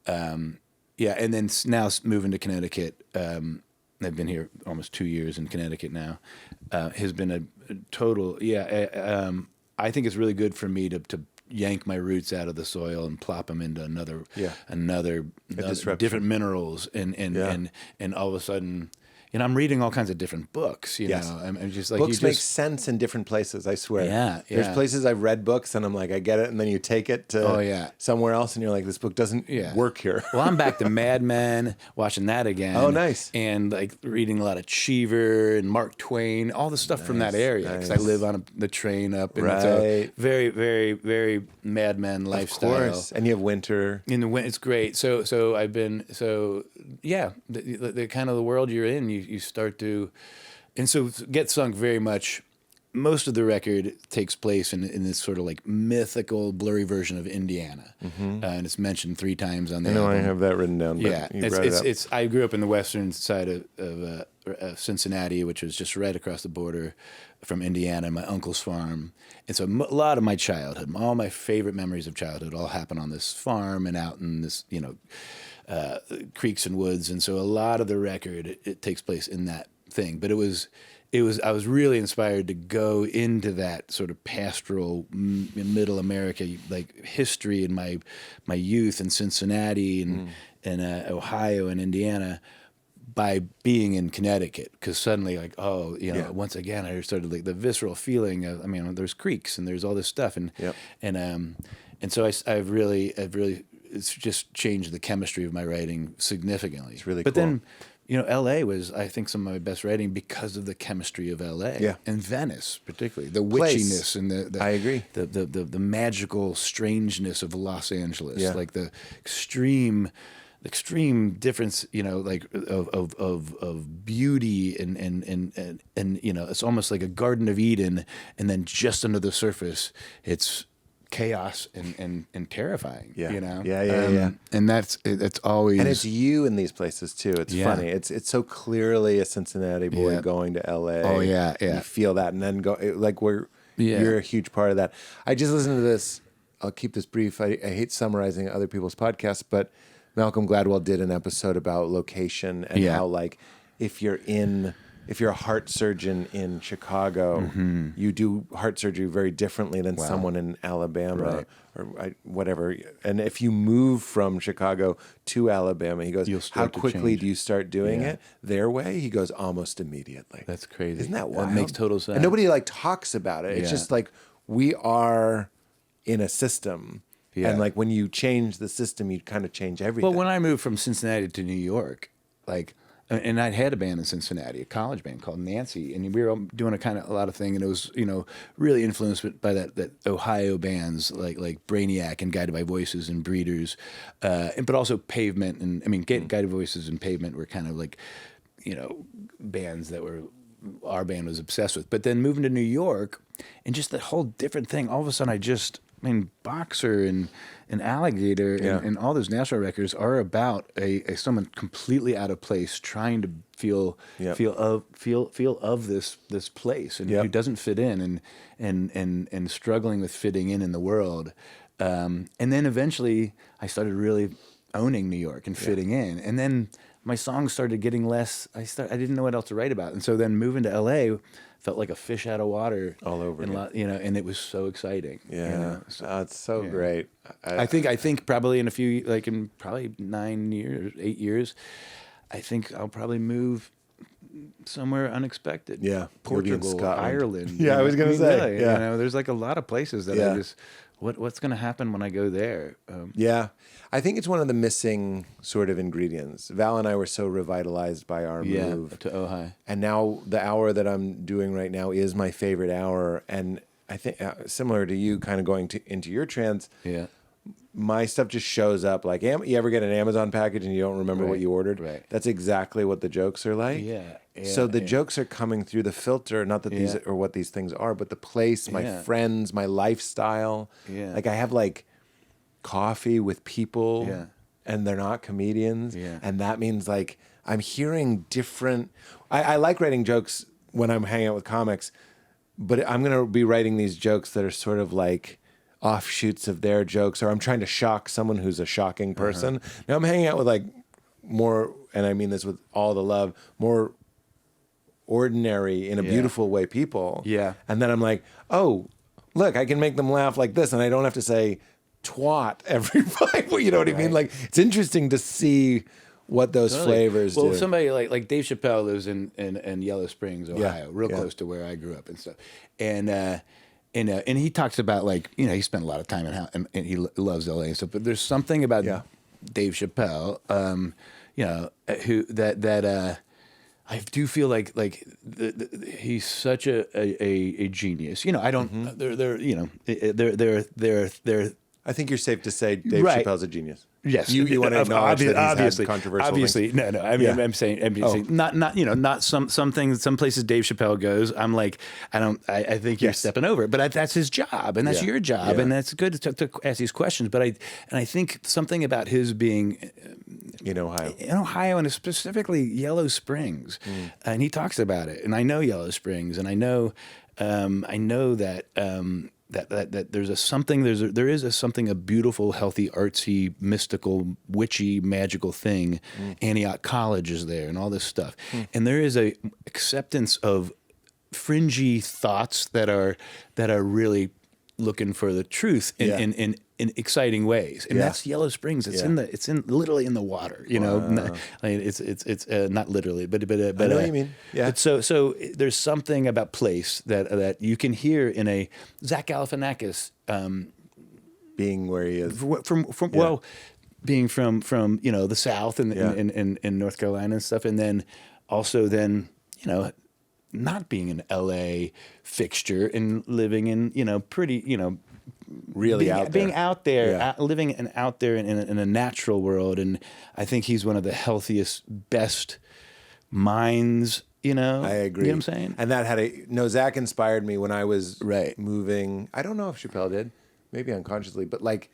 And then now moving to Connecticut, I've been here almost 2 years in Connecticut now, has been a total, I think it's really good for me to yank my roots out of the soil and plop them into another different minerals and all of a sudden, I'm reading all kinds of different books, know. I'm just like, books make sense in different places, I swear. Yeah. There's places I've read books and I'm like, I get it, and then you take it to somewhere else and you're like, this book doesn't work here. Well, I'm back to Mad Men, watching that again. Oh, nice. And like reading a lot of Cheever and Mark Twain, all the stuff from that area, because I live on the train up, and it's a very, very, very Mad Men lifestyle. Of course. And you have winter. In the winter, it's great. So I've been the kind of the world you're in, you start to, and so Get Sunk very much. Most of the record takes place in this sort of like mythical, blurry version of Indiana, and it's mentioned 3 times on the album. I have that written down. But it's. I grew up in the western side of Cincinnati, which was just right across the border from Indiana, my uncle's farm, and so a lot of my childhood, all my favorite memories of childhood, all happen on this farm and out in this, creeks and woods, and so a lot of the record it takes place in that thing. But I was really inspired to go into that sort of pastoral middle America like history in my youth in Cincinnati and Ohio and Indiana by being in Connecticut, because suddenly once again I started like the visceral feeling of, I mean, there's creeks and there's all this stuff and so I've really it's just changed the chemistry of my writing significantly. It's really but cool. Then L.A. was, I think, some of my best writing because of the chemistry of L.A. Yeah. And Venice, particularly. The Place. witchiness and the I agree. The magical strangeness of Los Angeles. Yeah. Like the extreme difference, like of beauty and it's almost like a Garden of Eden, and then just under the surface, it's chaos and terrifying. Yeah. And it's always, and it's you in these places too. It's funny. It's so clearly a Cincinnati boy going to LA. Oh yeah. You feel that, and then you're a huge part of that. I just listened to this. I'll keep this brief. I hate summarizing other people's podcasts, but Malcolm Gladwell did an episode about location and how, like, if you're a heart surgeon in Chicago, you do heart surgery very differently than someone in Alabama or whatever. And if you move from Chicago to Alabama, he goes, how quickly do you start doing it their way? He goes, almost immediately. That's crazy. Isn't that wild? That makes total sense. And nobody talks about it. It's just like we are in a system. Yeah. And when you change the system, you kind of change everything. Well, when I moved from Cincinnati to New York, and I'd had a band in Cincinnati, a college band called Nancy, and we were doing a lot of thing, and it was really influenced by that Ohio bands like Brainiac and Guided by Voices and Breeders, but also Pavement, and I mean Guided Voices and Pavement were kind of bands that our band was obsessed with. But then moving to New York, and just that whole different thing, all of a sudden Boxer and Alligator and all those national records are about someone completely out of place trying to feel of this place, and who doesn't fit in and struggling with fitting in the world. And then eventually I started really owning New York and fitting in, and then my songs started getting less. I didn't know what else to write about, and so then moving to LA felt like a fish out of water all over again. And it was so exciting. It's so great. I think probably in probably 9 years, 8 years, I think I'll probably move somewhere unexpected. Portugal, Ireland. I was gonna say. Really, there's a lot of places that I just, what's going to happen when I go there? I think it's one of the missing sort of ingredients. Val and I were so revitalized by our move to Ohio, and now the hour that I'm doing right now is my favorite hour. And I think similar to you, kind of going into your trance. My stuff just shows up. Like, you ever get an Amazon package and you don't remember what you ordered? Right. That's exactly what the jokes are like. So the jokes are coming through the filter, not that these are what these things are, but the place, my friends, my lifestyle. Like, I have coffee with people and they're not comedians. And that means I'm hearing different. I like writing jokes when I'm hanging out with comics, but I'm going to be writing these jokes that are sort of offshoots of their jokes, or I'm trying to shock someone who's a shocking person. Now I'm hanging out with more, and I mean this with all the love, more ordinary in a beautiful way people. And then I'm like, oh, look, I can make them laugh like this, and I don't have to say twat every five. You know what I mean? It's interesting to see what those flavors do. Well, somebody like Dave Chappelle lives in Yellow Springs, Ohio, real close to where I grew up and stuff. And he talks about he spent a lot of time and he loves LA and stuff. But there's something about Dave Chappelle, who that I do feel like he's such a genius. I don't. They're. I think you're safe to say Dave Chappelle's a genius. Yes, you want to acknowledge that he's had controversial obviously, things. No. I mean, I'm saying not some things. Some places Dave Chappelle goes, I'm like, I think you're stepping over it. But that's his job, and that's your job, and that's good to ask these questions. But I think something about his being in Ohio, and specifically Yellow Springs, and he talks about it. And I know Yellow Springs, and I know that. that there's a something, there is a something, a beautiful, healthy, artsy, mystical, witchy, magical thing. Antioch College is there and all this stuff. And there is a acceptance of fringy thoughts that are really looking for the truth in exciting ways, and that's Yellow Springs. It's in literally in the water, you know. I mean, it's not literally, but I know what you mean. Yeah. But so there's something about place that you can hear in a Zach Galifianakis Being where he is. well, being from you know the South and in North Carolina and stuff, and then also you know, not being an LA fixture and living in, you know, pretty, you know, Really being out there, Yeah. living out there in a natural world. And I think he's one of the healthiest, best minds, you know. I agree. You know what I'm saying? And that had Zach inspired me when I was Right. moving. I don't know if Chappelle did, maybe unconsciously, but like,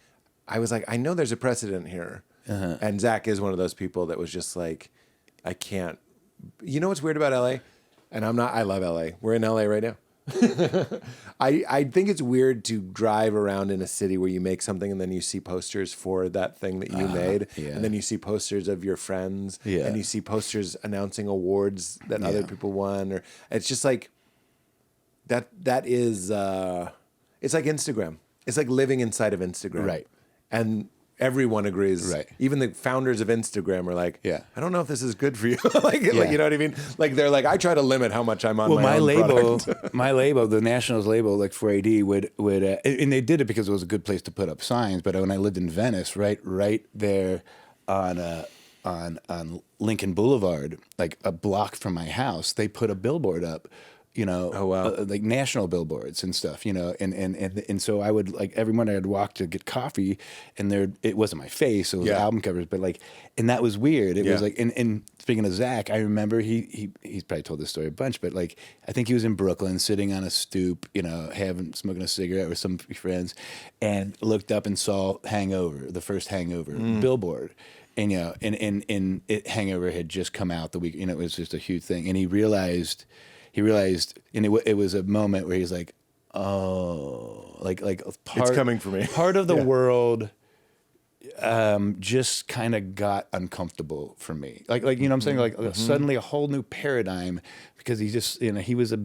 I was like, I know there's a precedent here. And Zach is one of those people that was just like, I can't. You know what's weird about LA? And I love LA. We're in LA right now. I think it's weird to drive around in a city where you make something and then you see posters for that thing that you made, and then you see posters of your friends, and you see posters announcing awards that other people won, or it's just like that is it's like Instagram. It's like living inside of Instagram. Right. And everyone agrees. Right. Even the founders of Instagram are like, Yeah. I don't know if this is good for you. like, you know what I mean? Like, they're like, I try to limit how much I'm on my own product. My label, the Nationals label, like 4AD would, and they did it because it was a good place to put up signs. But when I lived in Venice, right there on Lincoln Boulevard, like a block from my house, they put a billboard up. You know, like national billboards and stuff, you know, and so I would, like, every morning I'd walk to get coffee, and it wasn't my face, it was album covers, but like, and that was weird. It was like, and speaking of Zach, I remember he's probably told this story a bunch, but like, I think he was in Brooklyn sitting on a stoop, you know, smoking a cigarette with some friends, and looked up and saw the first Hangover billboard. And, you know, and Hangover had just come out the week, you know, it was just a huge thing. And he realized, and it was a moment where he's like, oh, like It's coming for me. Part of the world just kind of got uncomfortable for me. Like you know what I'm saying? Like suddenly a whole new paradigm, because he just, you know, he was a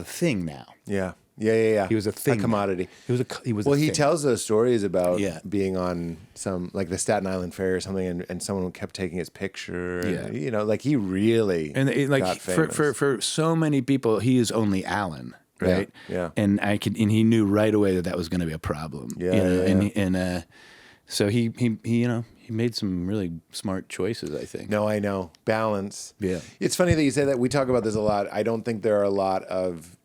thing now. Yeah. He was a thing. A commodity. He was Well, a he thing. tells those stories about being on some, like the Staten Island Ferry or something, and someone kept taking his picture. And, you know, like he really got famous. for so many people, he is only Alan, right? Yeah. And he knew right away that was going to be a problem. Yeah, you know? yeah. And so he you know, he made some really smart choices, I think. No, I know. Balance. Yeah. It's funny that you say that. We talk about this a lot. I don't think there are a lot of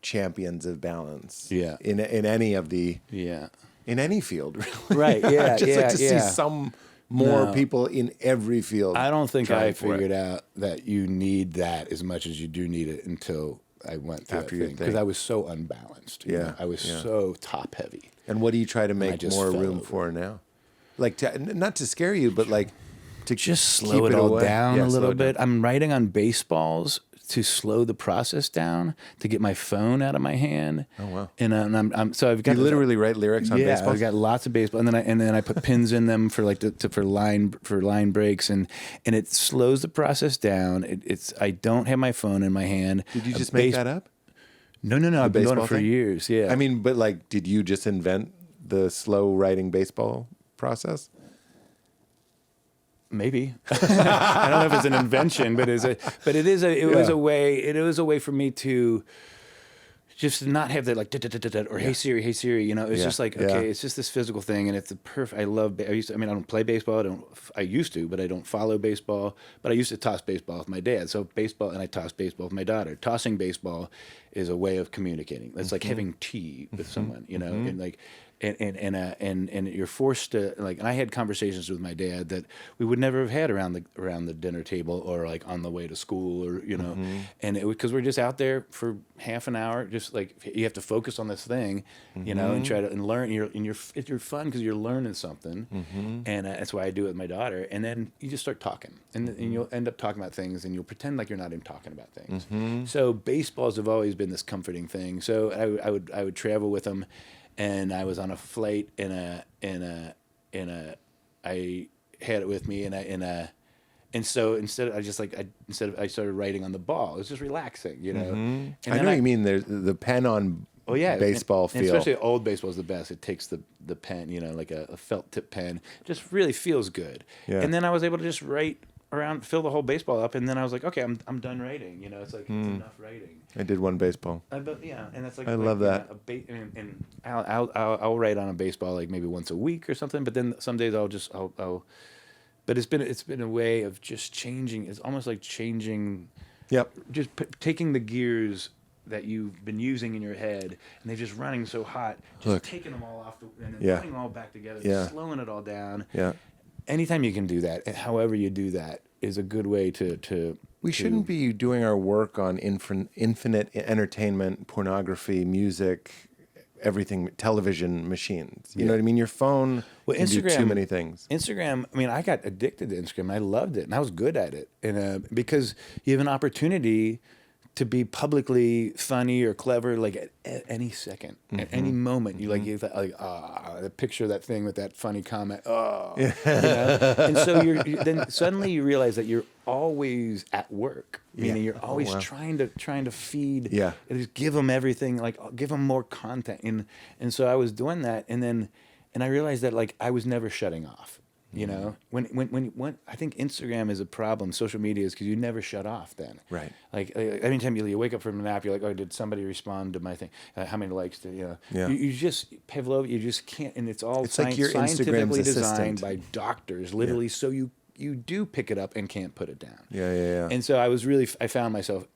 champions of balance. Yeah. In any of the. Yeah. In any field, really. Right. Yeah. I'd just like to see some more people in every field. I don't think I trying for it. figured out that you need that as much as you do need it until I went through After that your thing, thing. because I was so unbalanced. You Yeah, know? I was yeah. so top heavy. And what do you try to make just more fell room over. for now? Like, not to scare you, but like to Just keep slow it all away? down Yeah, a slow little it down. bit. I'm writing on baseballs to slow the process down, to get my phone out of my hand. Oh wow! And I'm so I've got You literally write lyrics on yeah, baseball. I've got lots of baseball, and then I put pins in them for like for line breaks, and it slows the process down. I don't have my phone in my hand. Did you just make that up? No. I've been doing baseball it for thing? years. Yeah. I mean, but like, did you just invent the slow writing baseball process? Maybe. I don't know if it's an invention, but it was a way for me to just not have that like or hey Siri, you know. It's just like, okay, it's just this physical thing, and it's the perfect. I don't play baseball. I used to, but I don't follow baseball. But I used to toss baseball with my dad. So baseball, and I toss baseball with my daughter. Tossing baseball is a way of communicating. It's like having tea with someone, you know, and like. and you're forced to like. And I had conversations with my dad that we would never have had around the dinner table or like on the way to school or and because we're just out there for half an hour, just like you have to focus on this thing, and try to learn. You're fun because you're learning something, and that's why I do it with my daughter. And then you just start talking, and you'll end up talking about things, and you'll pretend like you're not even talking about things. So baseballs have always been this comforting thing. So I would travel with them. And I was on a flight I had it with me and so instead I started writing on the ball. It was just relaxing, And I know what you mean. There's the pen on baseball and feel. especially old baseball is the best. It takes the pen, like a felt tip pen. Just really feels good. Yeah. And then I was able to just write around, fill the whole baseball up, and then I was like, okay, I'm done writing. It's like it's enough writing. I did one baseball. And that's like I love that. And I'll write on a baseball like maybe once a week or something. But then some days I'll. But it's been a way of just changing. It's almost like changing. Yep. Just taking the gears that you've been using in your head, and they're just running so hot. Just taking them all off and then putting them all back together, slowing it all down. Yeah. Anytime you can do that, and however you do that, is a good way to. We shouldn't be doing our work on infinite entertainment, pornography, music, everything, television machines. You know what I mean? Your phone can do too many things. Instagram, I mean, I got addicted to Instagram. I loved it, and I was good at it. And because you have an opportunity to be publicly funny or clever, like at any second, at any moment, you the picture of that thing with that funny comment, and so then suddenly you realize that you're always at work, meaning you're always trying to feed, and just give them everything, like give them more content, and so I was doing that, and I realized that like I was never shutting off. When I think Instagram is a problem, social media is because you never shut off then. Right. Like anytime you wake up from a nap, you're like, oh, did somebody respond to my thing? How many likes did, You just, Pavlov, you just can't, and it's all like your scientifically Instagram's designed assistant. by doctors, literally, so you do pick it up and can't put it down. Yeah. And so I found myself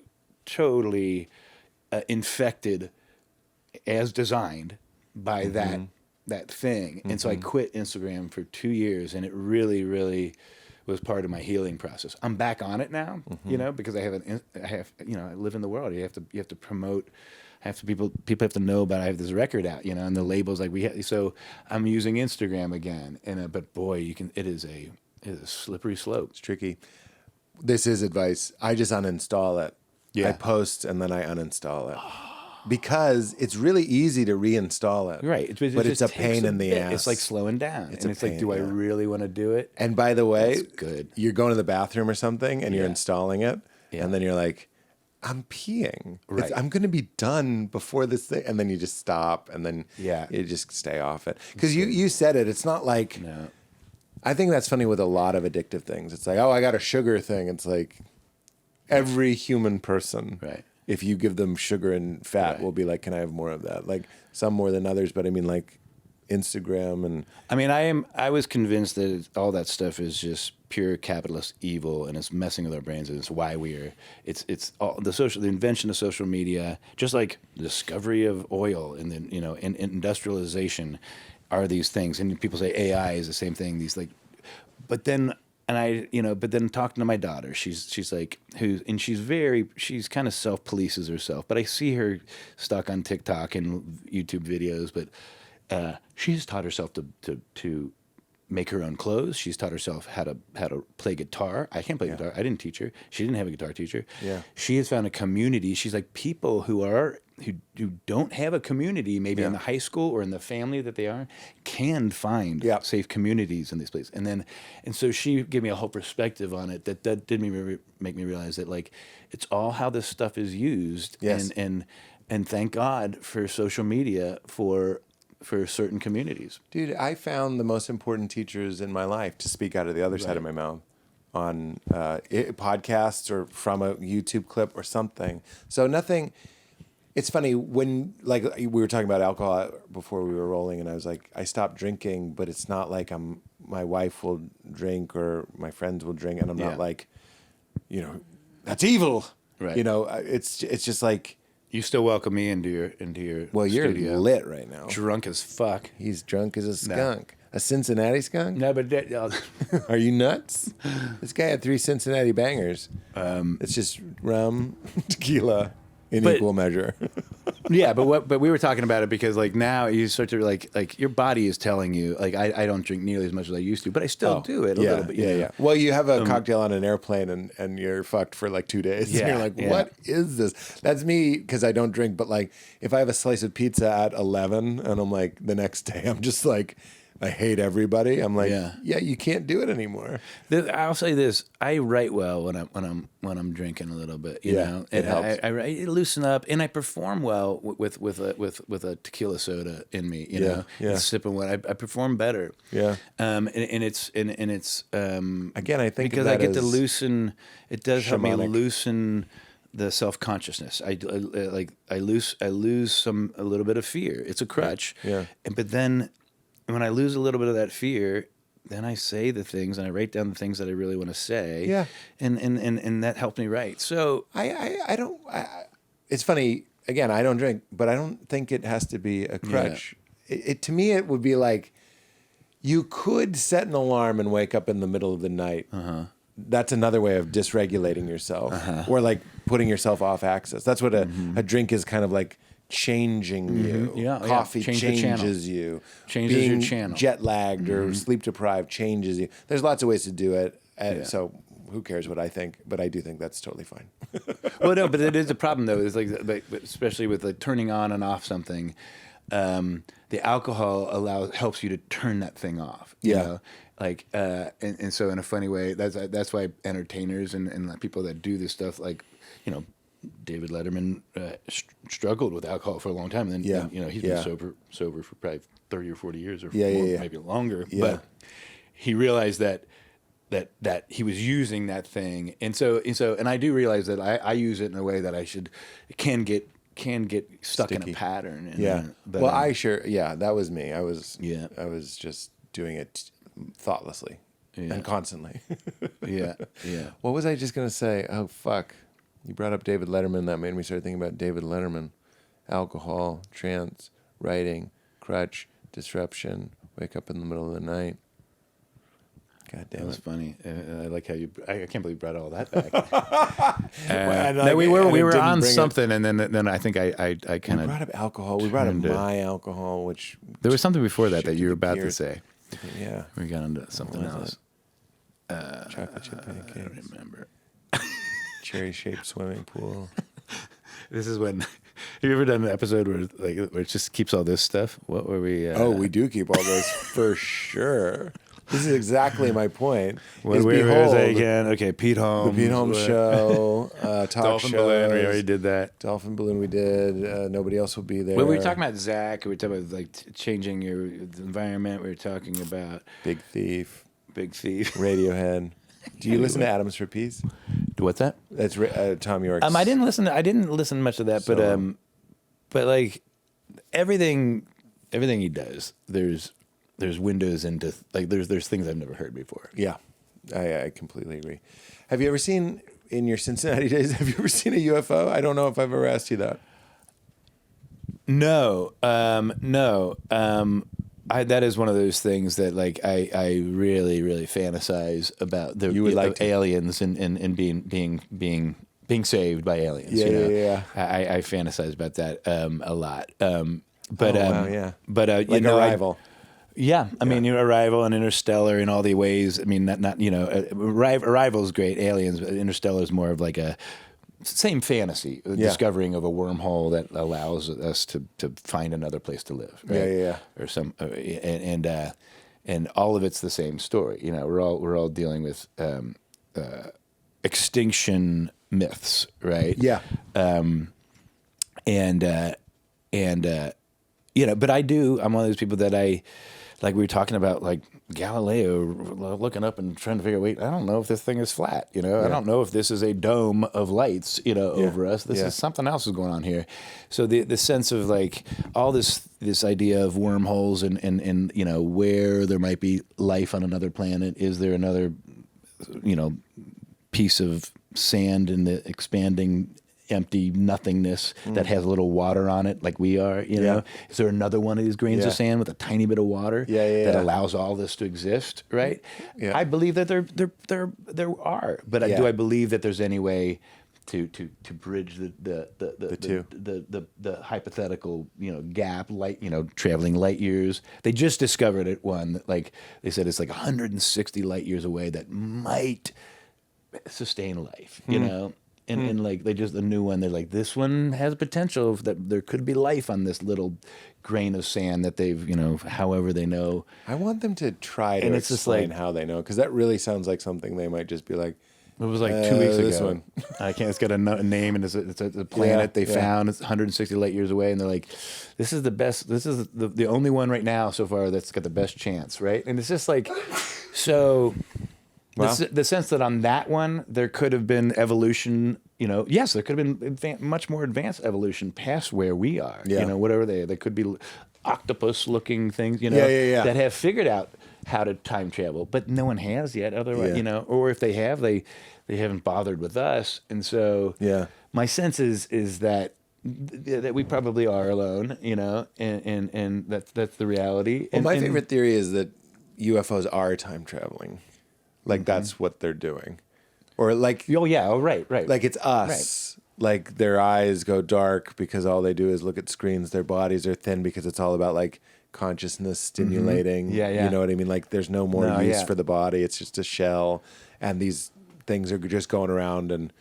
totally infected as designed by that thing. And so I quit Instagram for 2 years, and it really, really was part of my healing process. I'm back on it now, because I live in the world. You have to promote. People have to know about I have this record out, and the labels so I'm using Instagram again. And but boy, it is a slippery slope. It's tricky. This is advice. I just uninstall it. Yeah. I post and then I uninstall it. Because it's really easy to reinstall it. Right. But it's a pain in the ass. It's like slowing down. It's pain, like, do I really want to do it? And by the way, That's good. You're going to the bathroom or something and you're installing it. Yeah. And then you're like, I'm peeing. Right. I'm going to be done before this thing. And then you just stop and then you just stay off it. Because you said it. It's not like... No. I think that's funny with a lot of addictive things. It's like, oh, I got a sugar thing. It's like every human person... Right. If you give them sugar and fat, will be like, can I have more of that? Like some more than others, but I mean like Instagram and... I mean, I was convinced that all that stuff is just pure capitalist evil and it's messing with our brains and it's why it's all the invention of social media, just like the discovery of oil and then, and industrialization are these things. And people say AI is the same thing. But then talking to my daughter, she's like, she's kind of self-polices herself, but I see her stuck on TikTok and YouTube videos, but she's taught herself to make her own clothes. She's taught herself how to play guitar. I can't play guitar. I didn't teach her. She didn't have a guitar teacher. Yeah. She has found a community. She's like people who don't have a community, maybe in the high school or in the family that they are, can find safe communities in these places. And so she gave me a whole perspective on it that did make me realize that like it's all how this stuff is used. Yes. And thank God for social media for certain communities. Dude, I found the most important teachers in my life to speak out of the other side of my mouth on podcasts or from a YouTube clip or something. So nothing... It's funny when, like, we were talking about alcohol before we were rolling, and I was like, I stopped drinking, but it's not like my wife will drink or my friends will drink, and I'm not like, that's evil. Right. It's just like You still welcome me into your Well, you're studio. lit right now. Drunk as fuck. He's drunk as a skunk. A Cincinnati skunk? No, but Are you nuts? This guy had 3 Cincinnati bangers. It's just rum, tequila in But- equal measure. yeah, but we were talking about it because like now you start to like your body is telling you like I don't drink nearly as much as I used to, but I still do it a little bit. You know? Well, you have a cocktail on an airplane and you're fucked for like 2 days. Yeah, You're like, yeah. what is this? That's me because I don't drink. But like, if I have a slice of pizza at 11 and I'm like the next day, I'm just like, I hate everybody. I'm like, yeah, you can't do it anymore. I'll say this: I write well when I'm drinking a little bit. You know, it and helps. I loosen up, and I perform well with a tequila soda in me. You know, and sipping one, I perform better. Yeah. And it's Again, I think because of I that get to as loosen. It does help me shamanic. loosen the self-consciousness. I lose a little bit of fear. It's a crutch. Yeah. But then when I lose a little bit of that fear, then I say the things and I write down the things that I really want to say. Yeah. And that helped me write. So I don't. It's funny. Again, I don't drink, but I don't think it has to be a crutch. It to me, it would be like you could set an alarm and wake up in the middle of the night. That's another way of dysregulating yourself, or like putting yourself off axis. That's what a drink is, kind of like changing you. Yeah, Coffee Change the channel. changes you. Changes Being your channel. jet lagged or sleep deprived changes you. There's lots of ways to do it. So who cares what I think? But I do think that's totally fine. Well, no, but it is a problem though. It's like especially with like turning on and off something. The alcohol helps you to turn that thing off. You know? Like and so in a funny way, that's why entertainers and like people that do this stuff, like, you know, David Letterman struggled with alcohol for a long time, and then he's been sober for probably 30 or 40 years or more, maybe longer. But he realized that he was using that thing, and I do realize that I use it in a way that can get stuck in a pattern. And, but, that was me. I was just doing it thoughtlessly and constantly. yeah. What was I just gonna say? Oh fuck. You brought up David Letterman. That made me start thinking about David Letterman. Alcohol, trance, writing, crutch, disruption, wake up in the middle of the night. God damn That was it. funny. I like how I can't believe you brought all that back. We we were on something, and then I think I kind We of brought up alcohol. We brought up my alcohol, which there was something before that shifted you were the about to gears. say. Yeah. We got into something What was else. Chocolate chip I don't pancakes, remember. cherry-shaped swimming pool. This is when. Have you ever done an episode where it just keeps all this stuff? What were we? We do keep all those for sure. This is exactly my point. Where is was behold, I again? Okay, Pete Holmes. the Pete Holmes show, talk Dolphin shows. Balloon. We already did that. Dolphin Balloon we did. Nobody else will be there. Well, we were talking about Zach. We were talking about like changing your environment. We were talking about Big Thief, Big Thief. Radiohead. Do you listen to Atoms for Peace? What's that? That's Tom York's. I didn't listen much to that, but like everything he does, there's windows into like there's things I've never heard before. Yeah, I completely agree. Have you ever seen, in your Cincinnati days, have you ever seen a UFO? I don't know if I've ever asked you that. No. That is one of those things that like I really, really fantasize about aliens and being saved by aliens. Yeah. I fantasize about that a lot. Like Arrival. I mean, Arrival and Interstellar in all the ways. I mean, not Arrival is great. Aliens, but Interstellar is more of like a same fantasy, discovering of a wormhole that allows us to find another place to live. Right? Yeah. Or some, and all of it's the same story. You know, we're all dealing with extinction myths, right? Yeah. But I'm one of those people that like we were talking about, like Galileo looking up and trying to figure, wait, I don't know if this thing is flat, I don't know if this is a dome of lights, over us. This is something else is going on here. So the sense of like all this idea of wormholes and where there might be life on another planet. Is there another, piece of sand in the expanding empty nothingness that has a little water on it, like we are. You know, is there another one of these grains of sand with a tiny bit of water that allows all this to exist? Right. Yeah. I believe that there are, but do I believe that there's any way to bridge the hypothetical gap, traveling light years? They just discovered it one that, like they said, it's like 160 light years away that might sustain life, and like they just, the new one, they're like, this one has potential that there could be life on this little grain of sand that they've however they know. I want them to try to explain how they know, because that really sounds like something they might just be like, it was like 2 weeks ago. This one. I can't. It's got a name, and it's a planet they found. It's 160 light years away, and they're like, "This is the best. This is the only one right now so far that's got the best chance, right?" And it's just like, so the sense that on that one there could have been evolution. Yes, there could have been much more advanced evolution past where we are. Whatever they could be octopus-looking things. That have figured out how to time travel, but no one has yet. Otherwise, or if they have, they haven't bothered with us. And so, my sense is that we probably are alone, and that's the reality. Well, my favorite theory is that UFOs are time traveling, like that's what they're doing, or like right, like it's us. Right. Like their eyes go dark because all they do is look at screens. Their bodies are thin because it's all about like consciousness stimulating. You know what I mean? Like there's no more use for the body. It's just a shell, and these things are just going around. And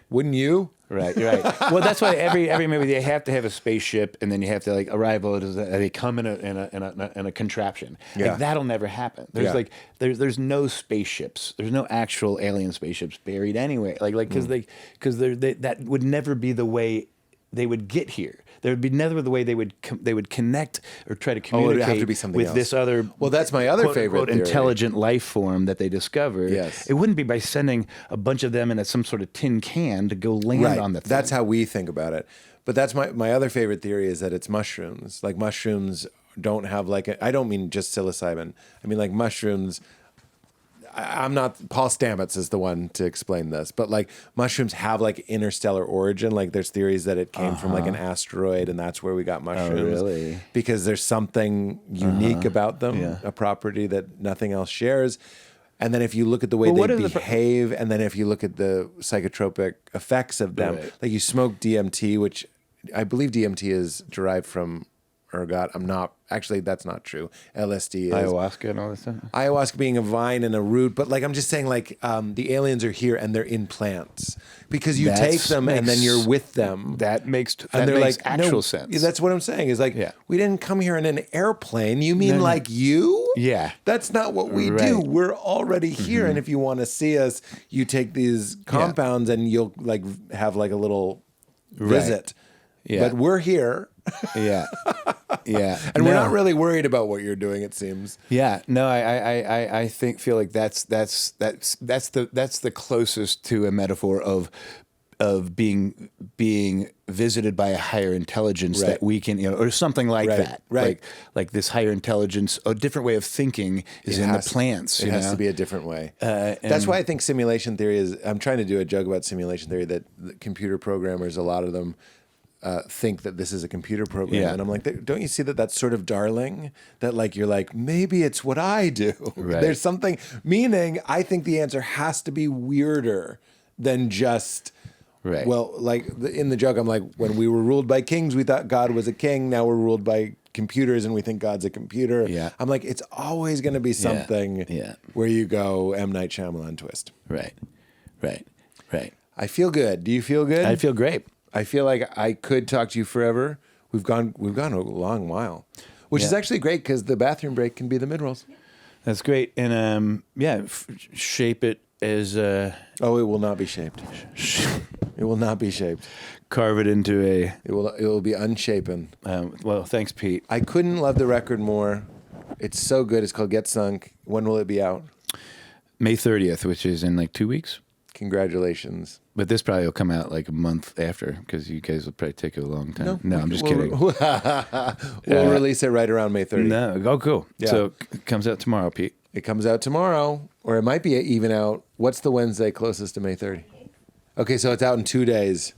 wouldn't you? Right. Well, that's why every movie they have to have a spaceship, and then you have to like arrival. They come in a contraption. Like that'll never happen. There's there's no spaceships. There's no actual alien spaceships buried anyway. Because that would never be the way they would get here. There would be never the way they would connect or try to communicate it would have to be something with else. This other. Well, that's my other favorite theory. Intelligent life form that they discovered. Yes. It wouldn't be by sending a bunch of them in some sort of tin can to go land on the thing. That's how we think about it. But that's my other favorite theory is that it's mushrooms. Like mushrooms don't have I don't mean just psilocybin. I mean like mushrooms. I'm not, Paul Stamets is the one to explain this, but like mushrooms have like interstellar origin. Like there's theories that it came from like an asteroid, and that's where we got mushrooms. Oh, really? Because there's something unique about them, a property that nothing else shares. And then if you look at the way they behave, and then if you look at the psychotropic effects of them, like you smoke DMT, which I believe DMT is derived from ergot. That's not true. LSD is. Ayahuasca and all this stuff? Ayahuasca being a vine and a root, but like I'm just saying the aliens are here and they're in plants. Because you take them and then you're with them. That makes actual sense. That's what I'm saying. Is like, we didn't come here in an airplane. You mean like you? Yeah. That's not what we do. We're already here. And if you want to see us, you take these compounds and you'll like have like a little visit. Yeah. But we're here. Yeah. And we're not really worried about what you're doing, it seems. Yeah. No, I feel like that's the closest to a metaphor of being visited by a higher intelligence that we can, or something like that. Right. Like this higher intelligence, a different way of thinking is in the plants. It has to be a different way. That's why I think simulation theory is, I'm trying to do a joke about simulation theory that the computer programmers, a lot of them, think that this is a computer program, and I'm like, don't you see that that's sort of darling? That like you're like, maybe it's what I do. Right. There's something, meaning I think the answer has to be weirder than just. Right. Well, like in the joke, I'm like, when we were ruled by kings, we thought God was a king. Now we're ruled by computers, and we think God's a computer. Yeah. I'm like, it's always going to be something where you go M. Night Shyamalan twist. Right. I feel good. Do you feel good? I feel great. I feel like I could talk to you forever. We've gone a long while, which is actually great because the bathroom break can be the mid-rolls. That's great. And shape it as it will not be shaped. It will not be shaped. Carve it into a. It will be unshapen. Well, thanks, Pete. I couldn't love the record more. It's so good. It's called Get Sunk. When will it be out? May 30th, which is in like 2 weeks. Congratulations. But this probably will come out like a month after because you guys will probably take a long time. No, I'm just kidding. We'll release it right around May 30th. No, oh, cool. Yeah. So it comes out tomorrow, Pete. It comes out tomorrow, or it might be even out. What's the Wednesday closest to May 30? Okay, so it's out in 2 days.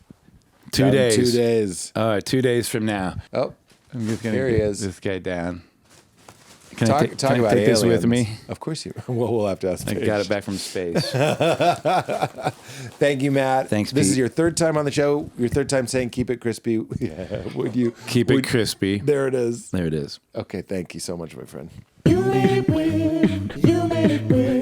2 days. 2 days. All right, 2 days from now. Oh, I'm just gonna here he get is. this guy down. Can Talk I take about this aliens. with me? Of course you. Well, we'll have to ask. I Paige. got it back from space. Thank you, Matt. Thanks, This is Pete. your third time on the show. Your third time saying "keep it crispy." Yeah, would you Keep it crispy. There it is. There it is. Okay, thank you so much, my friend. You made it weird. You made it weird.